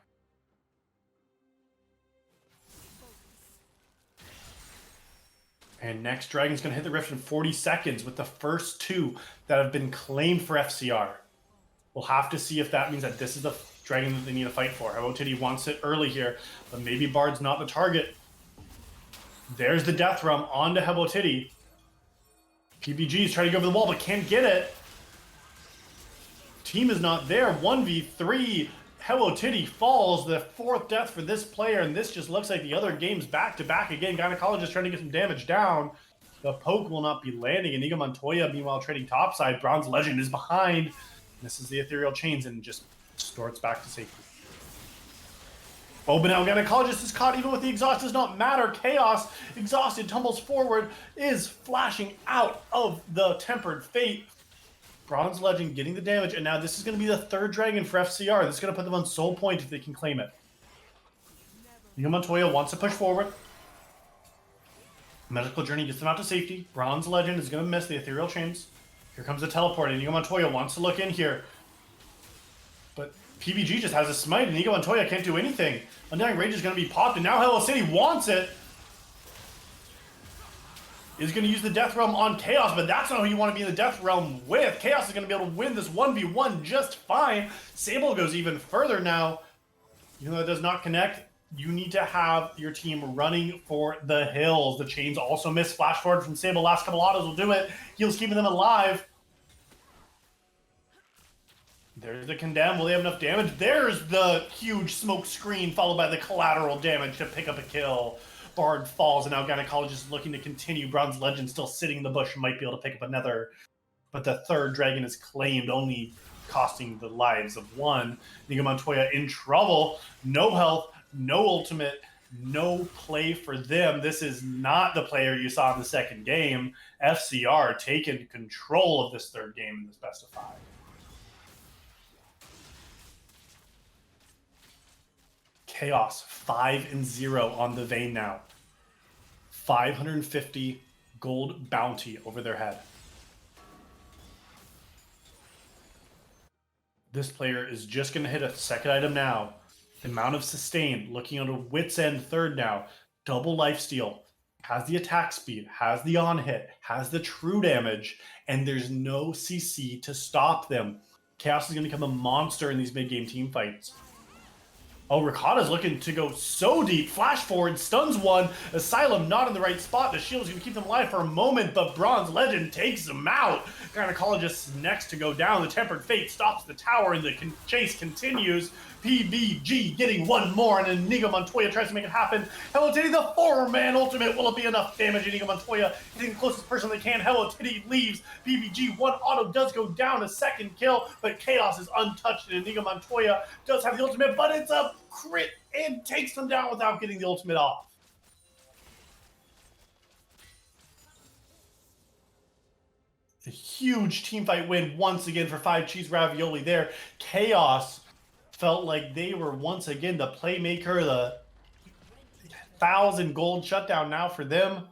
A: And next Dragon's going to hit the Rift in 40 seconds with the first two that have been claimed for FCR. We'll have to see if that means that this is the Dragon that they need to fight for. Hello Titty wants it early here, but maybe Bard's not the target. There's the Death Realm onto Hello Titty. PBG is trying to go over the wall, but can't get it. Team is not there. 1v3. Hello Titty falls, the fourth death for this player, and this just looks like the other games back-to-back again. Gynecologist trying to get some damage down. The poke will not be landing. Inigo Montoya, meanwhile, trading topside. Bronze Legend is behind. This is the Ethereal Chains and just distorts back to safety. Oh, but now Gynecologist is caught even with the exhaust. Does not matter. Chaos, exhausted, tumbles forward, is flashing out of the Tempered Fate. Bronze Legend getting the damage, and now this is going to be the third dragon for FCR. This is going to put them on soul point if they can claim it. Inigo Montoya wants to push forward. Medical Journey gets them out to safety. Bronze Legend is going to miss the Ethereal Chains. Here comes the teleport. Inigo Montoya wants to look in here. But PBG just has a smite. Inigo Montoya can't do anything. Undying Rage is going to be popped, and now Hello City wants it. Is going to use the Death Realm on Chaos, but that's not who you want to be in the Death Realm with. Chaos is going to be able to win this 1v1 just fine. Sable goes even further now. Even though it does not connect, you need to have your team running for the hills. The Chains also miss. Flash forward from Sable. Last couple autos will do it. Heals keeping them alive. There's the Condemn. Will they have enough damage? There's the huge smoke screen followed by the collateral damage to pick up a kill. Bard falls, and now Gynecologist is looking to continue. Bronze Legend still sitting in the bush, might be able to pick up another. But the third dragon is claimed, only costing the lives of one. Inigo Montoya in trouble. No health, no ultimate, no play for them. This is not the player you saw in the second game. FCR taking control of this third game in this best of 5. Chaos 5-0 on the Vayne now. 550 gold bounty over their head. This player is just going to hit a second item now. The amount of sustain, looking on a wit's end third now. Double lifesteal, has the attack speed, has the on hit, has the true damage, and there's no CC to stop them. Chaos is going to become a monster in these mid-game team fights. Oh, Ricotta's looking to go so deep. Flash forward, stuns one. Asylum not in the right spot. The shield is going to keep them alive for a moment, but Bronze Legend takes them out. Gynecologist next to go down. The Tempered Fate stops the tower, and the chase continues. PBG getting one more, and Inigo Montoya tries to make it happen. Hello Titty, the 4-man ultimate. Will it be enough damage? Inigo Montoya hitting the closest person they can. Hello Titty leaves. PBG, one auto does go down, a second kill, but Chaos is untouched, and Inigo Montoya does have the ultimate, but it's a crit and takes them down without getting the ultimate off. A huge teamfight win once again for 5 Cheese Ravioli there. Chaos felt like they were once again the playmaker, the 1,000 gold shutdown now for them.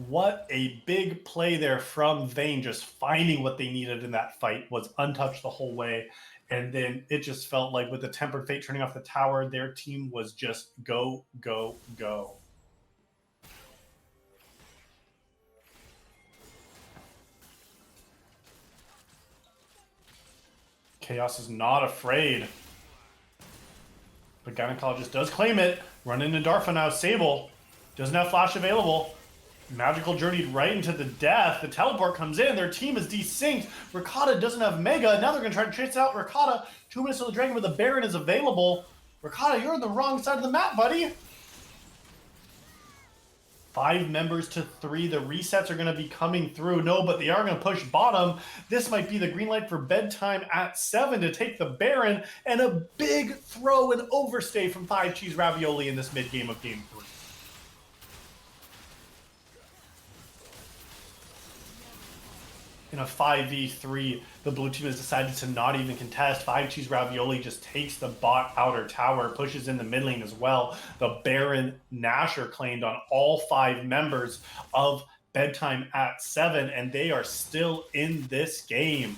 A: What a big play there from Vayne, just finding what they needed in that fight. Was untouched the whole way. And then it just felt like with the Tempered Fate turning off the tower, their team was just go, go, go. Chaos is not afraid. But Gynecologist does claim it. Run into Darfa now. Sable doesn't have flash available. Magical journeyed right into the death. The teleport comes in. Their team is desynced. Ricotta doesn't have Mega. Now they're going to try to chase out Ricotta. 2 minutes till the Dragon, but the Baron is available. Ricotta, you're on the wrong side of the map, buddy. 5 members to 3. The resets are going to be coming through. No, but they are going to push bottom. This might be the green light for Bedtime at 7 to take the Baron. And a big throw and overstay from 5 Cheese Ravioli in this mid-game of Game 3. In a 5v3, the blue team has decided to not even contest. 5 Cheese Ravioli just takes the bot outer tower, pushes in the mid lane as well. The Baron Nashor claimed on all 5 members of Bedtime at 7, and they are still in this game.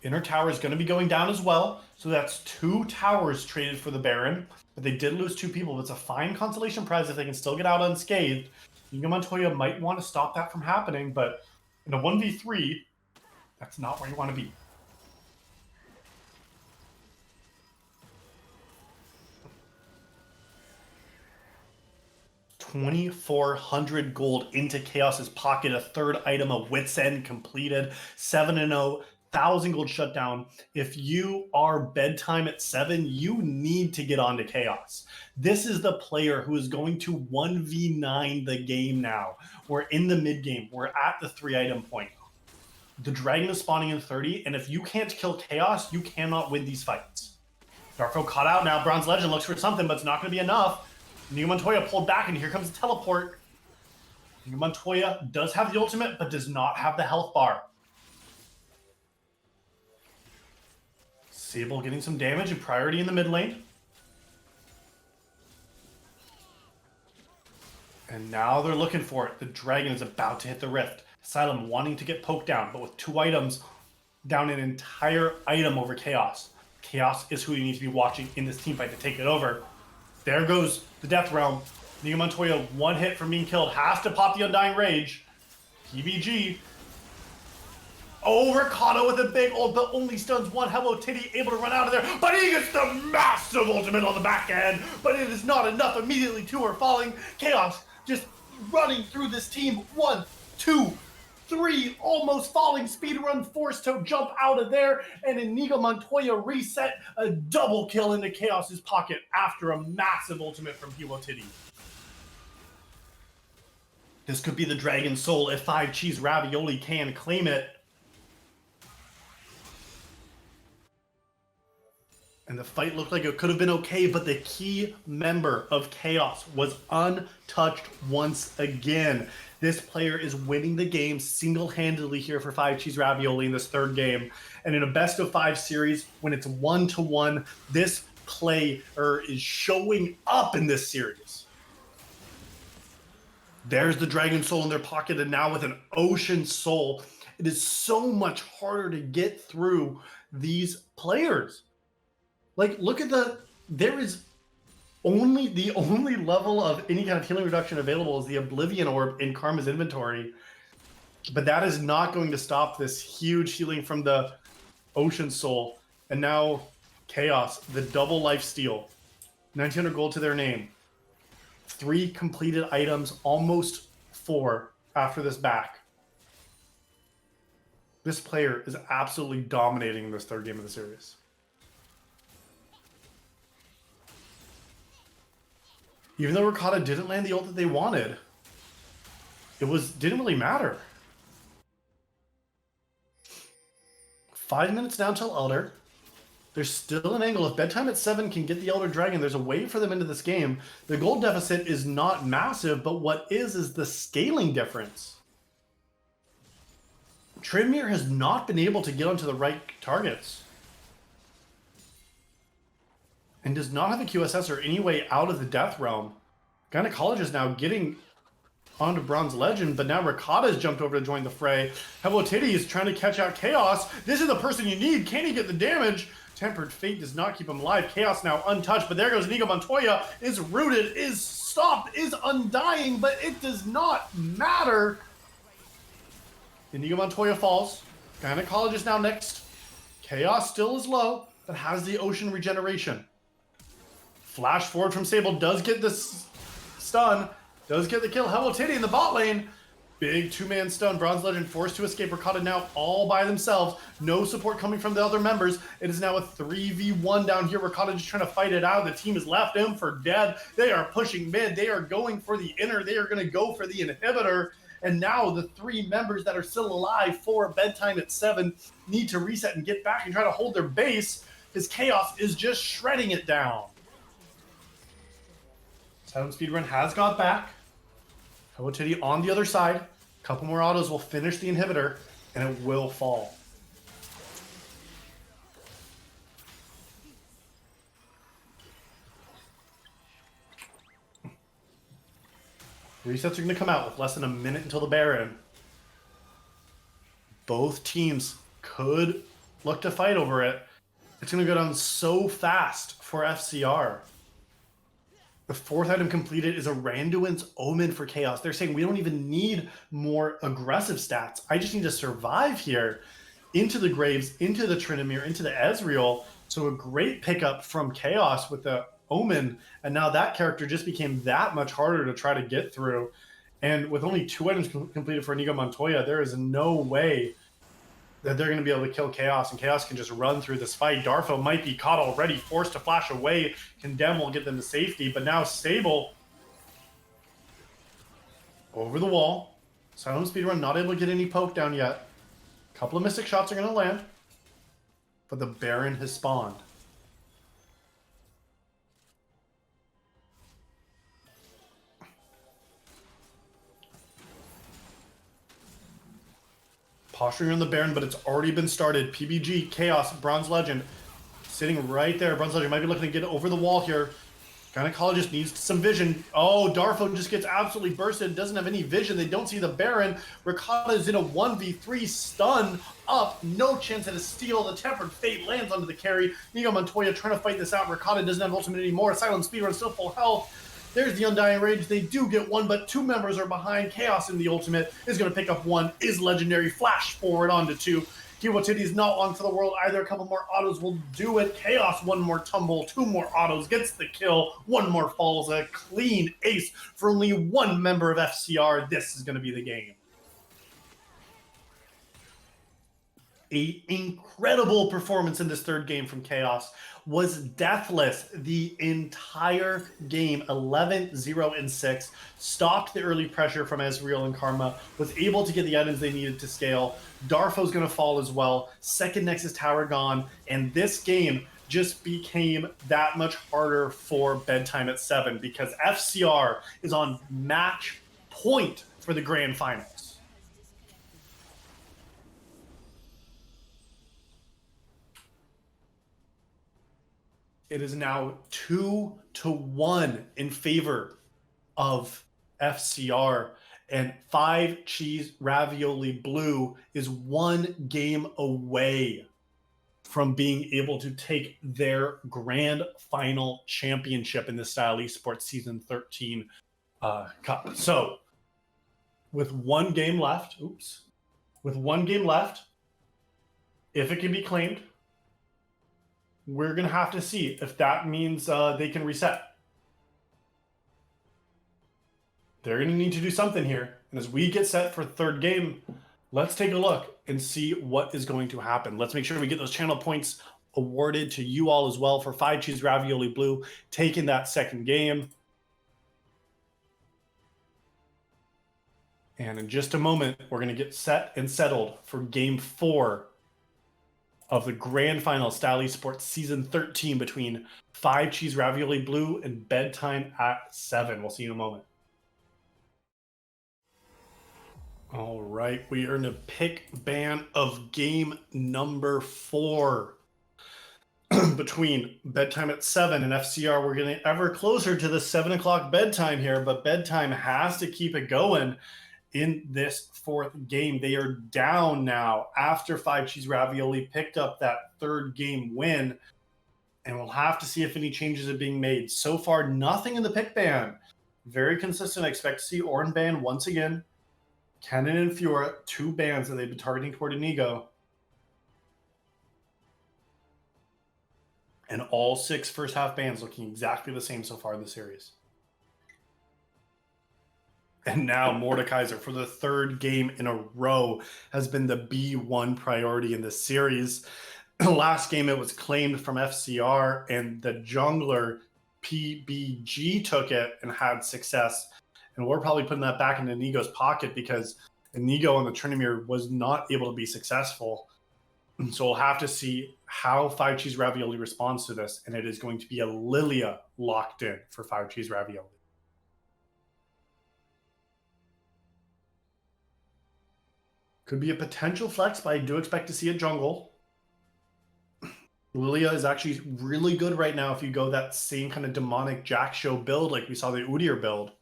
A: Inner tower is going to be going down as well. So that's 2 towers traded for the Baron. But they did lose 2 people. But it's a fine consolation prize if they can still get out unscathed. Inigo Montoya might want to stop that from happening. But in a 1v3, that's not where you want to be. $2,400 gold into Chaos's pocket. A 3rd item of Wits End completed. 7-0. 1,000 gold shutdown. If you are Bedtime at 7, you need to get onto Chaos. This is the player who is going to 1v9 the game now. We're in the mid game. We're at the 3 item point. The Dragon is spawning in 30, and if you can't kill Chaos, you cannot win these fights. Darfo caught out now. Bronze Legend looks for something, but it's not going to be enough. Inigo Montoya pulled back, and here comes the teleport. Inigo Montoya does have the ultimate, but does not have the health bar. Sable getting some damage and priority in the mid lane. And now they're looking for it. The Dragon is about to hit the rift. Asylum wanting to get poked down, but with 2 items, down an entire item over Chaos. Chaos is who you need to be watching in this team fight to take it over. There goes the Death Realm. Inigo Montoya, 1 hit from being killed, has to pop the Undying Rage. PBG. Oh, Ricotta with a big ult, but only stuns 1. Hello Titty able to run out of there, but he gets the massive ultimate on the back end, but it is not enough. Immediately 2 are falling. Chaos just running through this team. 1, 2, 3, almost falling. Speedrun forced to jump out of there, and Inigo Montoya reset a double kill into Chaos's pocket after a massive ultimate from Hilo Titty. This could be the Dragon Soul if 5 Cheese Ravioli can claim it. And the fight looked like it could have been okay, but the key member of Chaos was untouched once again. This player is winning the game single-handedly here for 5 Cheese Ravioli in this 3rd game. And in a best-of-5 series, when it's 1-1, this player is showing up in this series. There's the Dragon Soul in their pocket, and now with an Ocean Soul, it is so much harder to get through these players. Like, look at there is the only level of any kind of healing reduction available is the Oblivion Orb in Karma's inventory. But that is not going to stop this huge healing from the Ocean Soul. And now Chaos, the double life steal. 1900 gold to their name. 3 completed items, almost 4 after this back. This player is absolutely dominating this 3rd game of the series. Even though Ricotta didn't land the ult that they wanted, didn't really matter. 5 minutes down till Elder. There's still an angle. If Bedtime at 7 can get the Elder Dragon, there's a way for them into this game. The gold deficit is not massive, but what is the scaling difference. Trymir has not been able to get onto the right targets. and does not have a QSS or any way out of the Death Realm. Gynecology is now getting onto Bronze Legend, but now Ricotta has jumped over to join the fray. Helotitty is trying to catch out Chaos. This is the person you need. Can he get the damage? Tempered Fate does not keep him alive. Chaos now untouched, but there goes Inigo Montoya. Is rooted, is stopped, is undying, but it does not matter. Inigo Montoya falls. Gynecologist now next. Chaos still is low, but has the Ocean Regeneration. Flash forward from Sable, does get this stun, does get the kill. Helotitty in the bot lane. Big two-man stun. Bronze Legend forced to escape. Ricotta now all by themselves. No support coming from the other members. It is now a 3v1 down here. Ricotta just trying to fight it out. The team has left him for dead. They are pushing mid. They are going for the inner. They are going to go for the inhibitor. And now the three members that are still alive for Bedtime at 7 need to reset and get back and try to hold their base, because Chaos is just shredding it down. Silent Speedrun has got back. Helotitty on the other side. A couple more autos will finish the inhibitor, and it will fall. Resets are going to come out with less than a minute until the Baron. Both teams could look to fight over it. It's going to go down so fast for FCR. The fourth item completed is a Randuin's Omen for Chaos. They're saying we don't even need more aggressive stats. I just need to survive here. Into the Graves, into the Trinamir, into the Ezreal. So a great pickup from Chaos with the Omen. And now that character just became that much harder to try to get through. And with only 2 items completed for Inigo Montoya, there is no way that they're going to be able to kill Chaos, and Chaos can just run through this fight. Darfo might be caught already, forced to flash away. Condemn will get them to safety, but now Sable over the wall. Silent Speedrun not able to get any poke down yet. A couple of Mystic shots are going to land, but the Baron has spawned. Posturing on the Baron, but it's already been started. PBG, Chaos, Bronze Legend, sitting right there. Bronze Legend might be looking to get over the wall here. Gynecologist needs some vision. Oh, Darfo just gets absolutely bursted. Doesn't have any vision. They don't see the Baron. Ricotta is in a 1v3 stun up. No chance at a steal. The Tempered Fate lands onto the carry. Inigo Montoya trying to fight this out. Ricotta doesn't have ultimate anymore. Silent Speedrun still full health. There's the Undying Rage. They do get one, but 2 members are behind. Chaos in the ultimate is going to pick up 1. Is legendary. Flash forward onto 2. Helotitty is not long for the world either. A couple more autos will do it. Chaos, 1 more tumble. 2 more autos. Gets the kill. 1 more falls. A clean ace for only 1 member of FCR. This is going to be the game. An incredible performance in this third game from Chaos. Was deathless the entire game, 11-0-6, stopped the early pressure from Ezreal and Karma, was able to get the items they needed to scale. Darfo's going to fall as well, second Nexus Tower gone, and this game just became that much harder for Bedtime at 7 because FCR is on match point for the grand finals. It is now 2-1 in favor of FCR, and 5 Cheese Ravioli-Blue is 1 game away from being able to take their grand final championship in the Style Esports Season 13 Cup. So, with 1 game left, if it can be claimed, we're going to have to see if that means they can reset. They're going to need to do something here. And as we get set for third game, let's take a look and see what is going to happen. Let's make sure we get those channel points awarded to you all as well for 5 Cheese Ravioli-Blue taking that second game. And in just a moment, we're going to get set and settled for game 4 of the grand final Style Esports Season 13 between 5 Cheese Ravioli-Blue and Bedtime at 7. We'll see you in a moment. All right, we are in a pick ban of game number 4. between Bedtime at 7 and FCR. We're getting ever closer to the 7 o'clock bedtime here, but Bedtime has to keep it going in this fourth game. They are down now after 5 Cheese Ravioli picked up that third game win, and we'll have to see if any changes are being made. So far, nothing in the pick ban. Very consistent. I expect to see Orin ban once again. Kennen and Fiora, 2 bans that they've been targeting toward Inigo. And all 6 first half bans looking exactly the same so far in the series. And now Mordekaiser, for the 3rd game in a row, has been the B1 priority in this series. Last game it was claimed from FCR, and the jungler PBG took it and had success. And we're probably putting that back in Inigo's pocket because Inigo on the Trinimir was not able to be successful. So we'll have to see how 5 Cheese Ravioli responds to this, and it is going to be a Lilia locked in for 5 Cheese Ravioli. Could be a potential flex, but I do expect to see a jungle. Lilia is actually really good right now if you go that same kind of demonic Jack Show build like we saw the Udyr build.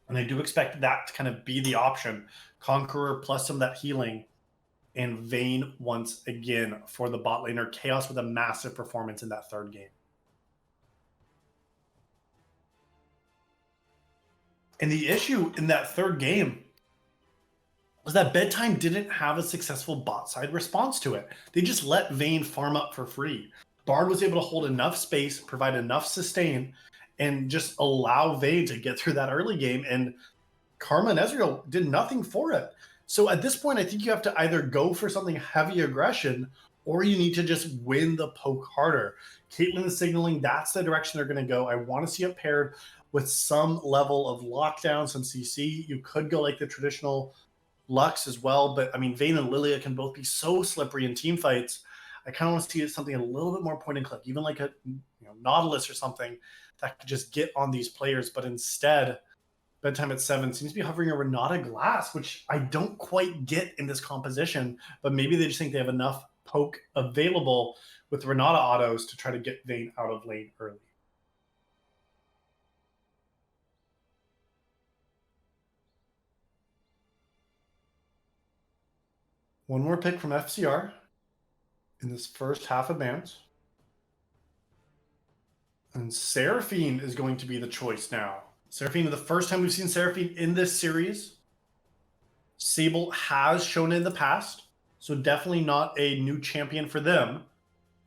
A: And I do expect that to kind of be the option. Conqueror plus some of that healing. And Vayne once again for the bot laner. Chaos with a massive performance in that 3rd game. And the issue in that 3rd game was that Bedtime didn't have a successful bot side response to it. They just let Vayne farm up for free. Bard was able to hold enough space, provide enough sustain, and just allow Vayne to get through that early game. And Karma and Ezreal did nothing for it. So at this point, I think you have to either go for something heavy aggression, or you need to just win the poke harder. Caitlyn is signaling that's the direction they're going to go. I want to see it paired with some level of lockdown, some CC. You could go like the traditional Lux as well, but I mean, Vayne and Lilia can both be so slippery in team fights. I kind of want to see something a little bit more point and click, even like a Nautilus or something that could just get on these players. But instead, Bedtime at 7 seems to be hovering over Renata Glass, which I don't quite get in this composition, but maybe they just think they have enough poke available with Renata autos to try to get Vayne out of lane early. One more pick from FCR in this first half of bans. And Seraphine is going to be the choice now. Seraphine, the first time we've seen Seraphine in this series. Sable has shown in the past, so definitely not a new champion for them.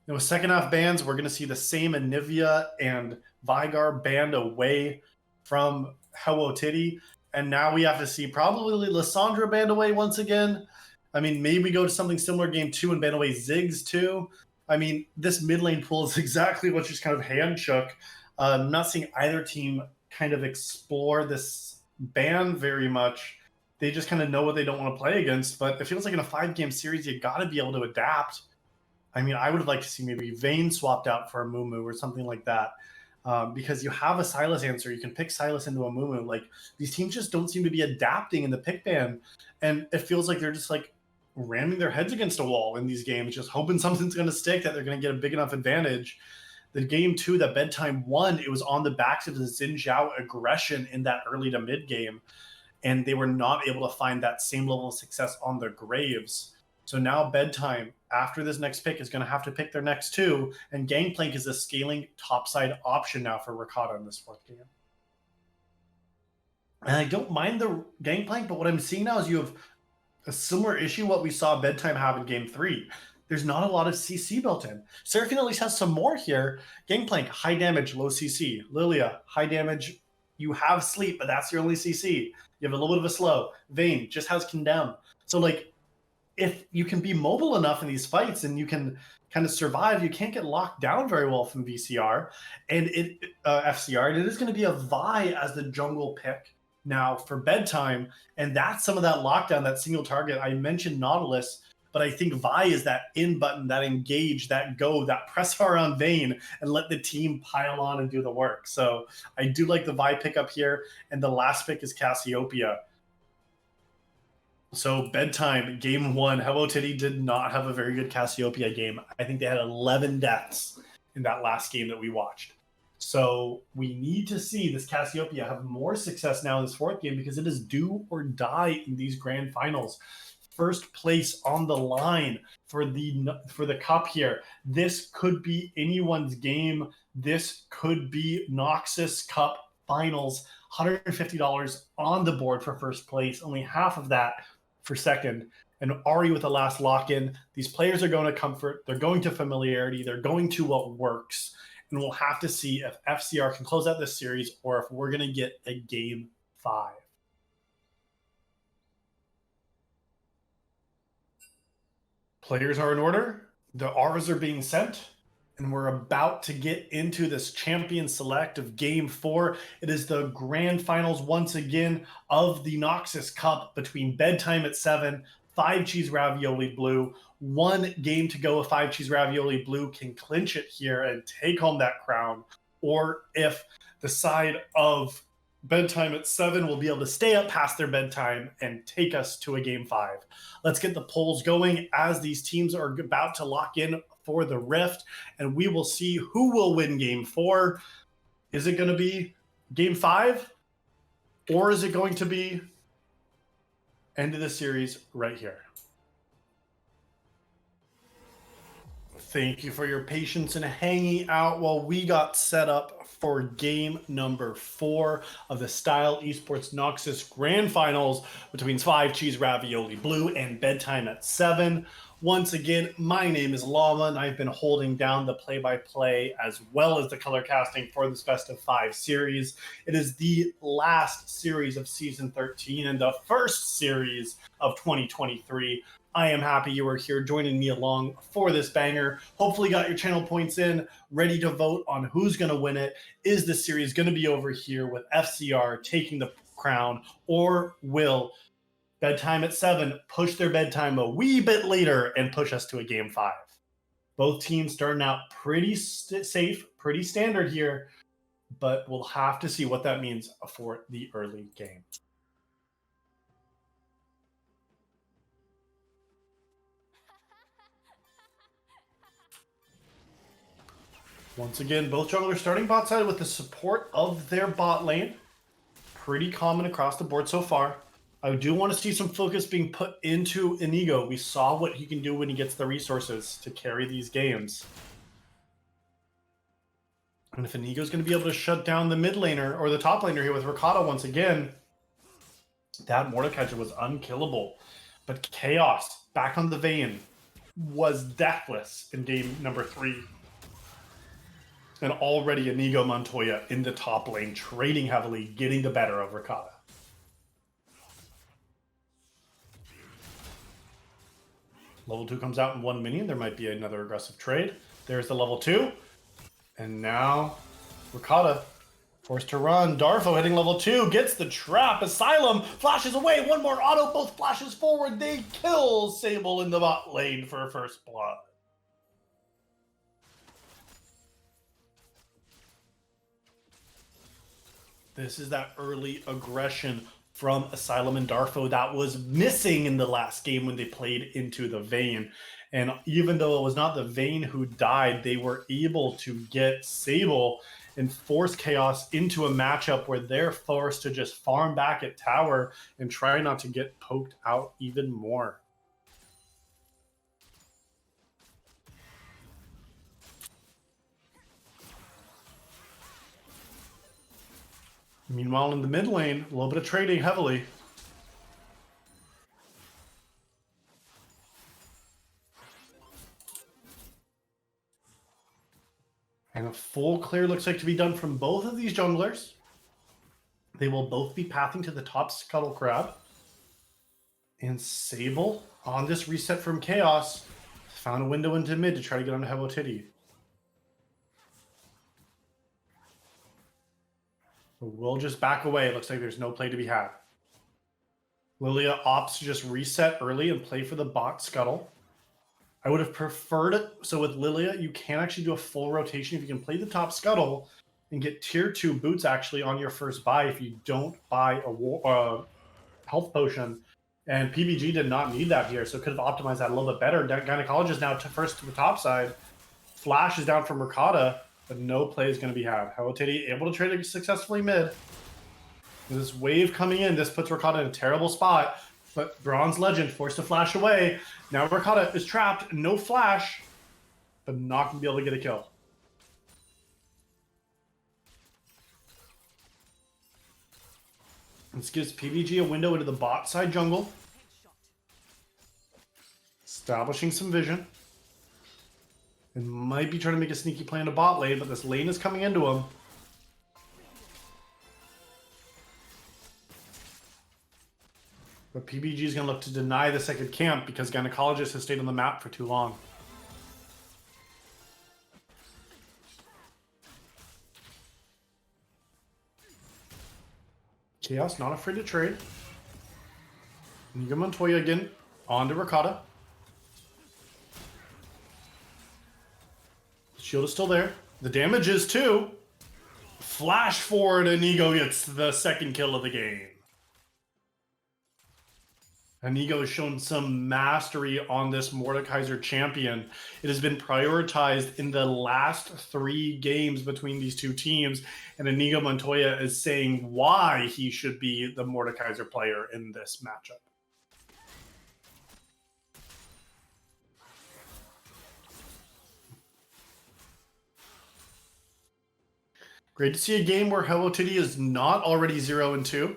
A: And with second half bans, we're going to see the same Anivia and Vigar banned away from Hello Titty. And now we have to see probably Lissandra banned away once again. I mean, maybe we go to something similar game 2 and ban away Ziggs too. I mean, this mid lane pool is exactly what just kind of hand shook. I'm not seeing either team kind of explore this ban very much. They just kind of know what they don't want to play against. But it feels like in a 5-game series, you got to be able to adapt. I mean, I would have liked to see maybe Vayne swapped out for a Mumu or something like that. Because you have a Sylas answer. You can pick Sylas into a Mumu. Like, these teams just don't seem to be adapting in the pick ban. And it feels like they're just like ramming their heads against a wall in these games, just hoping something's going to stick, that they're going to get a big enough advantage. The game 2 that Bedtime won, it was on the backs of the Xin Zhao aggression in that early to mid game. And they were not able to find that same level of success on their Graves. So now Bedtime, after this next pick, is going to have to pick their next 2. And Gangplank is a scaling topside option now for Ricotta in this 4th game. And I don't mind the Gangplank, but what I'm seeing now is you have a similar issue what we saw Bedtime have in game 3. There's not a lot of CC built in. Seraphine at least has some more here. Gangplank, high damage, low CC. Lilia, high damage, you have sleep, but that's your only CC. You have a little bit of a slow. Vayne just has condemn. So, like, if you can be mobile enough in these fights and you can kind of survive, you can't get locked down very well from VCR and FCR. And it is going to be a Vi as the jungle pick now for Bedtime. And that's some of that lockdown, that single target. I mentioned Nautilus, but I think Vi is that in button, that engage, that go, that press around Vayne and let the team pile on and do the work. So I do like the Vi pickup here. And the last pick is Cassiopeia. So Bedtime, game one, Hello Titty did not have a very good Cassiopeia game. I think they had 11 deaths in that last game that we watched. So we need to see this Cassiopeia have more success now in this fourth game because it is do or die in these grand finals. First place on the line for the cup here. This could be anyone's game. This could be Noxus Cup finals. $150 on the board for first place. Only half of that for second. And Ari with the last lock-in. These players are going to comfort. They're going to familiarity. They're going to what works. And we'll have to see if FCR can close out this series or if we're going to get a game 5. Players are in order. The R's are being sent. And we're about to get into this champion select of game 4. It is the grand finals once again of the Noxus Cup between Bedtime at 7, 5 Cheese Ravioli-Blue. 1 game to go if 5 Cheese Ravioli-Blue can clinch it here and take home that crown. Or if the side of Bedtime at 7 will be able to stay up past their bedtime and take us to a game 5. Let's get the polls going as these teams are about to lock in for the Rift, and we will see who will win game 4. Is it going to be game 5, or is it going to be end of the series right here? Thank you for your patience and hanging out while we got set up for game number 4 of the Style Esports Noxus Grand Finals between 5 Cheese Ravioli-Blue and Bedtime at 7. Once again, my name is Llama, and I've been holding down the play-by-play as well as the color casting for this Best of 5 series. It is the last series of Season 13 and the first series of 2023. I am happy you are here joining me along for this banger. Hopefully got your channel points in, ready to vote on who's going to win it. Is this series going to be over here with FCR taking the crown, or will Bedtime at 7 push their bedtime a wee bit later and push us to a game 5? Both teams starting out pretty safe, pretty standard here, but we'll have to see what that means for the early game. Once again, both junglers starting bot side with the support of their bot lane. Pretty common across the board so far. I do want to see some focus being put into Inigo. We saw what he can do when he gets the resources to carry these games. And if Inigo's going to be able to shut down the mid laner or the top laner here with Ricotta once again, that Mordekaiser was unkillable. But Chaos, back on the Vayne, was deathless in game number 3. And already Inigo Montoya in the top lane, trading heavily, getting the better of Ricotta. Level 2 comes out in 1 minion. There might be another aggressive trade. There's the level 2. And now Ricotta forced to run. Darfo hitting level 2, gets the trap. Asylum flashes away. One more auto, both flashes forward. They kill Sable in the bot lane for first blood. This is that early aggression from Asylum and Darfo that was missing in the last game when they played into the Vayne. And even though it was not the Vayne who died, they were able to get Sable and force Chaos into a matchup where they're forced to just farm back at tower and try not to get poked out even more. Meanwhile, in the mid lane, a little bit of trading heavily. And a full clear looks like to be done from both of these junglers. They will both be pathing to the top Scuttle Crab. And Sable, on this reset from Chaos, found a window into mid to try to get on Hello Titty. We'll just back away. It looks like there's no play to be had. Lilia opts to just reset early and play for the bot Scuttle. I would have preferred it. So with Lilia, you can actually do a full rotation if you can play the top Scuttle and get tier 2 boots actually on your first buy if you don't buy a health potion And PBG did not need that here, so could have optimized that a little bit better. Gynecologist now first to the top side. Flash is down from Ricotta, but no play is going to be had. Howotiti able to trade it successfully mid. With this wave coming in, this puts Ricotta in a terrible spot. But Bronze Legend forced to flash away. Now Ricotta is trapped, no flash, but not going to be able to get a kill. This gives PBG a window into the bot side jungle. Establishing some vision. And might be trying to make a sneaky play in the bot lane, but this lane is coming into him. But PBG is going to look to deny the second camp because Gynecologist has stayed on the map for too long. Chaos not afraid to trade. Inigo Montoya again on to Ricotta. The shield is still there. The damage is too. Flash forward, Inigo gets the second kill of the game. Inigo has shown some mastery on this Mordekaiser champion. It has been prioritized in the last 3 games between these two teams, and Inigo Montoya is saying why he should be the Mordekaiser player in this matchup. Great to see a game where Howotiti is not already 0-2.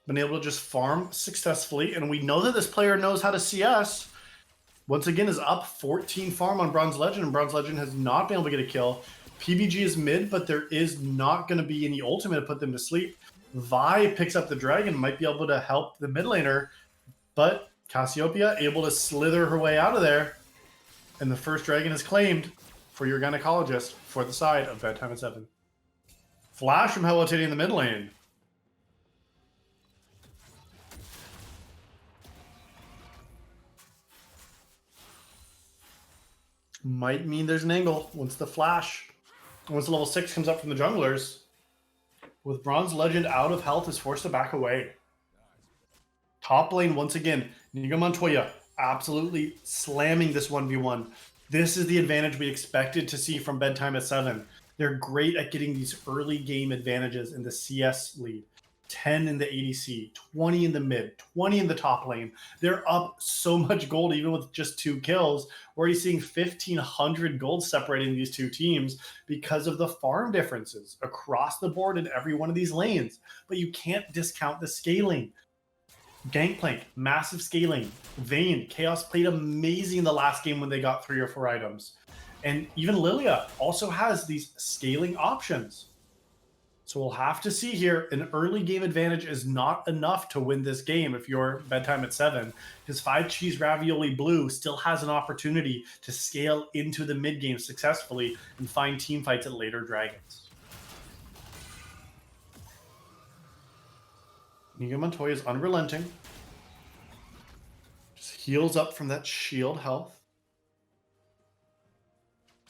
A: Been able to just farm successfully, and we know that this player knows how to CS. Once again, is up 14 farm on Bronze Legend, and Bronze Legend has not been able to get a kill. PBG is mid, but there is not going to be any ultimate to put them to sleep. Vi picks up the dragon, might be able to help the mid laner, but Cassiopeia able to slither her way out of there, and the first dragon is claimed for your Gynecologist for the side of Bedtime at 7. Flash from Howotiti in the mid lane. Might mean there's an angle once the flash, once the level 6 comes up from the junglers. With Bronze Legend out of health, is forced to back away. Top lane once again, Inigo Montoya absolutely slamming this 1v1. This is the advantage we expected to see from Bedtime at 7. They're great at getting these early game advantages in the CS lead. 10 in the ADC, 20 in the mid, 20 in the top lane. They're up so much gold even with just 2 kills. We're already seeing 1,500 gold separating these two teams because of the farm differences across the board in every one of these lanes. But you can't discount the scaling. Gangplank, massive scaling. Vayne, Chaos played amazing the last game when they got 3 or 4 items. And even Lilia also has these scaling options. So we'll have to see here. An early game advantage is not enough to win this game if you're Bedtime at 7. His 5 cheese Ravioli-Blue still has an opportunity to scale into the mid game successfully and find team fights at later dragons. Inigo Montoya is unrelenting. Just heals up from that shield health.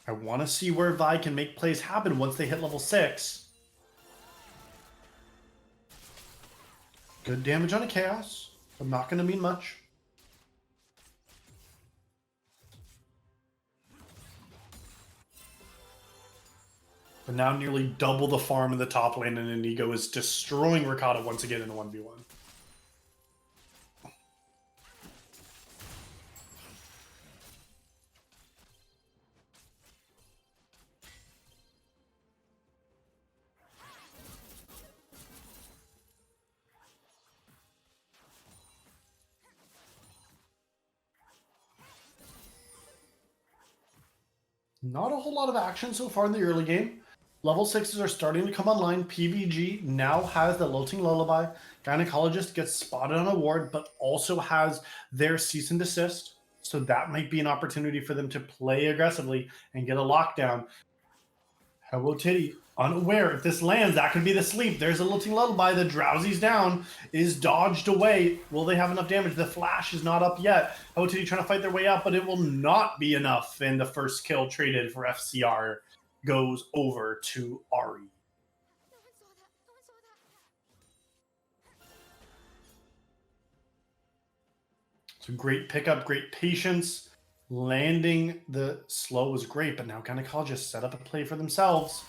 A: I want to see where Vi can make plays happen once they hit level 6. Good damage on a Chaos, but not going to mean much. But now nearly double the farm in the top lane, and Inigo is destroying Ricotta once again in a 1v1. Not a whole lot of action so far in the early game. Level 6s are starting to come online. PBG now has the Lilting Lullaby. Gynecologist gets spotted on a ward, but also has their cease and desist. So that might be an opportunity for them to play aggressively and get a lockdown. Howotiti, unaware if this lands, that could be the sleep. There's a Lilting Lullaby. The Drowsy's down, is dodged away. Will they have enough damage? The flash is not up yet. Howotiti trying to fight their way out, but it will not be enough. And the first kill traded for FCR goes over to Ari. So great pickup, great patience. Landing the slow was great, but now Gynecologists set up a play for themselves.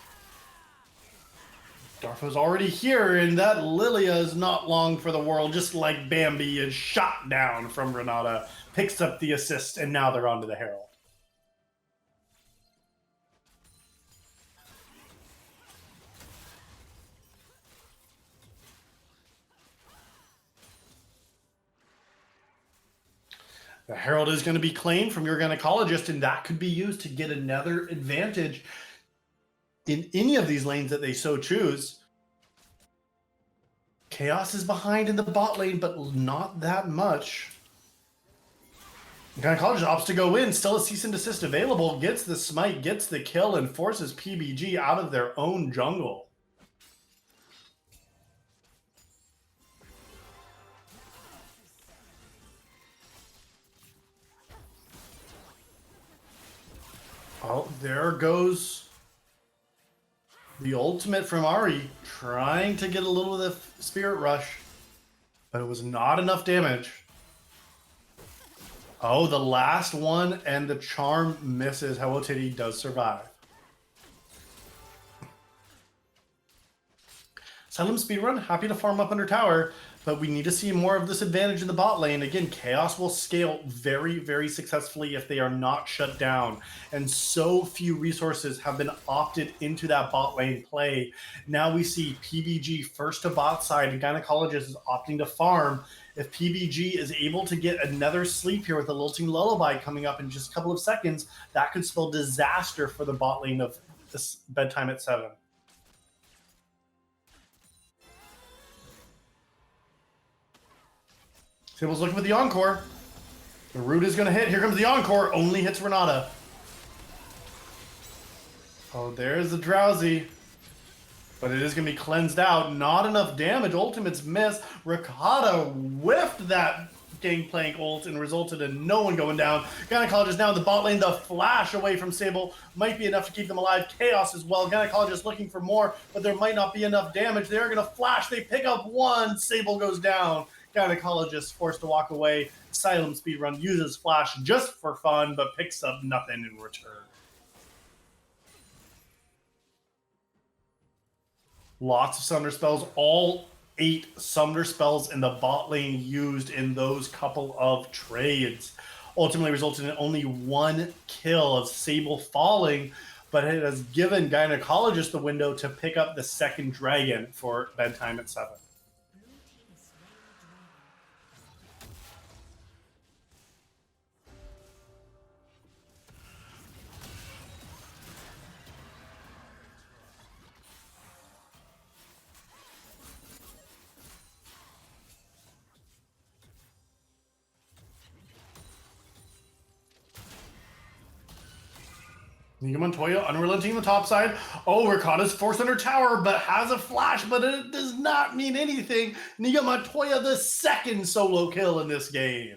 A: Darfo's already here, and that Lilia is not long for the world, just like Bambi is shot down from Renata, picks up the assist, and now they're onto the Herald. The Herald is going to be claimed from your Gynecologist, and that could be used to get another advantage in any of these lanes that they so choose. Chaos is behind in the bot lane, but not that much. Gynecologist opts to go in, still a cease and desist available, gets the smite, gets the kill, and forces PBG out of their own jungle. Oh, there goes the ultimate from Ari, trying to get a little of the Spirit Rush, but it was not enough damage. Oh, the last one, and the charm misses. Hello Titty does survive. Silent speedrun, happy to farm up under tower, but we need to see more of this advantage in the bot lane. Again, Chaos will scale very, very successfully if they are not shut down. And so few resources have been opted into that bot lane play. Now we see PBG first to bot side, and Gynecologist is opting to farm. If PBG is able to get another sleep here with a Lilting Lullaby coming up in just a couple of seconds, that could spell disaster for the bot lane of this Bedtime at 7. Sable's looking for the Encore. The root is going to hit. Here comes the Encore. Only hits Renata. Oh, there's the Drowsy. But it is going to be cleansed out. Not enough damage. Ultimates miss. Ricotta whiffed that Gangplank ult and resulted in no one going down. Gynecologist now in the bot lane. The flash away from Sable might be enough to keep them alive. Chaos as well. Gynecologist looking for more, but there might not be enough damage. They're going to flash. They pick up one. Sable goes down. Gynecologist forced to walk away. Silent speedrun uses flash just for fun, but picks up nothing in return. Lots of Summoner spells. All 8 Summoner spells in the bot lane used in those couple of trades. Ultimately resulted in only 1 kill of Sable falling, but it has given Gynecologist the window to pick up the second dragon for Bedtime at 7. Niga Montoya unrelenting on the top side. Oh, Ricotta's forced under tower, but has a flash, but it does not mean anything. Niga Montoya, the second solo kill in this game.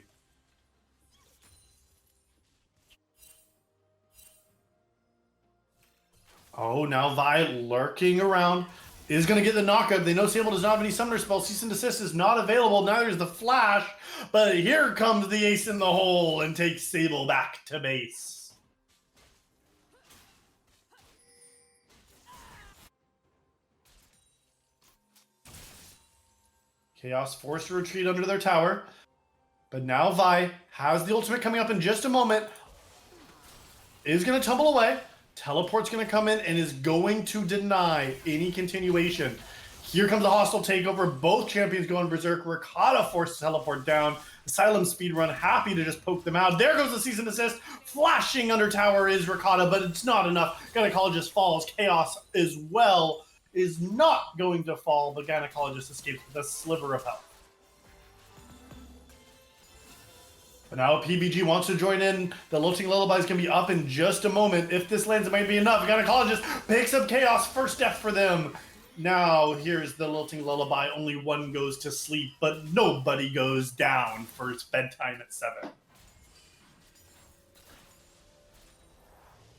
A: Oh, now Vi lurking around. Is going to get the knockup. They know Sable does not have any Summoner spells. Cease and Desist is not available. Neither is the Flash. But here comes the ace in the hole and takes Sable back to base. Chaos forced to retreat under their tower. But now Vi has the ultimate coming up in just a moment. Is going to tumble away. Teleport's going to come in and is going to deny any continuation. Here comes the hostile takeover. Both champions going berserk. Ricotta forced to teleport down. Asylum speedrun, happy to just poke them out. There goes the cease and desist. Flashing under tower is Ricotta, but it's not enough. Gynecologist falls. Chaos as well is not going to fall, but Gynecologist escapes with a sliver of health. But now PBG wants to join in. The Lilting Lullaby is going to be up in just a moment. If this lands, it might be enough. Gynecologist picks up Chaos. First death for them. Now, here's the Lilting Lullaby. Only one goes to sleep, but nobody goes down for its Bedtime at 7.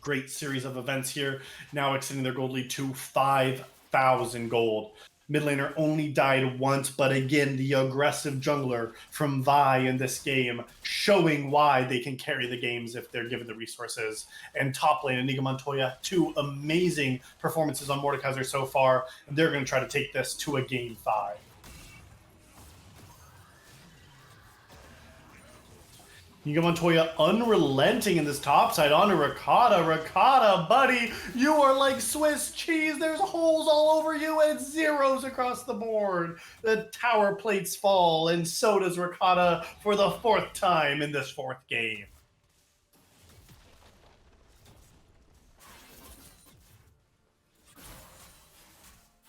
A: Great series of events here. Now extending their gold lead to 5,000 gold. Mid laner only died once, but again, the aggressive jungler from Vi in this game, showing why they can carry the games if they're given the resources. And top lane, Inigo Montoya, 2 amazing performances on Mordekaiser so far, and they're going to try to take this to a game 5. Inigo Montoya unrelenting in this top side onto Ricotta. Ricotta, buddy, you are like Swiss cheese. There's holes all over you and zeros across the board. The tower plates fall, and so does Ricotta for the 4th time in this 4th game.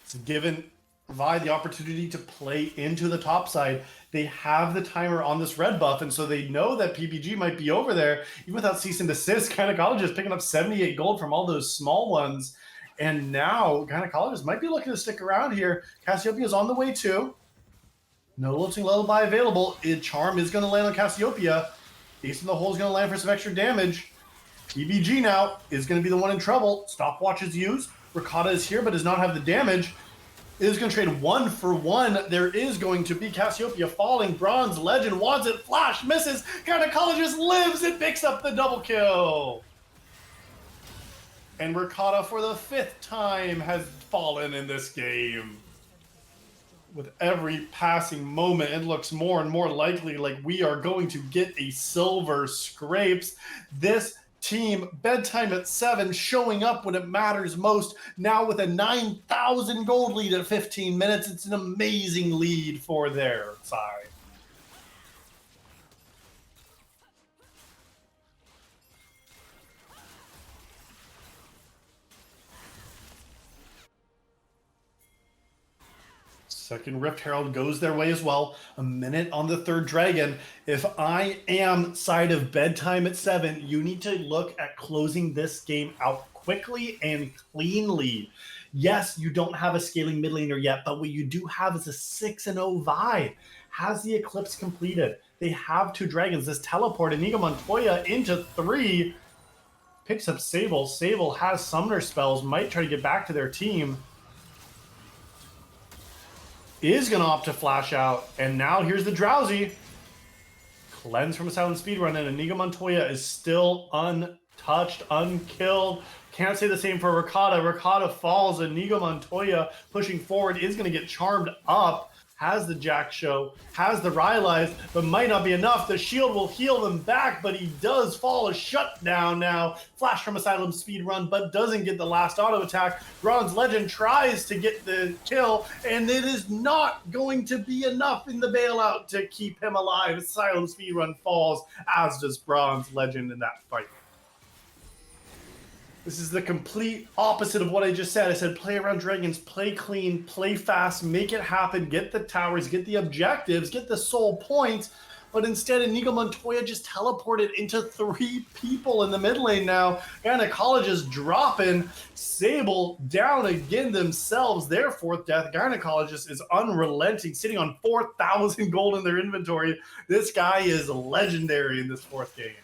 A: It's given Vi the opportunity to play into the top side. They have the timer on this red buff, and so they know that PPG might be over there. Even without cease and desist, Gynecologist picking up 78 gold from all those small ones. And now Gynecologist might be looking to stick around here. Cassiopeia is on the way too. No Lilting Lullaby available. Charm is going to land on Cassiopeia. Ace in the Hole is going to land for some extra damage. PPG now is going to be the one in trouble. Stopwatch is used. Ricotta is here but does not have the damage. It is going to trade 1 for 1. There is going to be Cassiopeia falling. Bronze Legend wants it. Flash misses. Gynecologist lives and picks up the double kill. And Ricotta for the 5th time has fallen in this game. With every passing moment, it looks more and more likely like we are going to get a silver scrapes. This team, Bedtime at 7, showing up when it matters most. Now with a 9,000 gold lead at 15 minutes. It's an amazing lead for their side. Second Rift Herald goes their way as well. A minute on the 3rd dragon. If I am side of Bedtime at 7, you need to look at closing this game out quickly and cleanly. Yes, you don't have a scaling mid laner yet, but what you do have is a 6-0 Vi. Has the Eclipse completed? They have 2 dragons. This teleport Inigo Montoya into 3. Picks up Sable. Sable has summoner spells. Might try to get back to their team. Is going to opt to flash out, and now here's the Drowsy. Cleanse from a silent speedrun, and Inigo Montoya is still untouched, unkilled. Can't say the same for Ricotta. Ricotta falls. Inigo Montoya pushing forward is going to get charmed up. Has the Jack Show, has the Rylai's, but might not be enough. The shield will heal them back, but he does fall a shutdown now. Flash from Asylum speedrun, but doesn't get the last auto attack. Bronze Legend tries to get the kill, and it is not going to be enough in the bailout to keep him alive. Asylum speedrun falls, as does Bronze Legend in that fight. This is the complete opposite of what I just said. I said play around dragons, play clean, play fast, make it happen, get the towers, get the objectives, get the soul points. But instead, Inigo Montoya just teleported into 3 people in the mid lane now. Gynecologist dropping. Sable down again themselves. Their 4th death. Gynecologist is unrelenting, sitting on 4,000 gold in their inventory. This guy is legendary in this 4th game.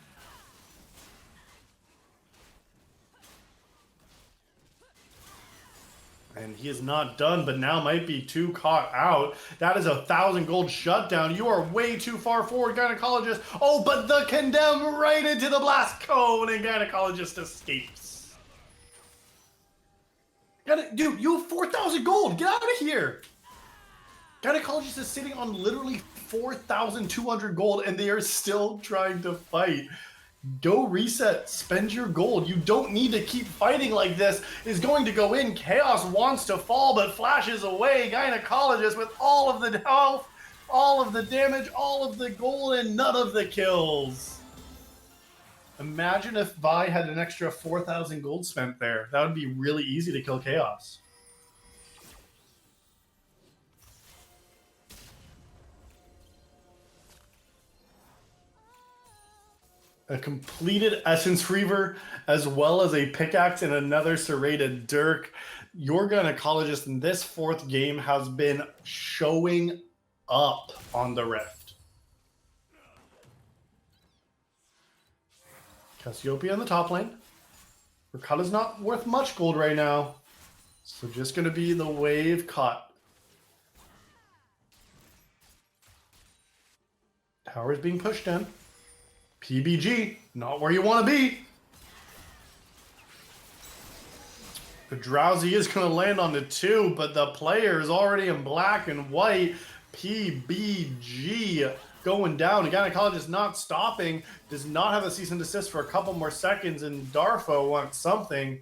A: And he is not done, but now might be too caught out. That is 1,000 gold shutdown. You are way too far forward, Gynecologist. Oh, but the condemn right into the blast cone, and Gynecologist escapes. Dude, you have 4,000 gold. Get out of here. Gynecologist is sitting on literally 4,200 gold, and they are still trying to fight. Go reset, spend your gold. You don't need to keep fighting like this. Is going to go in. Chaos wants to fall, but flashes away. Gynecologist with all of the health, all of the damage, all of the gold, and none of the kills. Imagine if Vi had an extra 4,000 gold spent there. That would be really easy to kill Chaos. A completed Essence Reaver, as well as a pickaxe and another serrated Dirk. Your Gynecologist in this 4th game has been showing up on the Rift. Cassiopeia on the top lane. Ricotta's not worth much gold right now. So just going to be the wave cut. Tower's being pushed in. PBG, not where you want to be. The Drowsy is going to land on the 2, but the player is already in black and white. PBG going down. The gynecologist not stopping. Does not have a cease and desist for a couple more seconds, and Darfo wants something,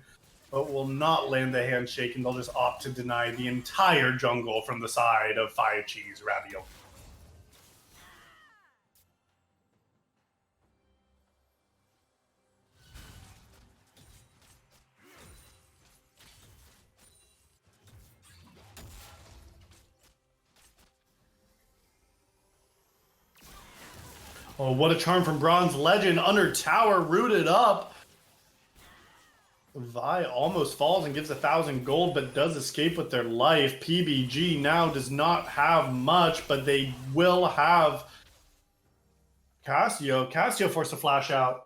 A: but will not land the handshake, and they'll just opt to deny the entire jungle from the side of 5G's Ravioli. Oh, what a charm from Bronze Legend. Under tower, rooted up. Vi almost falls and gives 1,000 gold, but does escape with their life. PBG now does not have much, but they will have Cassio. Cassio forced to flash out.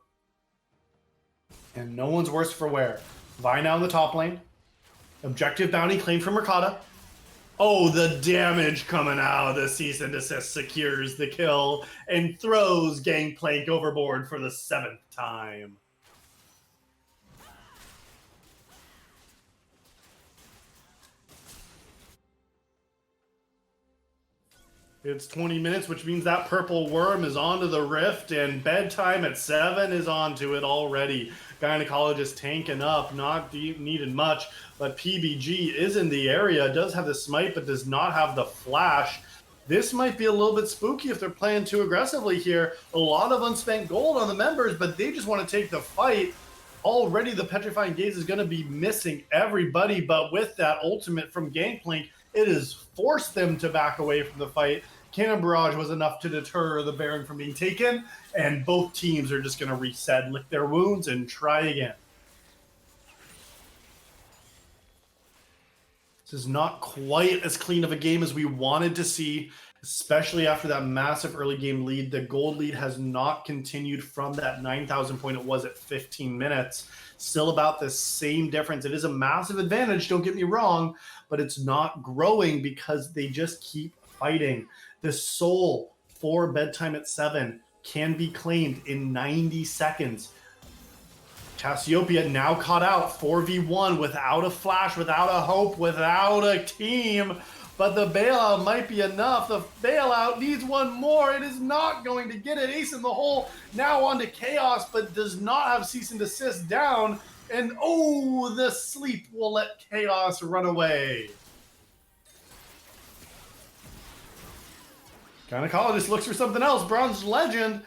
A: And no one's worse for wear. Vi now in the top lane. Objective bounty claimed from Mercada. Oh, the damage coming out. The cease and desist secures the kill and throws Gangplank overboard for the 7th time. It's 20 minutes, which means that purple worm is onto the rift, and Bedtime at 7 is onto it already. Gynecologist tanking up, not needed much, but PBG is in the area, does have the smite, but does not have the flash. This might be a little bit spooky if they're playing too aggressively here. A lot of unspent gold on the members, but they just want to take the fight. Already the Petrifying Gaze is going to be missing everybody, but with that ultimate from Gangplank, it has forced them to back away from the fight. Cannon Barrage was enough to deter the Baron from being taken, and both teams are just going to reset, lick their wounds, and try again. This is not quite as clean of a game as we wanted to see, especially after that massive early game lead. The gold lead has not continued from that 9,000 point it was at 15 minutes. Still about the same difference. It is a massive advantage, don't get me wrong, but it's not growing because they just keep fighting. The soul for Bedtime at 7 can be claimed in 90 seconds. Cassiopeia now caught out 4v1 without a flash, without a hope, without a team. But the bailout might be enough. The bailout needs one more. It is not going to get it. Ace in the hole now onto Chaos, but does not have cease and desist down. And oh, the sleep will let Chaos run away. Gynecologist looks for something else. Bronze Legend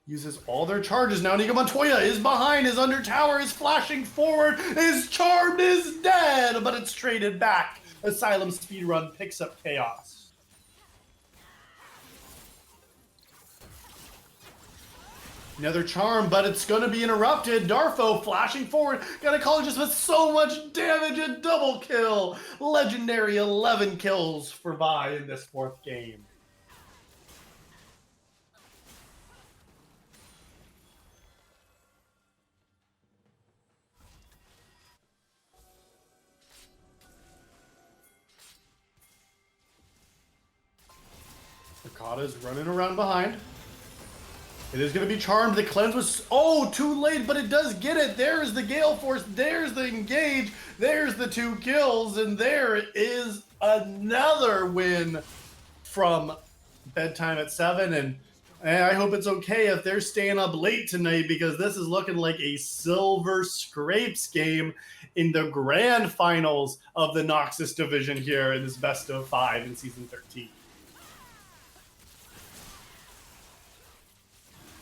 A: uses all their charges now. Inigo Montoya is behind, is under tower, is flashing forward, is charmed, is dead, but it's traded back. Asylum speedrun picks up Chaos. Another charm, but it's going to be interrupted. Darfo flashing forward. Gynecologist with so much damage, a double kill. Legendary 11 kills for Vi in this 4th game. Mercada's running around behind. It is going to be charmed. The cleanse was, oh, too late, but it does get it. There's the Gale Force. There's the engage. There's the 2 kills. And there is another win from Bedtime at 7. And I hope it's okay if they're staying up late tonight, because this is looking like a Silver Scrapes game in the grand finals of the Noxus division here in this best of 5 in Season 13.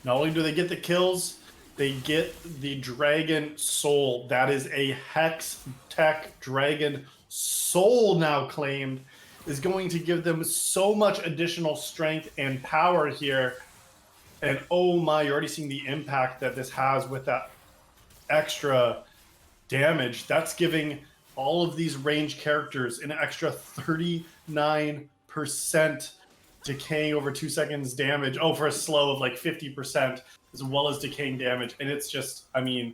A: Not only do they get the kills, they get the Dragon Soul. That is a Hex Tech Dragon Soul now claimed. Is going to give them so much additional strength and power here. And oh my, you're already seeing the impact that this has with that extra damage. That's giving all of these range characters an extra 39% decaying over 2 seconds damage. Oh, for a slow of like 50%, as well as decaying damage. And it's just, I mean,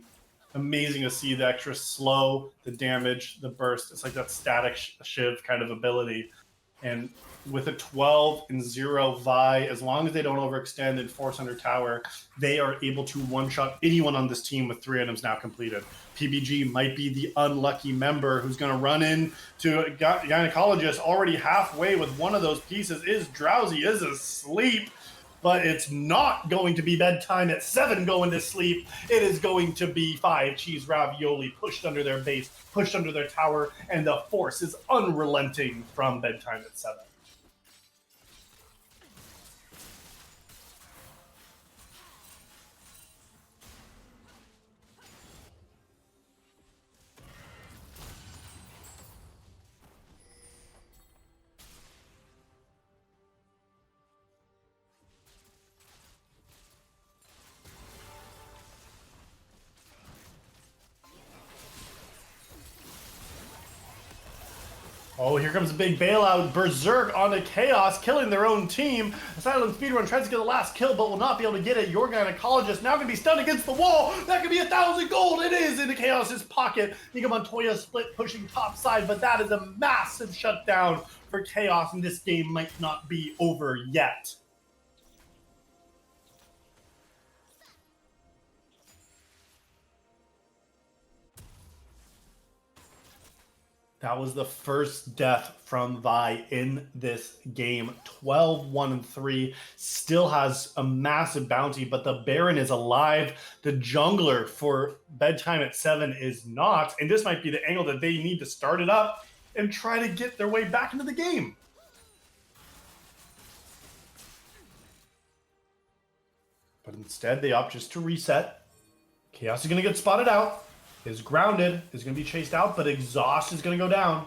A: amazing to see the extra slow, the damage, the burst. It's like that static shiv kind of ability. And with a 12-0 Vi, as long as they don't overextend and force under tower, they are able to one-shot anyone on this team with 3 items now completed. PBG might be the unlucky member who's going to run into a gynecologist already halfway with one of those pieces. Is drowsy, is asleep. But it's not going to be bedtime at 7 going to sleep. It is going to be 5 cheese ravioli pushed under their base, pushed under their tower, and the force is unrelenting from bedtime at 7. Oh, here comes a big bailout. Berserk onto Chaos, killing their own team. Asylum Speedrun tries to get the last kill, but will not be able to get it. Your gynecologist now going to be stunned against the wall. That could be 1,000 gold. It is into Chaos's pocket. Nico Montoya split pushing top side, but that is a massive shutdown for Chaos, and this game might not be over yet. That was the first death from Vi in this game. 12-1-3. Still has a massive bounty, but the Baron is alive. The jungler for bedtime at 7 is not. And this might be the angle that they need to start it up and try to get their way back into the game. But instead, they opt just to reset. Chaos is going to get spotted out. Is grounded, is going to be chased out, but exhaust is going to go down.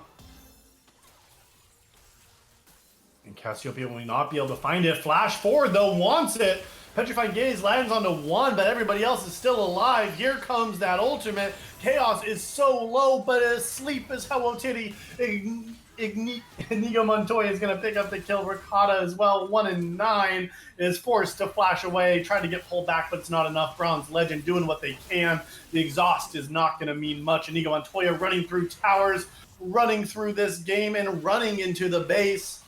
A: And Cassiopeia will not be able to find it. Flash forward, though, wants it. Petrifying Gaze lands onto 1, but everybody else is still alive. Here comes that ultimate. Chaos is so low, but asleep as Hello Titty. Inigo Montoya is going to pick up the kill. Ricotta as well, 1-9, is forced to flash away, trying to get pulled back, but it's not enough. Bronze Legend doing what they can. The exhaust is not going to mean much. Inigo Montoya running through towers, running through this game, and running into the base.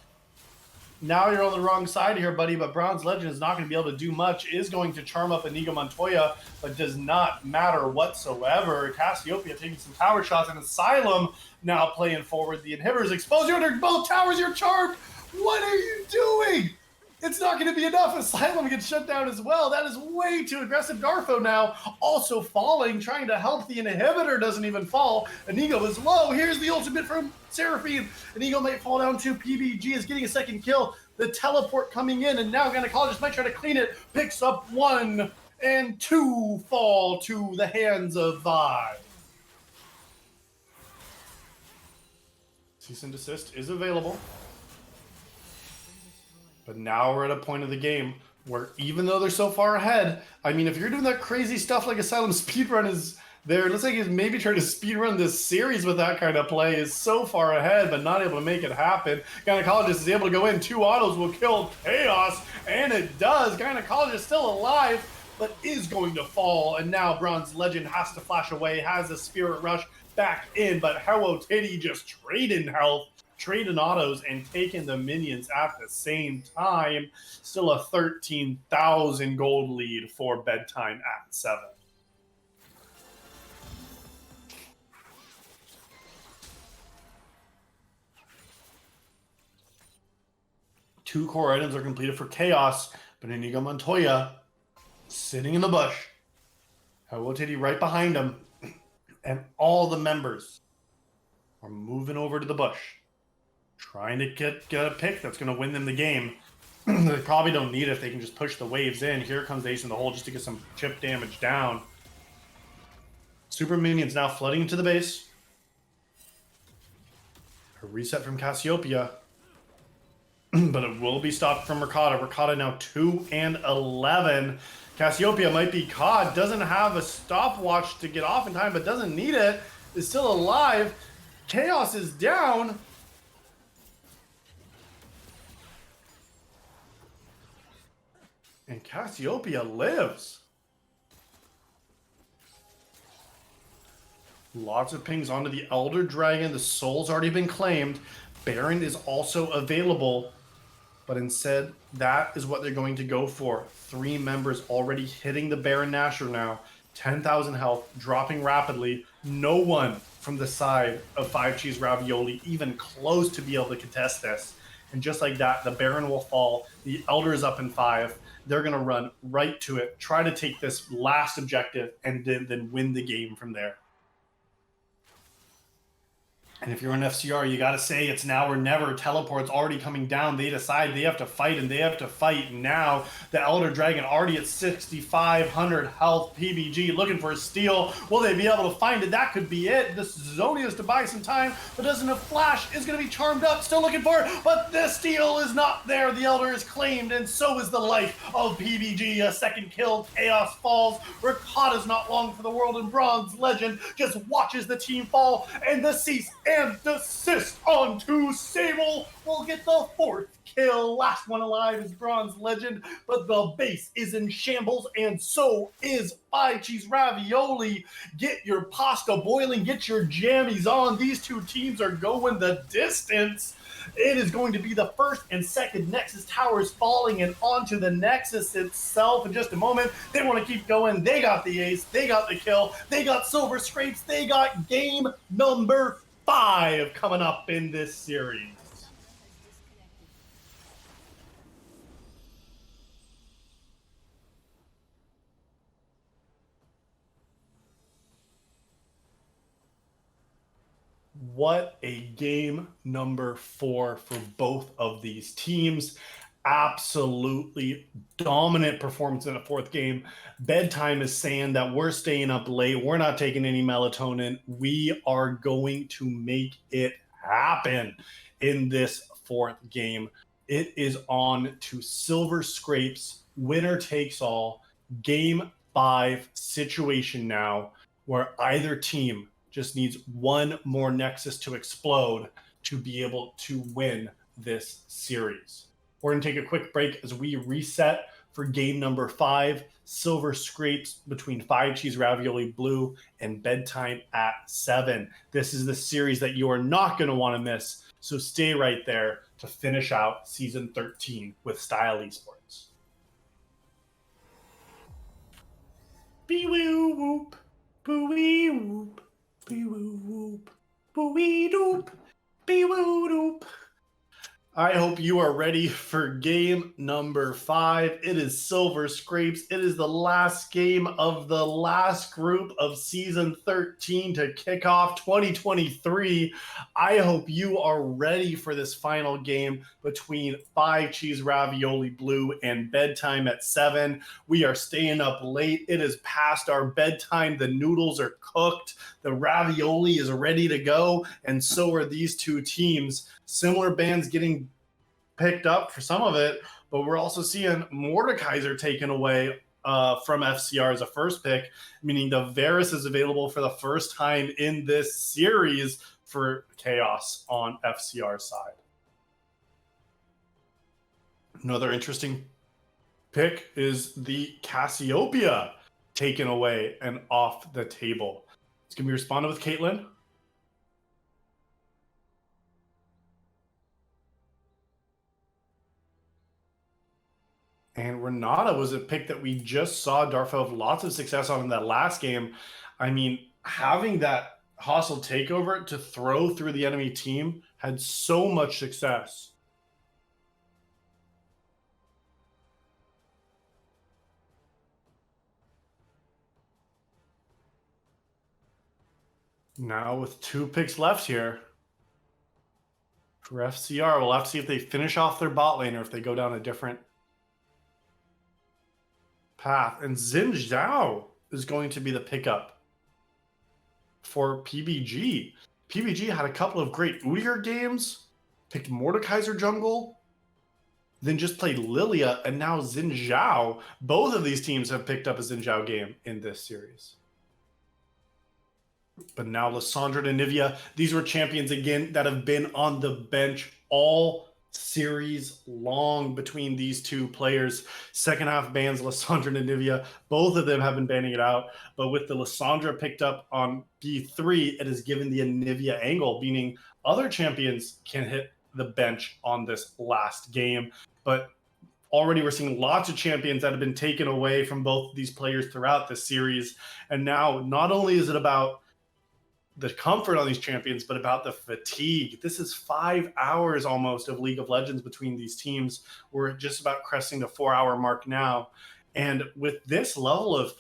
A: Now you're on the wrong side here, buddy, but Bronze Legend is not going to be able to do much. Is going to charm up Inigo Montoya, but does not matter whatsoever. Cassiopeia taking some tower shots, and Asylum now playing forward. The inhibitors expose you under both towers. You're charmed. What are you doing? It's not going to be enough. Asylum gets shut down as well. That is way too aggressive. Garfo now also falling, trying to help. The inhibitor doesn't even fall. Inigo is low. Here's the ultimate from Seraphine. Inigo might fall down too. PBG is getting a second kill. The teleport coming in, and now Gynecologist might try to clean it. Picks up 1, and 2 fall to the hands of Vi. Cease and desist is available. But now we're at a point of the game where even though they're so far ahead, I mean, if you're doing that crazy stuff like Asylum Speedrun is there, it looks like he's maybe trying to speedrun this series with that kind of play, is so far ahead, but not able to make it happen. Gynecologist is able to go in. 2 autos will kill Chaos, and it does. Gynecologist still alive, but is going to fall, and now Bronze Legend has to flash away, has a Spirit Rush back in, but Hello Titty just trading health, trading autos, and taking the minions at the same time. Still a 13,000 gold lead for Bedtime at 7. Two core items are completed for Chaos, but Inigo Montoya sitting in the bush. Hello Titty right behind him, and all the members are moving over to the bush, trying to get a pick that's going to win them the game. They probably don't need it if they can just push the waves in. Here comes Ace in the hole just to get some chip damage down. Super minions now flooding into the base. A reset from Cassiopeia. But it will be stopped from Ricotta. Ricotta now 2 and 11. Cassiopeia might be caught. Doesn't have a stopwatch to get off in time, but doesn't need it. Is still alive. Chaos is down. And Cassiopeia lives. Lots of pings onto the Elder Dragon. The soul's already been claimed. Baron is also available, but instead, that is what they're going to go for. 3 members already hitting the Baron Nashor now. 10,000 health, dropping rapidly. No one from the side of 5 Cheese Ravioli even close to be able to contest this. And just like that, the Baron will fall. The Elder is up in 5. They're going to run right to it, try to take this last objective, and then win the game from there. And if you're an FCR, you got to say it's now or never. Teleport's already coming down. They decide they have to fight, and they have to fight now. The Elder Dragon already at 6,500 health. PBG looking for a steal. Will they be able to find it? That could be it. This Zonius to buy some time, but doesn't have flash. Is going to be charmed up. Still looking for it, but the steal is not there. The Elder is claimed, and so is the life of PBG. A second kill. Chaos falls. Ricotta's not long for the world, and Bronze Legend just watches the team fall, and the cease and desist onto Sable will get the 4th kill. Last one alive is Bronze Legend, but the base is in shambles, and so is 5 Cheese Ravioli. Get your pasta boiling, get your jammies on. These two teams are going the distance. It is going to be the 1st and 2nd Nexus towers falling and onto the Nexus itself in just a moment. They want to keep going. They got the ace. They got the kill. They got silver scrapes. They got game number 5 coming up in this series. What a game number 4 for both of these teams. Absolutely dominant performance in the 4th game. Bedtime is saying that we're staying up late. We're not taking any melatonin. We are going to make it happen in this 4th game. It is on to silver scrapes, winner takes all, game 5 situation now, where either team just needs one more Nexus to explode to be able to win this series. We're going to take a quick break as we reset for game number 5. Silver scrapes between 5 Cheese Ravioli-Blue and Bedtime at 7. This is the series that you are not going to want to miss. So stay right there to finish out Season 13 with Style Esports. Bee-woo whoop, boo-wee whoop, bee-woo whoop, boo-wee doop, bee-woo doop. I hope you are ready for game number 5. It is Silver Scrapes. It is the last game of the last group of Season 13 to kick off 2023. I hope you are ready for this final game between 5 Cheese Ravioli-Blue and Bedtime at 7. We are staying up late. It is past our bedtime. The noodles are cooked. The ravioli is ready to go. And so are these two teams. Similar bands getting picked up for some of it, but we're also seeing Mordekaiser taken away from FCR as a first pick, meaning the Varus is available for the first time in this series for Chaos on FCR side. Another interesting pick is the Cassiopeia taken away and off the table. It's going to be responded with Caitlin. And Renata was a pick that we just saw Darfel have lots of success on in that last game. I mean, having that hostile takeover to throw through the enemy team had so much success. Now with 2 picks left here for FCR, we'll have to see if they finish off their bot lane or if they go down a different path. And Xin Zhao is going to be the pickup for PBG. PBG had a couple of great Udyr games, picked Mordekaiser jungle, then just played Lilia, and now Xin Zhao. Both of these teams have picked up a Xin Zhao game in this series. But now Lissandra and Nivea, these were champions again that have been on the bench all series long between these two players. Second half bans Lissandra and Nivea. Both of them have been banning it out. But with the Lissandra picked up on B3, it has given the Nivea angle, meaning other champions can hit the bench on this last game. But already we're seeing lots of champions that have been taken away from both these players throughout the series. And now not only is it about the comfort on these champions, but about the fatigue. This is 5 hours almost of League of Legends between these teams. We're just about cresting the 4-hour mark now. And with this level of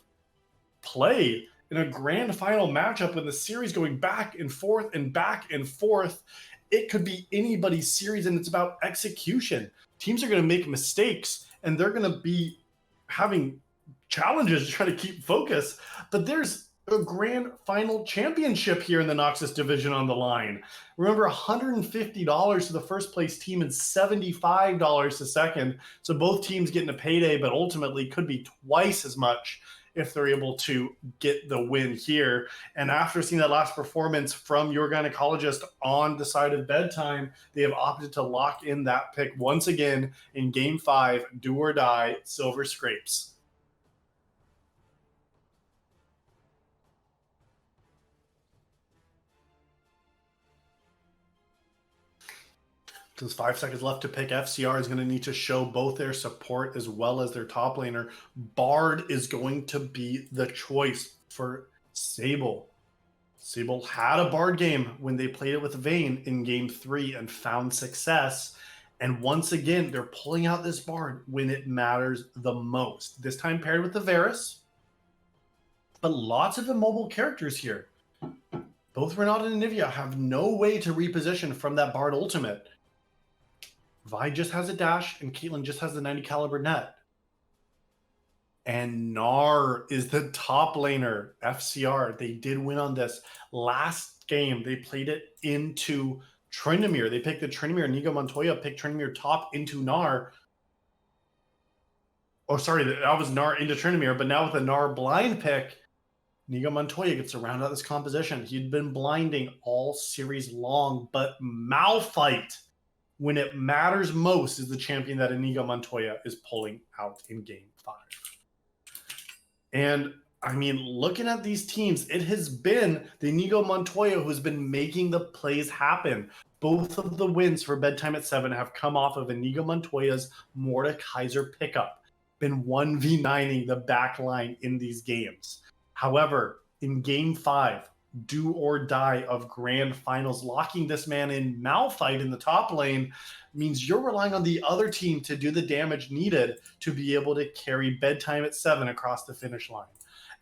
A: play in a grand final matchup in the series going back and forth and back and forth, it could be anybody's series, and it's about execution. Teams are going to make mistakes, and they're going to be having challenges to try to keep focus. But there's a grand final championship here in the Noxus division on the line. Remember, $150 to the first place team and $75 to second. So both teams getting a payday, but ultimately could be twice as much if they're able to get the win here. And after seeing that last performance from your gynecologist on the side of Bedtime, they have opted to lock in that pick once again in Game 5, do or die, Silver Scrapes. There's 5 seconds left to pick. FCR is going to need to show both their support as well as their top laner. Bard is going to be the choice for Sable. Sable had a Bard game when they played it with Vayne in Game 3 and found success. And once again, they're pulling out this Bard when it matters the most. This time paired with the Varus. But lots of immobile characters here. Both Renata and Nivea have no way to reposition from that Bard ultimate. Vi just has a dash, and Caitlyn just has the 90 caliber net. And Gnar is the top laner. FCR, they did win on this. Last game, they played it into Tryndamere. They picked the Tryndamere. Inigo Montoya picked Tryndamere top into Gnar. Oh, sorry, that was Gnar into Tryndamere. But now with the Gnar blind pick, Inigo Montoya gets to round out this composition. He'd been blinding all series long, but Malphite, when it matters most, is the champion that Inigo Montoya is pulling out in Game 5. And, I mean, looking at these teams, it has been the Inigo Montoya who's been making the plays happen. Both of the wins for Bedtime at 7 have come off of Inigo Montoya's Mordekaiser pickup. Been 1v9ing the back line in these games. However, in Game 5, do or die of grand finals, locking this man in Malphite in the top lane means you're relying on the other team to do the damage needed to be able to carry Bedtime at 7 across the finish line.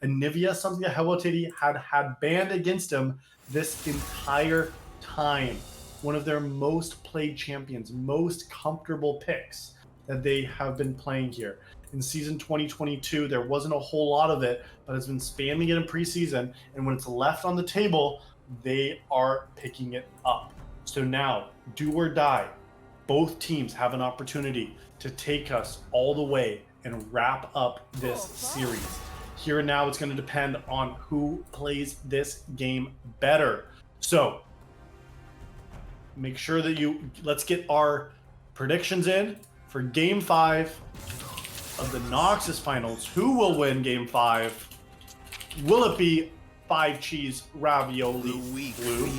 A: And Nivea, something that Helotity had banned against him this entire time. One of their most played champions, most comfortable picks that they have been playing here. In season 2022, there wasn't a whole lot of it, but it's been spamming it in preseason. And when it's left on the table, they are picking it up. So now, do or die, both teams have an opportunity to take us all the way and wrap up this series. Here and now, it's going to depend on who plays this game better. So make sure that let's get our predictions in for Game 5 of the Noxus finals. Who will win Game 5? Will it be 5 cheese Ravioli-Blue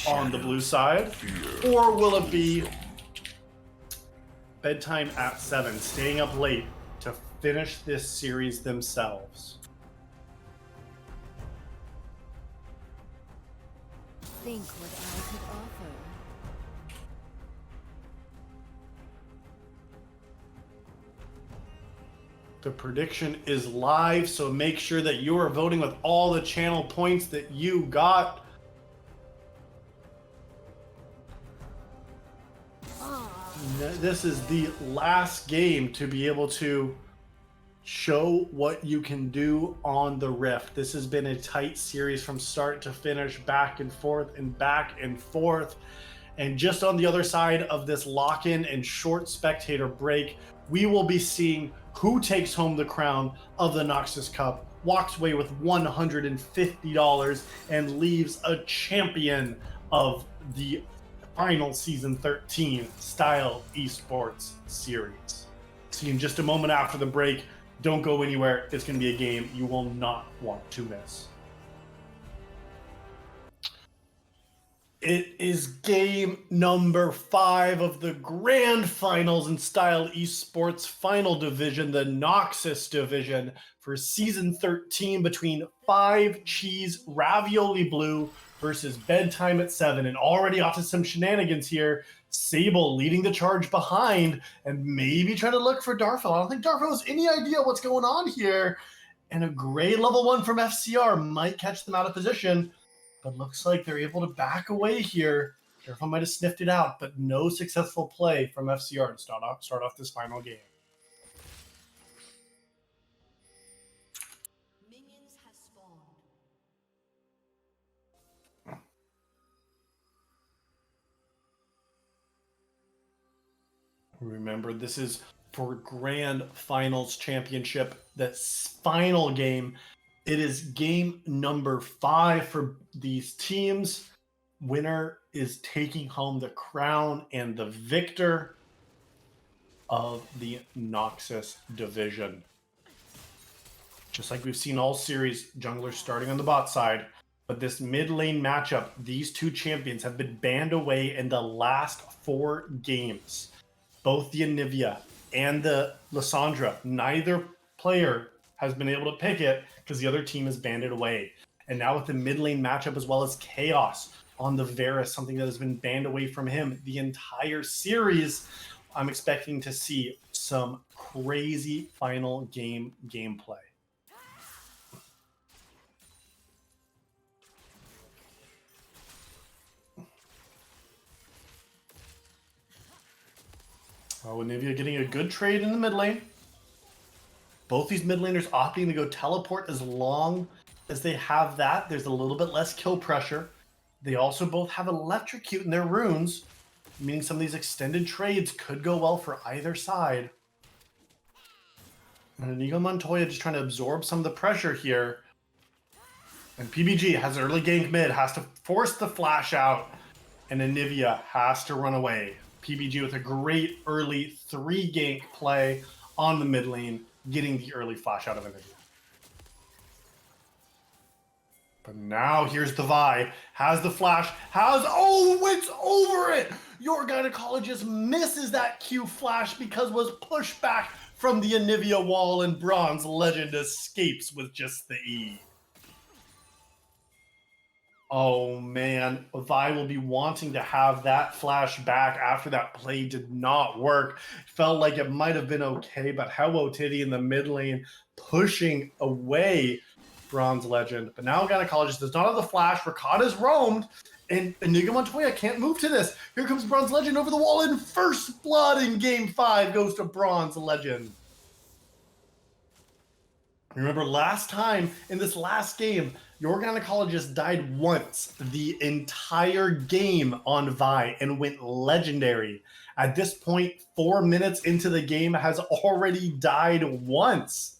A: on the blue side? Or will it be Bedtime at 7, staying up late to finish this series themselves?
C: Think what I could offer.
A: The prediction is live, so make sure that you are voting with all the channel points that you got. This is the last game to be able to show what you can do on the Rift. This has been a tight series from start to finish, back and forth and back and forth. And just on the other side of this lock-in and short spectator break, we will be seeing who takes home the crown of the Noxus Cup, walks away with $150, and leaves a champion of the final Season 13 style esports series. See you in just a moment after the break. Don't go anywhere. It's going to be a game you will not want to miss. It is game number 5 of the grand finals in Style Esports final division, the Noxus division, for season 13 between 5 Cheese Ravioli-Blue versus Bedtime at 7. And already off to some shenanigans here. Sable leading the charge behind and maybe trying to look for Darfo. I don't think Darfo has any idea what's going on here. And a great level 1 from FCR might catch them out of position. But looks like they're able to back away here. Darfo might have sniffed it out, but no successful play from FCR to start off this final game.
C: Minions have spawned.
A: Remember, this is for Grand Finals Championship, that final game. It is game number 5 for these teams. Winner is taking home the crown and the victor of the Noxus division. Just like we've seen all series, junglers starting on the bot side. But this mid lane matchup, these two champions have been banned away in the last 4 games. Both the Anivia and the Lissandra, neither player has been able to pick it because the other team has banned it away. And now with the mid lane matchup as well as Chaos on the Varus, something that has been banned away from him the entire series, I'm expecting to see some crazy final game gameplay. Oh, Anivia getting a good trade in the mid lane. Both these mid laners opting to go teleport as long as they have that. There's a little bit less kill pressure. They also both have electrocute in their runes, meaning some of these extended trades could go well for either side. And Inigo Montoya just trying to absorb some of the pressure here. And PBG has an early gank mid, has to force the flash out, and Anivia has to run away. PBG with a great early 3 gank play on the mid lane, getting the early flash out of Anivia. But now here's the Vi, has the flash, it's over it! Your gynecologist misses that Q flash because was pushed back from the Anivia wall, and Bronze Legend escapes with just the E. Oh man, Vi will be wanting to have that flash back after that play did not work. Felt like it might have been okay, but Hello Titty in the mid lane pushing away Bronze Legend. But now Gynecologist does not have the flash. Ricotta's roamed, and Inigo Montoya can't move to this. Here comes Bronze Legend over the wall, and first blood in game 5 goes to Bronze Legend. Remember last time in this last game, your gynecologist died once the entire game on Vi and went legendary. At this point, 4 minutes into the game, has already died once.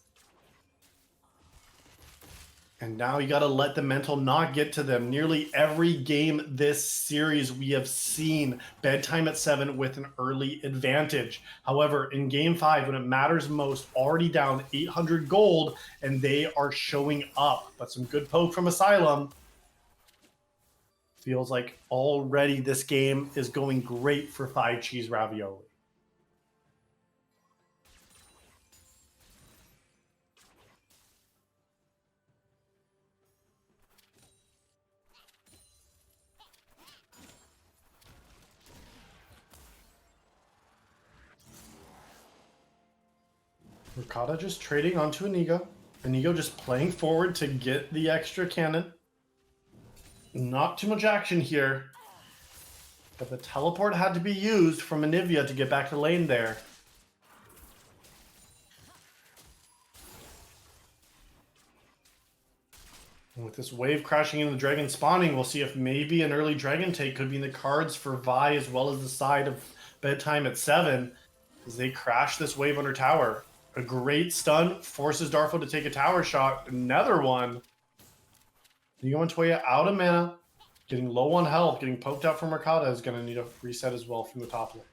A: And now you got to let the mental not get to them. Nearly every game this series, we have seen Bedtime at 7 with an early advantage. However, in game 5, when it matters most, already down 800 gold, and they are showing up. But some good poke from Asylum. Feels like already this game is going great for 5 Cheese Ravioli. Ricotta just trading onto Inigo. Inigo just playing forward to get the extra cannon. Not too much action here. But the teleport had to be used from Anivia to get back to lane there. And with this wave crashing into the dragon spawning, we'll see if maybe an early dragon take could be in the cards for Vi as well as the side of Bedtime at 7 as they crash this wave under tower. A great stun forces Darfo to take a tower shot. Another one. Inigo Montoya out of mana, getting low on health, getting poked out from Ricotta is going to need a reset as well from the top lane.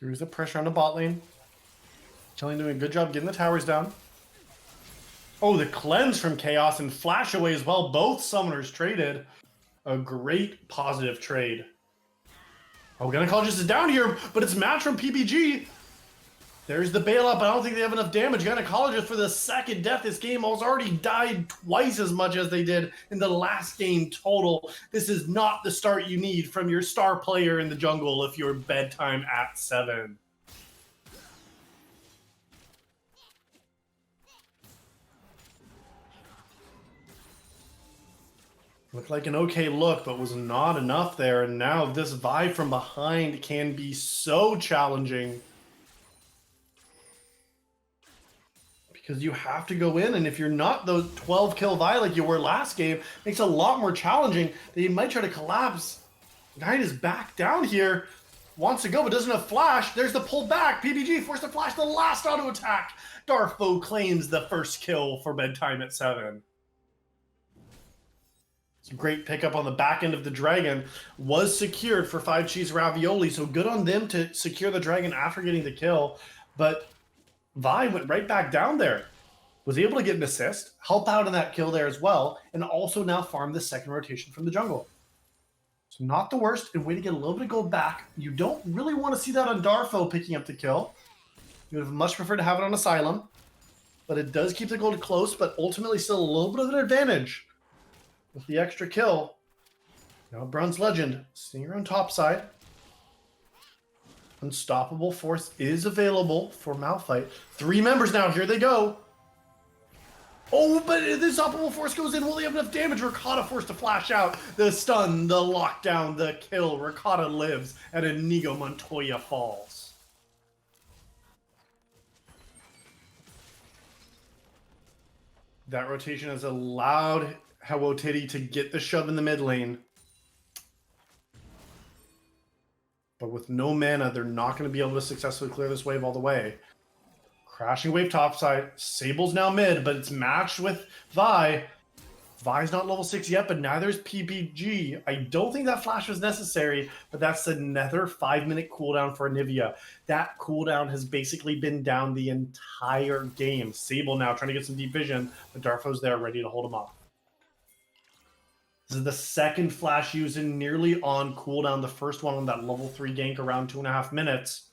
A: Here's the pressure on the bot lane. Chilling doing a good job getting the towers down. Oh, the cleanse from Chaos and Flash away as well. Both summoners traded. A great positive trade. Oh, Gynecologist is down here, but it's match from PBG. There's the bailout, but I don't think they have enough damage. Gynecologist for the second death this game has already died twice as much as they did in the last game total. This is not the start you need from your star player in the jungle if you're Bedtime at 7. Looked like an okay look, but was not enough there. And now this Vi from behind can be so challenging. Because you have to go in, and if you're not those 12 kill Vi like you were last game, it makes it a lot more challenging. They might try to collapse. Knight is back down here. Wants to go, but doesn't have flash. There's the pull back. PBG forced to flash the last auto attack. Darfo claims the first kill for Bedtime at 7. Some great pickup on the back end of the dragon. Was secured for 5 cheese ravioli, so good on them to secure the dragon after getting the kill. But Vi went right back down there. Was able to get an assist, help out in that kill there as well, and also now farm the second rotation from the jungle. So not the worst, and way to get a little bit of gold back. You don't really want to see that on Darfo picking up the kill. You would have much preferred to have it on Asylum. But it does keep the gold close, but ultimately still a little bit of an advantage. With the extra kill. Now Bronze Legend, seeing her on top side. Unstoppable Force is available for Malphite. 3 members now, here they go. Oh, but the Unstoppable Force goes in. Will they have enough damage? Ricotta forced to flash out. The stun, the lockdown, the kill. Ricotta lives, and Inigo Montoya falls. That rotation has allowed Hawotiti to get the shove in the mid lane. But with no mana, they're not going to be able to successfully clear this wave all the way. Crashing wave topside. Sable's now mid, but it's matched with Vi. Vi's not level 6 yet, but neither is PPG. I don't think that flash was necessary, but that's another 5-minute cooldown for Anivia. That cooldown has basically been down the entire game. Sable now trying to get some deep vision, but Darfo's there ready to hold him off. This is the second flash used in nearly on cooldown. The first one on that level 3 gank around 2.5 minutes.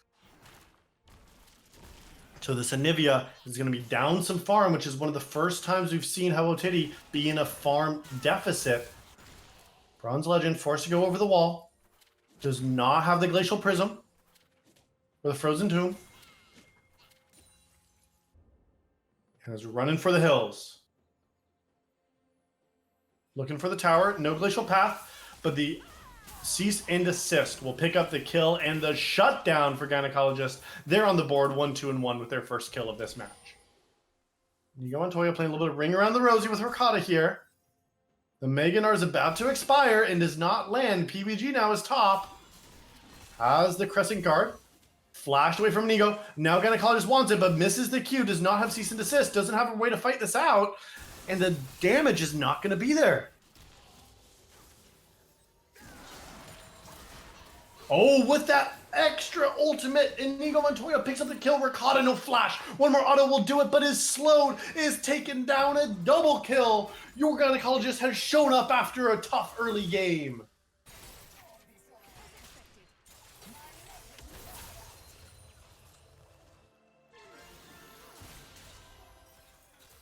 A: So this Anivia is going to be down some farm, which is one of the first times we've seen Hawotiti be in a farm deficit. Bronze Legend forced to go over the wall. Does not have the Glacial Prism or the Frozen Tomb. And is running for the hills. Looking for the tower. No Glacial Path, but the Cease and Desist will pick up the kill and the shutdown for Gynecologist. They're on the board 1-2-1 with their first kill of this match. Inigo Montoya playing a little bit of Ring Around the Rosie with Ricotta here. The Meganar is about to expire and does not land. PBG now is top. Has the Crescent Guard. Flashed away from Inigo. Now Gynecologist wants it, but misses the Q. Does not have Cease and Desist. Doesn't have a way to fight this out. And the damage is not going to be there. Oh, with that extra ultimate, Inigo Montoya picks up the kill. Ricotta, no flash. One more auto will do it, but is slowed, is taken down. A double kill. Your Gynecologist has shown up after a tough early game.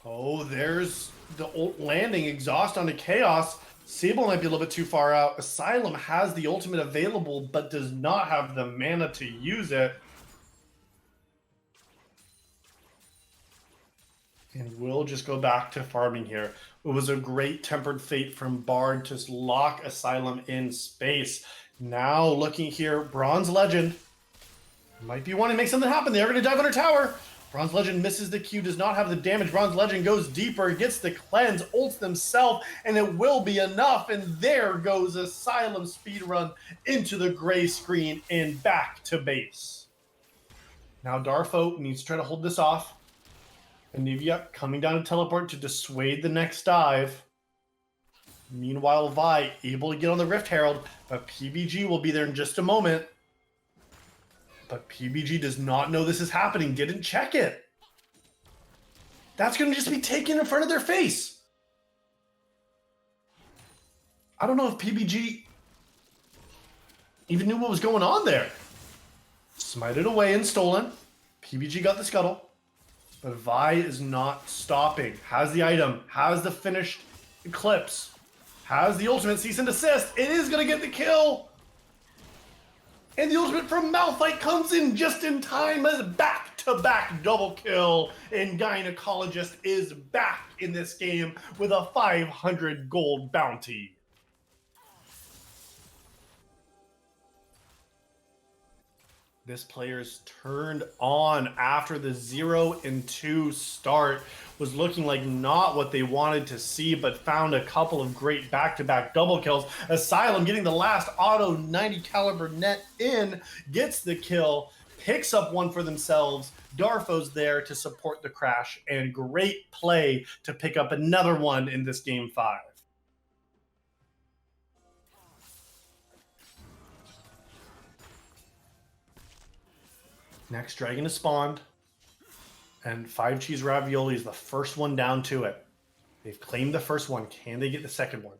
A: Oh, there's the landing. Exhaust onto Chaos. Sable might be a little bit too far out. Asylum has the ultimate available, but does not have the mana to use it. And we'll just go back to farming here. It was a great Tempered Fate from Bard to lock Asylum in space. Now looking here, Bronze Legend might be wanting to make something happen. They are going to dive under tower. Bronze Legend misses the Q, does not have the damage. Bronze Legend goes deeper, gets the cleanse, ults themselves, and it will be enough. And there goes Asylum speedrun into the gray screen and back to base. Now Darfo needs to try to hold this off. Anivia coming down to teleport to dissuade the next dive. Meanwhile, Vi able to get on the Rift Herald, but PBG will be there in just a moment. But PBG does not know this is happening, didn't check it. That's going to just be taken in front of their face. I don't know if PBG even knew what was going on there. Smited away and stolen. PBG got the scuttle. But Vi is not stopping. Has the item. Has the finished Eclipse. Has the ultimate cease and desist. It is going to get the kill. And the ultimate from Malphite comes in just in time as back-to-back double kill. And Gynecologist is back in this game with a 500 gold bounty. This player's turned on after the 0-2 start. Was looking like not what they wanted to see, but found a couple of great back-to-back double kills. Asylum getting the last auto 90 caliber net in, gets the kill, picks up one for themselves. Darfo's there to support the crash, and great play to pick up another one in this game 5. Next dragon is spawned, and 5 cheese ravioli is the first one down to it. They've claimed the first one. Can they get the second one?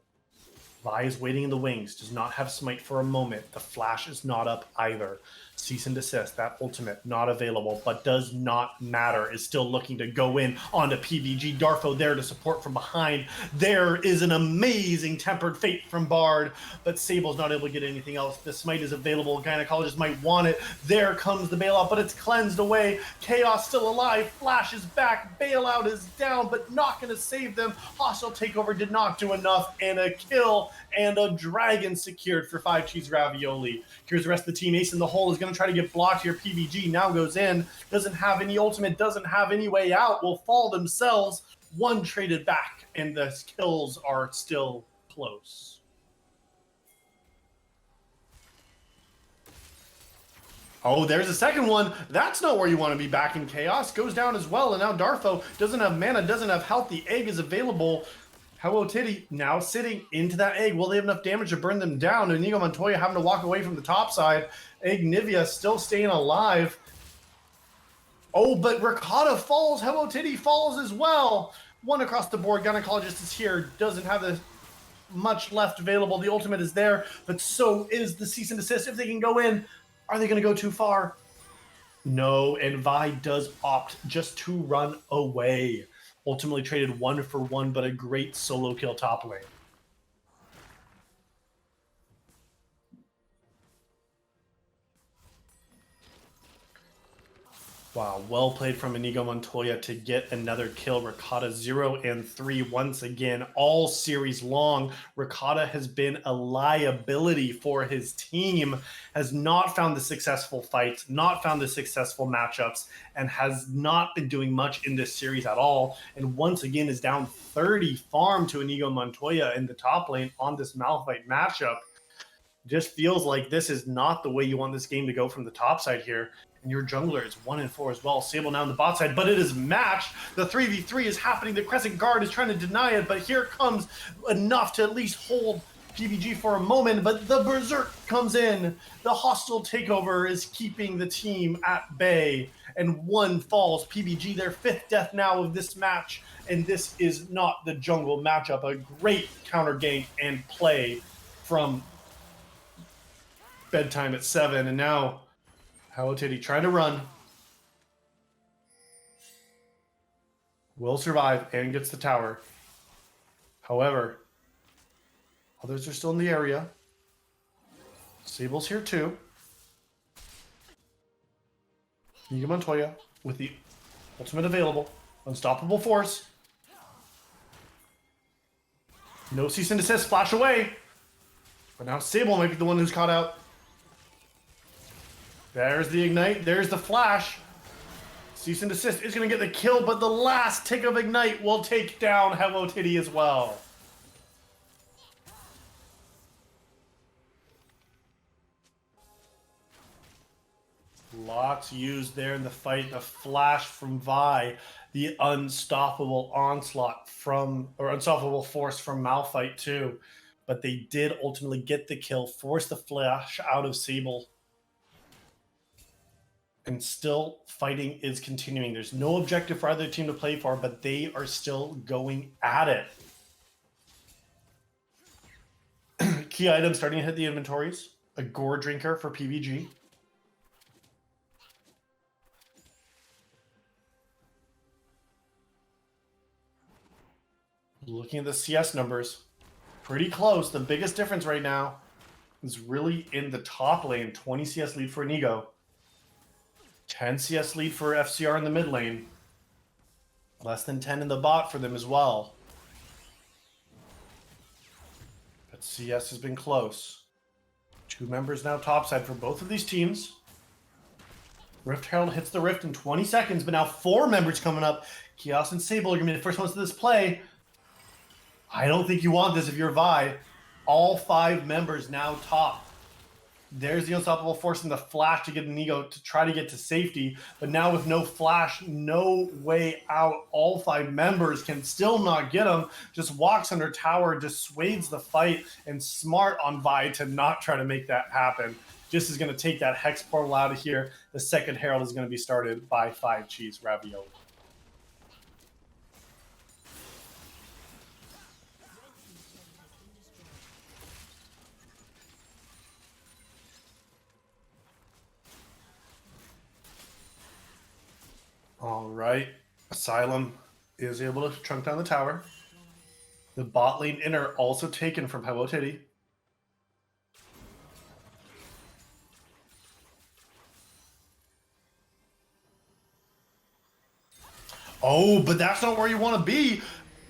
A: Vi is waiting in the wings, does not have smite for a moment. The flash is not up either. Cease and desist, that ultimate not available, but does not matter. Is still looking to go in onto PBG. Darfo there to support from behind. There is an amazing tempered fate from Bard, but Sable's not able to get anything else. The smite is available. Gynecologist might want it. There comes the bailout, but it's cleansed away. Chaos still alive. Flash is back. Bailout is down, but not going to save them. Hostile takeover did not do enough, and a kill and a dragon secured for 5 cheese ravioli. Here's the rest of the team. Ace in the hole is going to try to get blocked here. PBG now goes in, doesn't have any ultimate, doesn't have any way out, will fall themselves. One traded back, and the kills are still close. Oh, there's a second one. That's not where you want to be back in Chaos. Goes down as well, and now Darfo doesn't have mana, doesn't have health. The egg is available. Hello Titty now sitting into that egg. Will they have enough damage to burn them down? Inigo Montoya having to walk away from the top side. Ignivia still staying alive. Oh, but Ricotta falls. Hello Titty falls as well. One across the board. Gynecologist is here. Doesn't have the much left available. The ultimate is there, but so is the cease and desist. If they can go in, are they going to go too far? No, and Vi does opt just to run away. Ultimately traded 1-for-1, but a great solo kill top lane. Wow, well played from Inigo Montoya to get another kill. Ricotta 0-3 once again, all series long. Ricotta has been a liability for his team, has not found the successful fights, not found the successful matchups, and has not been doing much in this series at all. And once again is down 30 farm to Inigo Montoya in the top lane on this Malphite matchup. Just feels like this is not the way you want this game to go from the top side here. And your jungler is 1-4 as well. Sable now on the bot side, but it is matched. The 3v3 is happening. The Crescent Guard is trying to deny it, but here comes enough to at least hold PBG for a moment, but the Berserk comes in. The hostile takeover is keeping the team at bay, and one falls. PBG, their 5th death now of this match, and this is not the jungle matchup. A great counter gank and play from Bedtime at 7, and now Hello Titty trying to run. Will survive and gets the tower. However, others are still in the area. Sable's here too. Inigo Montoya with the ultimate available. Unstoppable force. No cease and desist. Flash away. But now Sable might be the one who's caught out. There's the ignite. There's the flash. Cease and desist is going to get the kill, but the last tick of ignite will take down Hello Titty as well. Lots used there in the fight. The flash from Vi, the unstoppable onslaught from, or unstoppable force from Malphite too. But they did ultimately get the kill, force the flash out of Sable. And still fighting is continuing. There's no objective for either team to play for, but they are still going at it. Key items starting to hit the inventories. A gore drinker for PBG. Looking at the CS numbers, pretty close. The biggest difference right now is really in the top lane. 20 CS lead for Inigo. 10 CS lead for FCR in the mid lane. Less than 10 in the bot for them as well. But CS has been close. 2 members now topside for both of these teams. Rift Herald hits the Rift in 20 seconds, but now 4 members coming up. Chaos and Sable are going to be the first ones to this play. I don't think you want this if you're Vi. All 5 members now top. There's the unstoppable force and the flash to get Inigo to try to get to safety. But now with no flash, no way out. All 5 members can still not get him. Just walks under tower, dissuades the fight, and smart on Vi to not try to make that happen. Just is going to take that Hex portal out of here. The second Herald is going to be started by 5 Cheese Ravioli. All right, Asylum is able to chunk down the tower. The bot lane inner also taken from Pavotiti. Oh, but that's not where you want to be.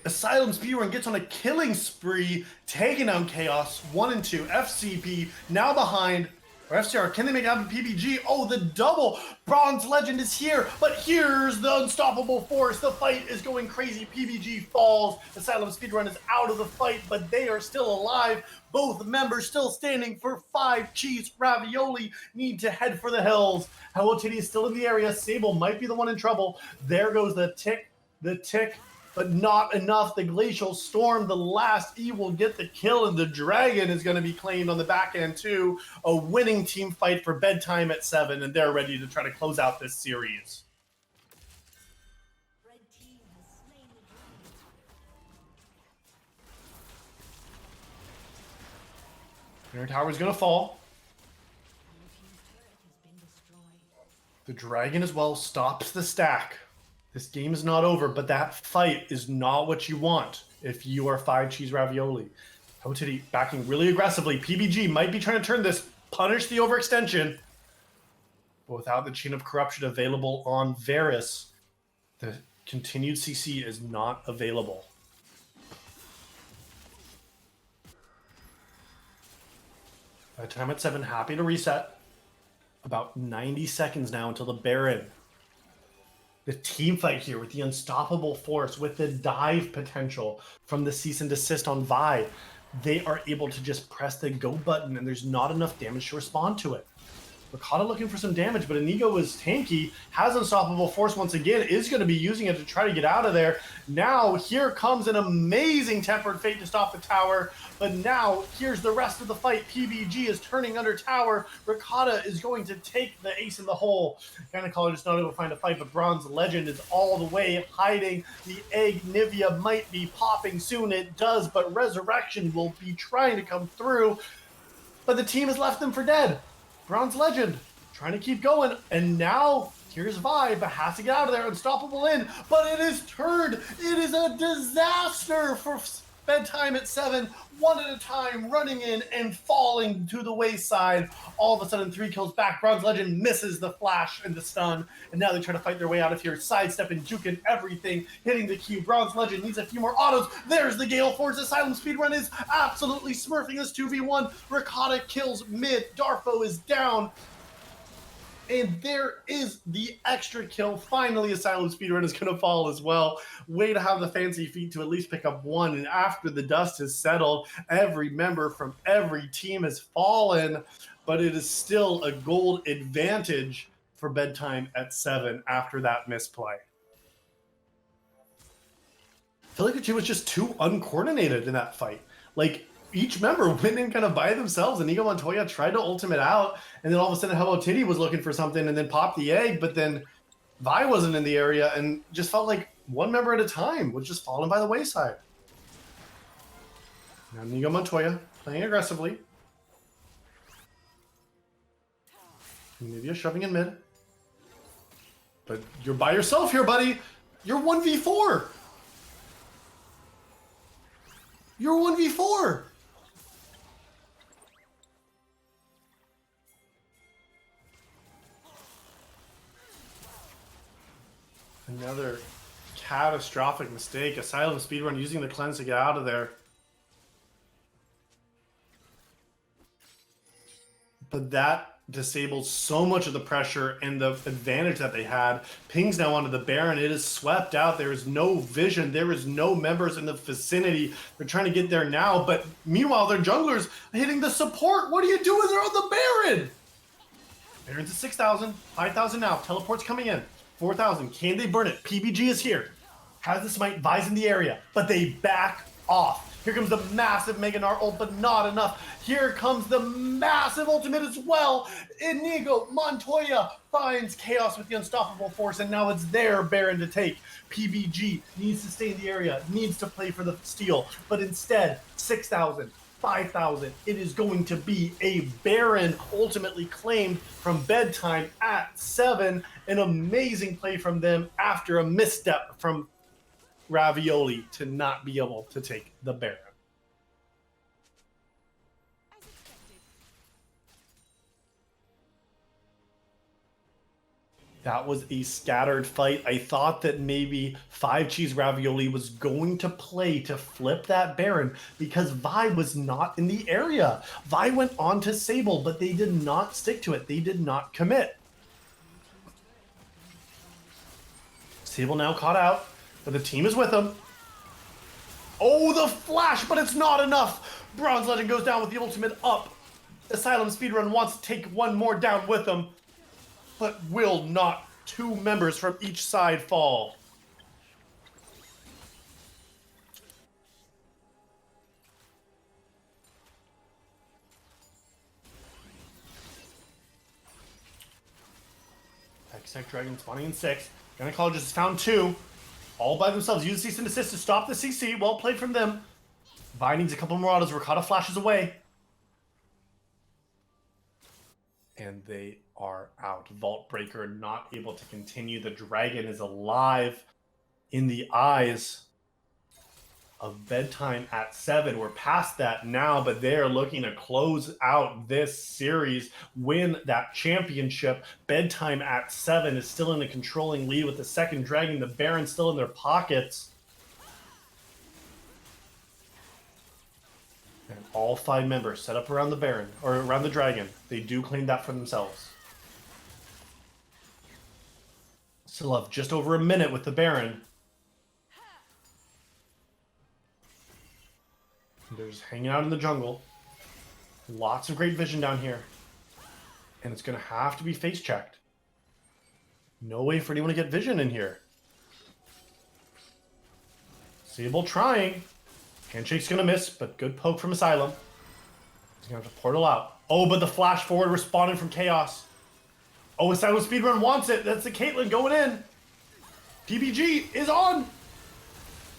A: Asylum speedrun gets on a killing spree, taking down Chaos 1 and 2. FCP now behind. Or FCR, can they make it happen? PBG, oh, the double. Bronze Legend is here, but here's the unstoppable force. The fight is going crazy. PBG falls. Asylum Speedrun is out of the fight, but they are still alive. Both members still standing for 5 Cheese Ravioli. Need to head for the hills. Hello Titty is still in the area. Sable might be the one in trouble. There goes the tick, but not enough. The Glacial Storm, the last E will get the kill, and the Dragon is going to be claimed on the back end too. A winning team fight for Bedtime at 7, and they're ready to try to close out this series.
C: Red team has slain the dragon.
A: Inner tower is going to fall.
C: Blue team's turret has been destroyed.
A: The Dragon as well stops the stack. This game is not over, but that fight is not what you want if you are 5 Cheese Ravioli. Hotity backing really aggressively. PBG might be trying to turn this, punish the overextension. But without the Chain of Corruption available on Varus, the continued CC is not available. By the time at 7, happy to reset. About 90 seconds now until the Baron. The team fight here with the unstoppable force, with the dive potential from the cease and desist on Vi. They are able to just press the go button and there's not enough damage to respond to it. Ricotta looking for some damage, but Inigo is tanky, has unstoppable force once again, is going to be using it to try to get out of there. Now, here comes an amazing Tempered Fate to stop the tower, but now, here's the rest of the fight. PBG is turning under tower. Ricotta is going to take the ace in the hole. Gynecologist is not able to find a fight, but Bronze Legend is all the way hiding. The egg Nivea might be popping soon. It does, but Resurrection will be trying to come through, but the team has left them for dead. Bronze Legend trying to keep going, and now here's Vi, but has to get out of there. Unstoppable in, but it is turned. It is a disaster for Bedtime at 7, one at a time, running in and falling to the wayside. All of a sudden, 3 kills back. Bronze Legend misses the flash and the stun, and now they try to fight their way out of here. Sidestepping, juking everything, hitting the Q. Bronze Legend needs a few more autos. There's the Gale Force. Asylum Speedrun is absolutely smurfing this 2v1. Ricotta kills mid. Darfo is down. And there is the extra kill. Finally, Asylum Speedrun is going to fall as well. Way to have the fancy feet to at least pick up 1. And after the dust has settled, every member from every team has fallen. But it is still a gold advantage for Bedtime at 7 after that misplay. I feel like the team was just too uncoordinated in that fight. Like, each member went in kind of by themselves, and Inigo Montoya tried to ultimate out, and then all of a sudden Hello Titty was looking for something and then popped the egg, but then Vi wasn't in the area and just felt like one member at a time was just falling by the wayside. Now Inigo Montoya playing aggressively. Nivea shoving in mid. But you're by yourself here, buddy. You're 1v4. You're 1v4. Another catastrophic mistake. Asylum speedrun using the cleanse to get out of there. But that disables so much of the pressure and the advantage that they had. Ping's now onto the Baron. It is swept out. There is no vision. There is no members in the vicinity. They're trying to get there now, but meanwhile, their junglers hitting the support. What are you doing there on the Baron? Baron's at 6,000, 5,000 now. Teleport's coming in. 4,000. Can they burn it? PBG is here. Has the smite, Vi's in the area, but they back off. Here comes the massive Mega Gnar ult, but not enough. Here comes the massive ultimate as well. Inigo Montoya finds Chaos with the unstoppable force, and now it's their Baron to take. PBG needs to stay in the area, needs to play for the steal, but instead, 6,000, 5,000, it is going to be a Baron ultimately claimed from Bedtime at 7. An amazing play from them after a misstep from Ravioli to not be able to take the Baron. That was a scattered fight. I thought that maybe 5 Cheese Ravioli was going to play to flip that Baron because Vi was not in the area. Vi went on to Sable, but they did not stick to it. They did not commit. Sable now caught out. But the team is with him. Oh, the flash, but it's not enough. Bronze Legend goes down with the ultimate up. Asylum Speedrun wants to take one more down with him, but will not. 2 members from each side fall. Hextech Dragon spawning in 6. Gynecologist has found 2. All by themselves. Use cease and desist to stop the CC. Well played from them. Vi needs a couple more autos. Ricotta flashes away. And they are out. Vault Breaker not able to continue. The dragon is alive in the eyes of Bedtime at 7. We're past that now, but they're looking to close out this series, win that championship. Bedtime at 7 is still in the controlling lead with the second dragon. The Baron still in their pockets. And all 5 members set up around the Baron, or around the dragon. They do claim that for themselves. Still have just over a minute with the Baron. They're just hanging out in the jungle. Lots of great vision down here. And it's going to have to be face checked. No way for anyone to get vision in here. Sable trying. Handshake's going to miss, but good poke from Asylum. He's going to have to portal out. Oh, but the flash forward responded from Chaos. Oh, Asylum Speedrun wants it. That's the Caitlyn going in. PBG is on.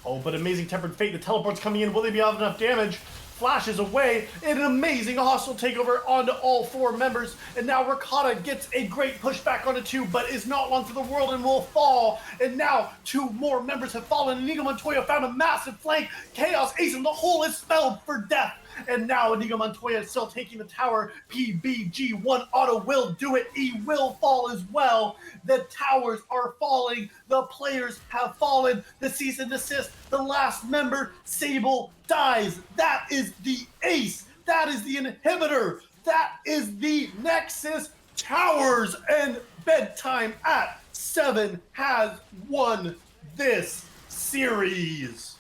A: Oh, but Amazing Tempered Fate, the teleport's coming in. Will they be able to have enough damage? Flashes away, and an amazing hostile takeover onto all 4 members. And now Ricotta gets a great pushback onto 2, but is not long for the world and will fall. And now 2 more members have fallen. Inigo Montoya found a massive flank. Chaos Ace in the hole is spelled for death. And now Inigo Montoya is still taking the tower. PBG, 1 auto will do it. He will fall as well. The towers are falling. The players have fallen. The cease and desist. The last member, Sable, dies. That is the ace. That is the inhibitor. That is the Nexus. Towers and Bedtime at 7 has won this series.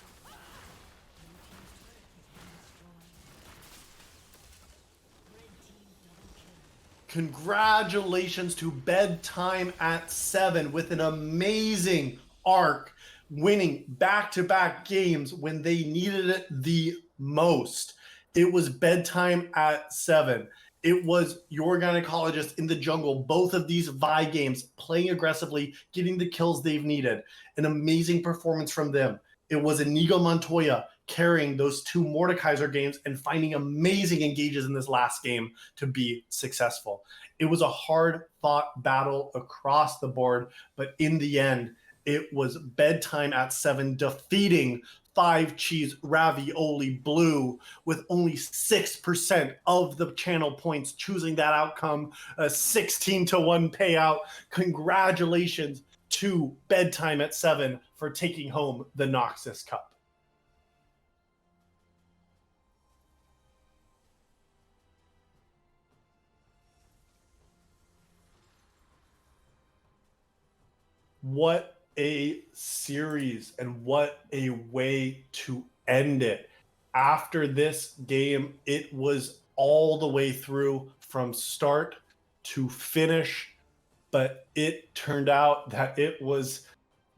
A: Congratulations to Bedtime at 7 with an amazing arc, winning back-to-back games when they needed it the most. It was Bedtime at 7. It was your gynecologist in the jungle. Both of these Vi games playing aggressively, getting the kills they've needed. An amazing performance from them. It was Inigo Montoya carrying those two Mordekaiser games and finding amazing engages in this last game to be successful. It was a hard fought battle across the board, but in the end, it was Bedtime at 7 defeating 5 Cheese Ravioli-Blue with only 6% of the channel points choosing that outcome, a 16-1 payout. Congratulations to Bedtime at 7 for taking home the Noxus Cup. What a series and what a way to end it. After this game, it was all the way through from start to finish, but it turned out that it was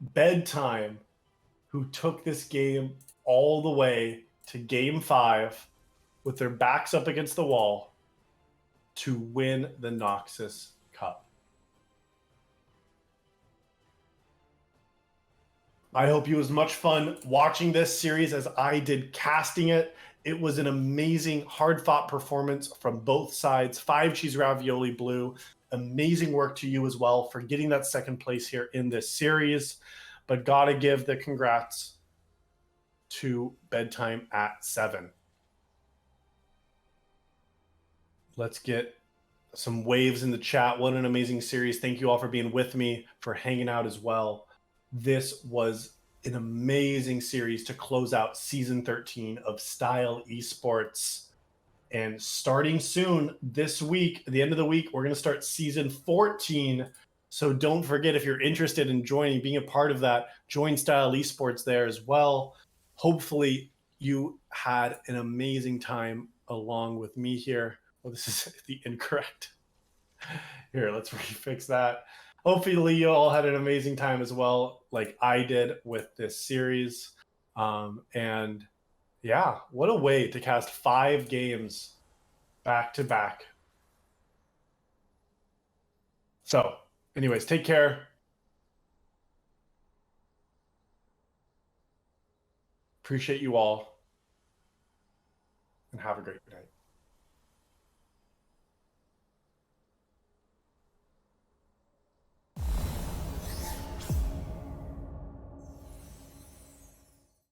A: Bedtime who took this game all the way to game 5 with their backs up against the wall to win the Noxus Cup. I hope you had as much fun watching this series as I did casting it. It was an amazing, hard-fought performance from both sides. 5 Cheese Ravioli-Blue. Amazing work to you as well for getting that second place here in this series. But gotta give the congrats to Bedtime at 7. Let's get some waves in the chat. What an amazing series. Thank you all for being with me, for hanging out as well. This was an amazing series to close out season 13 of Style Esports. And starting soon this week, at the end of the week, we're going to start season 14. So don't forget, if you're interested in joining, being a part of that, join Style Esports there as well. Hopefully you had an amazing time along with me here. Oh, this is the incorrect. Here, let's refix that. Hopefully you all had an amazing time as well, like I did with this series. And yeah, what a way to cast 5 games back to back. So anyways, take care. Appreciate you all. And have a great night.